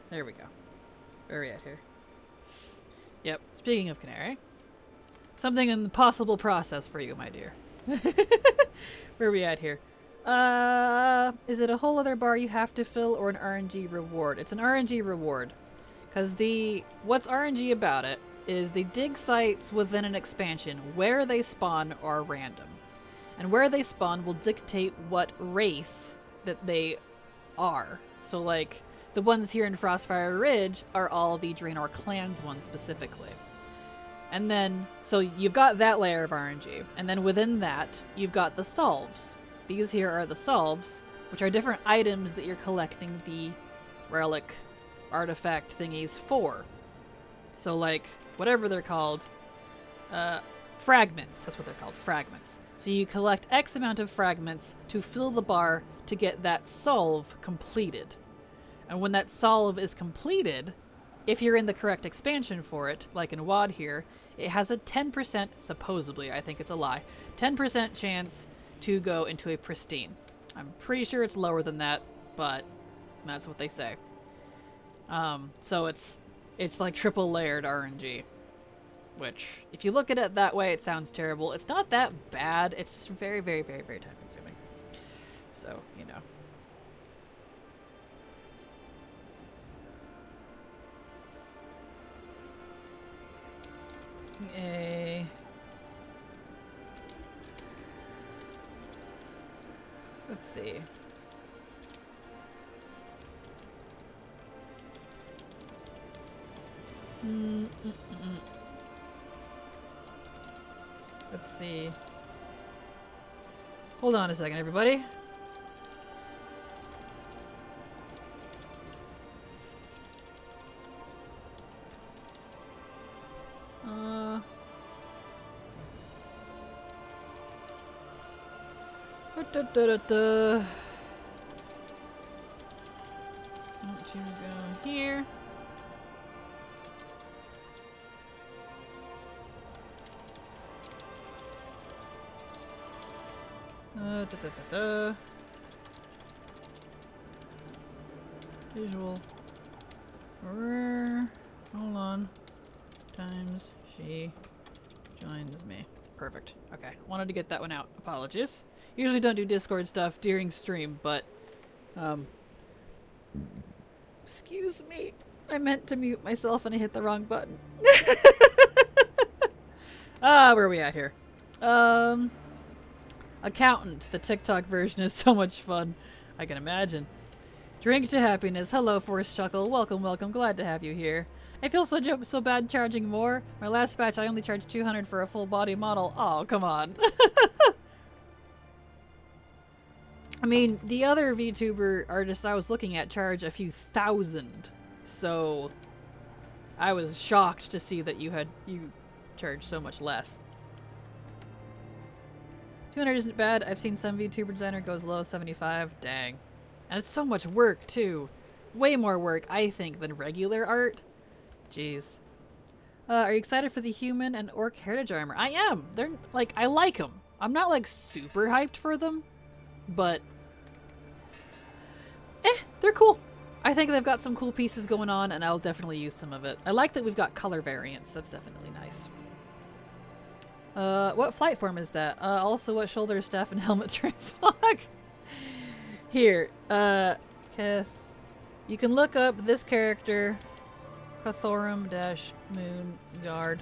There we go. Where are we at here? Yep. Speaking of Canary, something in the possible process for you, my dear. Where are we at here? Is it a whole other bar you have to fill or an RNG reward? It's an RNG reward. Because what's RNG about it is the dig sites within an expansion, where they spawn are random. And where they spawn will dictate what race that they are. So like, the ones here in Frostfire Ridge are all the Draenor clans ones specifically. And then, so you've got that layer of RNG. And then within that, you've got the solves. These here are the solves, which are different items that you're collecting the relic artifact thingies for. So like, whatever they're called, fragments. That's what they're called, fragments. So you collect X amount of fragments to fill the bar to get that solve completed. And when that solve is completed, if you're in the correct expansion for it, like in VoD here, it has a 10%, supposedly, I think it's a lie, 10% chance to go into a pristine. I'm pretty sure it's lower than that, but that's what they say. So it's like triple layered RNG, which if you look at it that way, it sounds terrible. It's not that bad. It's just very, very, very, very time consuming. So, you know. Yay. Let's see. Let's see. Hold on a second, everybody. Da. Want to go here. Da, da, da, da. Visual. Hold on. Times she joins me. Perfect. Okay. Wanted to get that one out. Apologies. Usually don't do Discord stuff during stream, but excuse me. I meant to mute myself and I hit the wrong button. Where are we at here? Accountant. The TikTok version is so much fun. I can imagine. Drink to happiness. Hello, Force Chuckle. Welcome, welcome. Glad to have you here. I feel so bad charging more. My last batch, I only charged 200 for a full body model. Oh, come on. I mean, the other VTuber artists I was looking at charge a few thousand. So I was shocked to see that you charge so much less. 200 isn't bad. I've seen some VTuber designer go as low as 75. Dang. And it's so much work, too. Way more work, I think, than regular art. Jeez. Are you excited for the human and orc heritage armor? I am! They're, like, I like them. I'm not, like, super hyped for them, but they're cool. I think they've got some cool pieces going on, and I'll definitely use some of it. I like that we've got color variants. That's definitely nice. What flight form is that? Also, what shoulder, staff, and helmet transmog? Here, Keth, you can look up this character, Cathorum-Moonguard.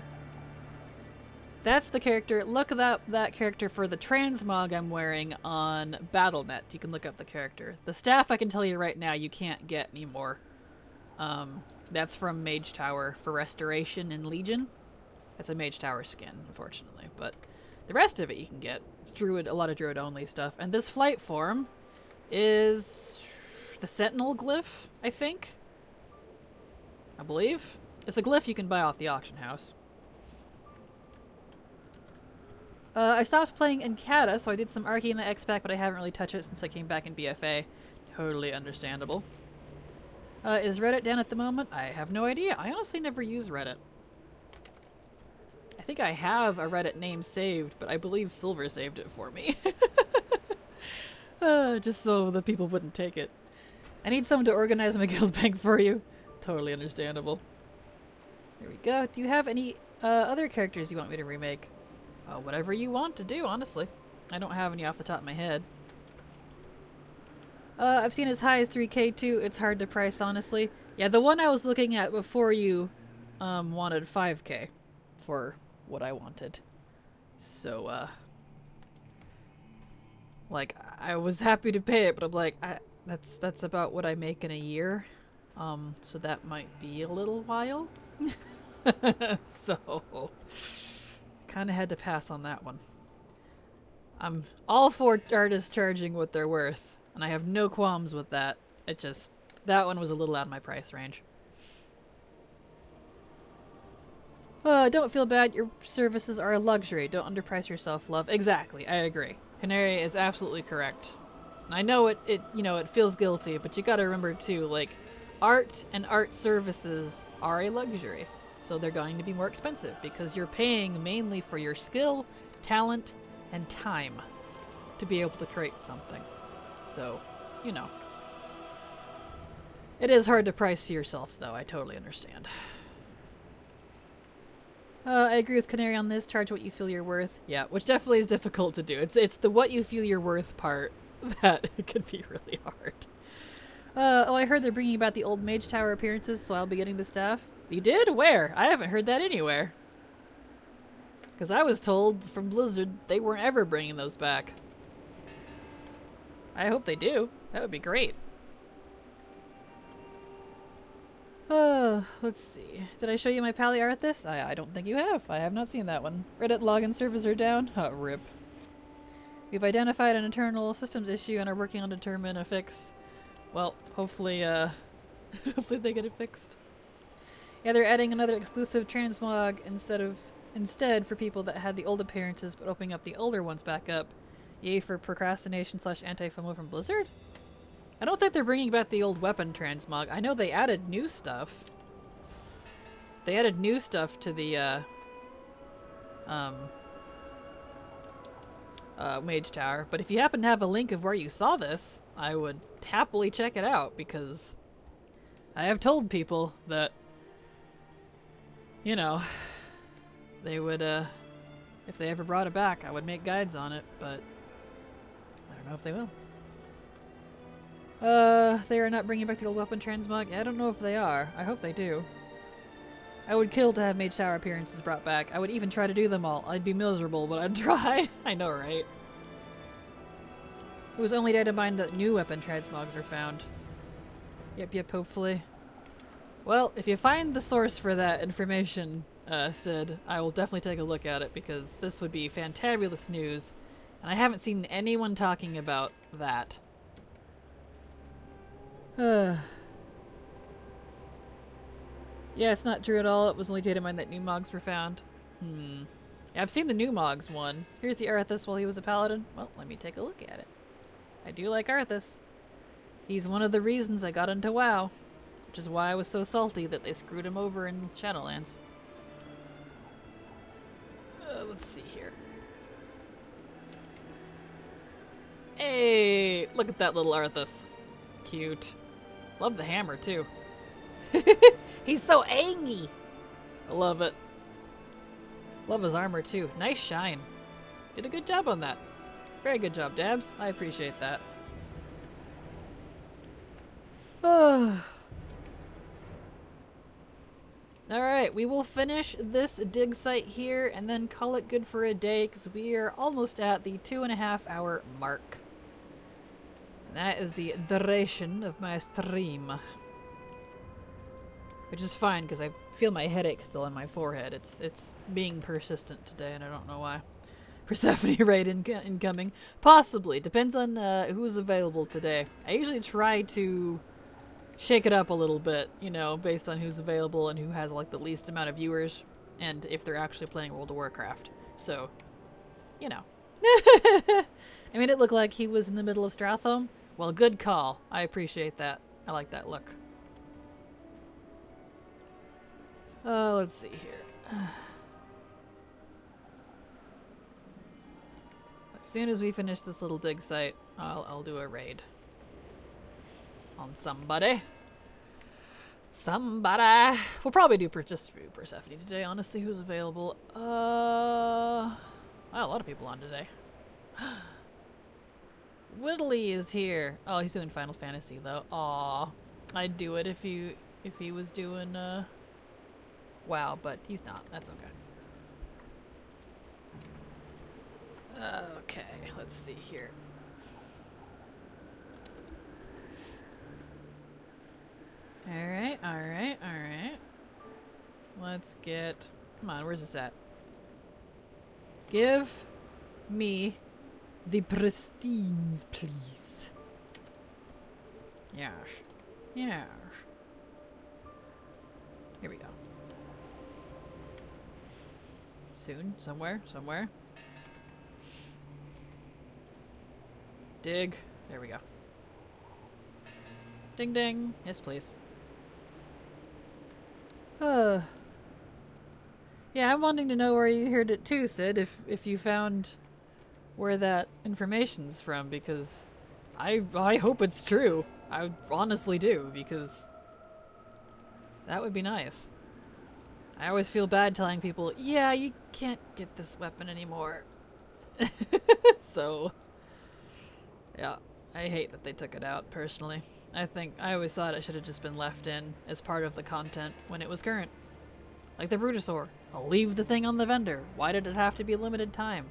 That's the character. Look up that character for the transmog I'm wearing on BattleNet. You can look up the character. The staff, I can tell you right now, you can't get anymore. That's from Mage Tower for restoration in Legion. It's a Mage Tower skin, unfortunately, but the rest of it you can get. It's Druid, a lot of Druid only stuff. And this flight form is the Sentinel glyph, I think. I believe. It's a glyph you can buy off the auction house. I stopped playing Encata, so I did some Archie in the X-Pack, but I haven't really touched it since I came back in BFA. Totally understandable. Is Reddit down at the moment? I have no idea. I honestly never use Reddit. I think I have a Reddit name saved, but I believe Silver saved it for me. Just so the people wouldn't take it. I need someone to organize my guild bank for you. Totally understandable. There we go. Do you have any other characters you want me to remake? Whatever you want to do, honestly. I don't have any off the top of my head. I've seen as high as 3K too. It's hard to price, honestly. Yeah, the one I was looking at before you wanted 5K for what I wanted. So, like, I was happy to pay it, but I'm like, that's about what I make in a year. So that might be a little while. So, kind of had to pass on that one. I'm all for artists charging what they're worth, and I have no qualms with that. It just, that one was a little out of my price range. Don't feel bad. Your services are a luxury. Don't underprice yourself, love. Exactly. I agree. Canary is absolutely correct. And I know it feels guilty, but you gotta remember too, like, art and art services are a luxury. So they're going to be more expensive because you're paying mainly for your skill, talent, and time to be able to create something. So, you know. It is hard to price to yourself, though. I totally understand. I agree with Canary on this. Charge what you feel you're worth. Yeah, which definitely is difficult to do. It's the what you feel you're worth part that could be really hard. I heard they're bringing back the old Mage Tower appearances, so I'll be getting the staff. You did? Where? I haven't heard that anywhere. Because I was told from Blizzard they weren't ever bringing those back. I hope they do. That would be great. Let's see. Did I show you my Pally Arthas? I don't think you have. I have not seen that one. Reddit login servers are down. Oh, rip. We've identified an internal systems issue and are working on determining a fix. Well, hopefully, hopefully they get it fixed. Yeah, they're adding another exclusive transmog instead for people that had the old appearances but opening up the older ones back up. Yay for procrastination / anti-FOMO from Blizzard? I don't think they're bringing back the old weapon transmog. I know they added new stuff. They added new stuff to the, Mage Tower. But if you happen to have a link of where you saw this, I would happily check it out, because I have told people that, you know, they would, if they ever brought it back, I would make guides on it, but I don't know if they will. They are not bringing back the old weapon transmog? I don't know if they are. I hope they do. I would kill to have Mage Tower appearances brought back. I would even try to do them all. I'd be miserable, but I'd try. I know, right? It was only data mined that new weapon transmogs are found. Yep, hopefully. Well, if you find the source for that information, Sid, I will definitely take a look at it, because this would be fantabulous news. And I haven't seen anyone talking about that. Yeah, it's not true at all. It was only data mined that new mogs were found. Yeah, I've seen the new mogs one. Here's the Arthas while he was a paladin. Well, let me take a look at it. I do like Arthas. He's one of the reasons I got into WoW, which is why I was so salty that they screwed him over in Shadowlands. Let's see here. Hey, look at that little Arthas. Cute. Love the hammer, too. He's so angy. I love it. Love his armor, too. Nice shine. Did a good job on that. Very good job, Dabs. I appreciate that. Alright, we will finish this dig site here and then call it good for a day, because we are almost at the 2.5 hour mark. And that is the duration of my stream. Which is fine, because I feel my headache still on my forehead. It's being persistent today, and I don't know why. Persephone raid incoming. Possibly. Depends on who's available today. I usually try to shake it up a little bit, you know, based on who's available and who has, like, the least amount of viewers, and if they're actually playing World of Warcraft. So, you know. I made it look like he was in the middle of Stratholme. Well, good call. I appreciate that. I like that look. Let's see here. As soon as we finish this little dig site, I'll do a raid on somebody. Somebody. We'll probably do just Persephone today, honestly. Who's available? Wow, a lot of people on today. Whittly is here. Oh, he's doing Final Fantasy though. Aw, I'd do it if he was doing WoW, but he's not. That's okay. Okay, let's see here. Alright. Let's get... Come on, where's this at? Give me the pristines, please. Yes. Here we go. Soon, somewhere. Dig. There we go. Ding ding. Yes, please. Yeah, I'm wanting to know where you heard it too, Sid, if you found where that information's from, because I hope it's true. I honestly do, because that would be nice. I always feel bad telling people, yeah, you can't get this weapon anymore. So, yeah, I hate that they took it out, personally. I always thought it should have just been left in as part of the content when it was current. Like the Brutosaur. I'll leave the thing on the vendor. Why did it have to be limited time?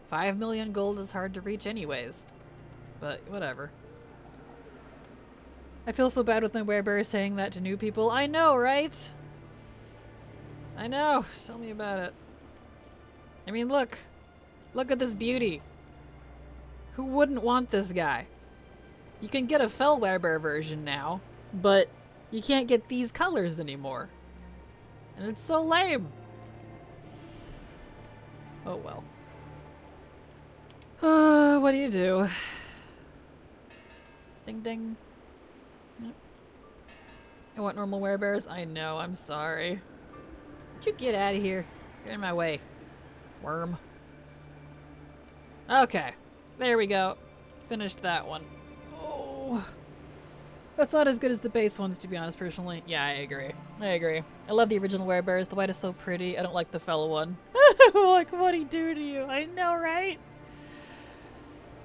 5 million gold is hard to reach anyways. But whatever. I feel so bad with my werebear saying that to new people. I know, right? I know. Tell me about it. I mean, look. Look at this beauty. Who wouldn't want this guy? You can get a Fel werebear version now, but you can't get these colors anymore. And it's so lame. Oh well. What do you do? Ding ding. Yep. I want normal werebears? I know, I'm sorry. Would you get out of here? Get in my way. Worm. Okay. There we go. Finished that one. Oh. That's not as good as the base ones, to be honest, personally. Yeah, I agree. I agree. I love the original werebears. The white is so pretty. I don't like the fellow one. Like, what'd he do to you? I know, right?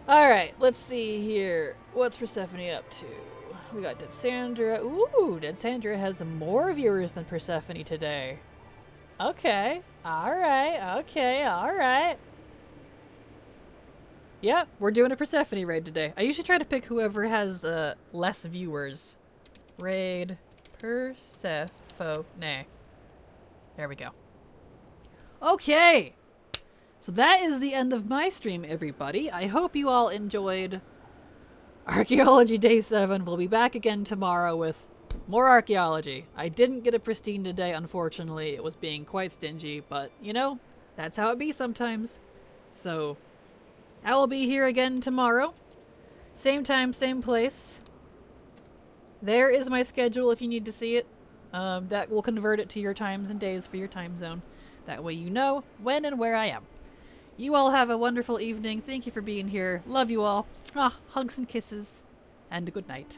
Alright, let's see here. What's Persephone up to? We got Dead Sandra. Ooh, Dead Sandra has more viewers than Persephone today. Okay. Alright. Okay. Alright. Yeah, we're doing a Persephone raid today. I usually try to pick whoever has less viewers. Raid Persephone. There we go. Okay. So that is the end of my stream, everybody. I hope you all enjoyed Archaeology Day 7. We'll be back again tomorrow with more archaeology. I didn't get a pristine today, unfortunately. It was being quite stingy, but, you know, that's how it be sometimes. So I will be here again tomorrow. Same time, same place. There is my schedule if you need to see it. That will convert it to your times and days for your time zone. That way you know when and where I am. You all have a wonderful evening. Thank you for being here. Love you all. Hugs and kisses. And a good night.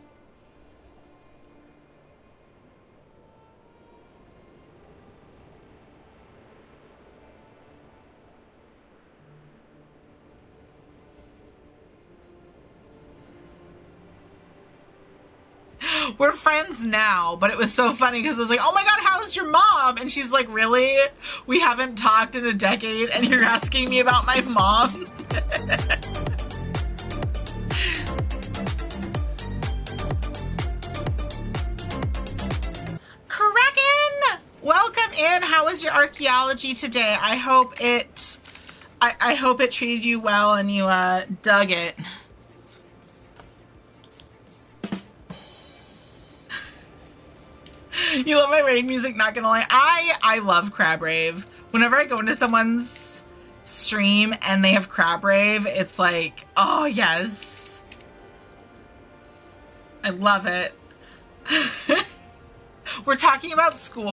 We're friends now, but it was so funny because I was like, oh my god, how's your mom? And she's like, really? We haven't talked in a decade and you're asking me about my mom? Kraken! Welcome in. How was your archaeology today? I hope it treated you well and you dug it. You love my raid music, not gonna lie. I love Crab Rave. Whenever I go into someone's stream and they have Crab Rave, it's like, oh yes. I love it. We're talking about school.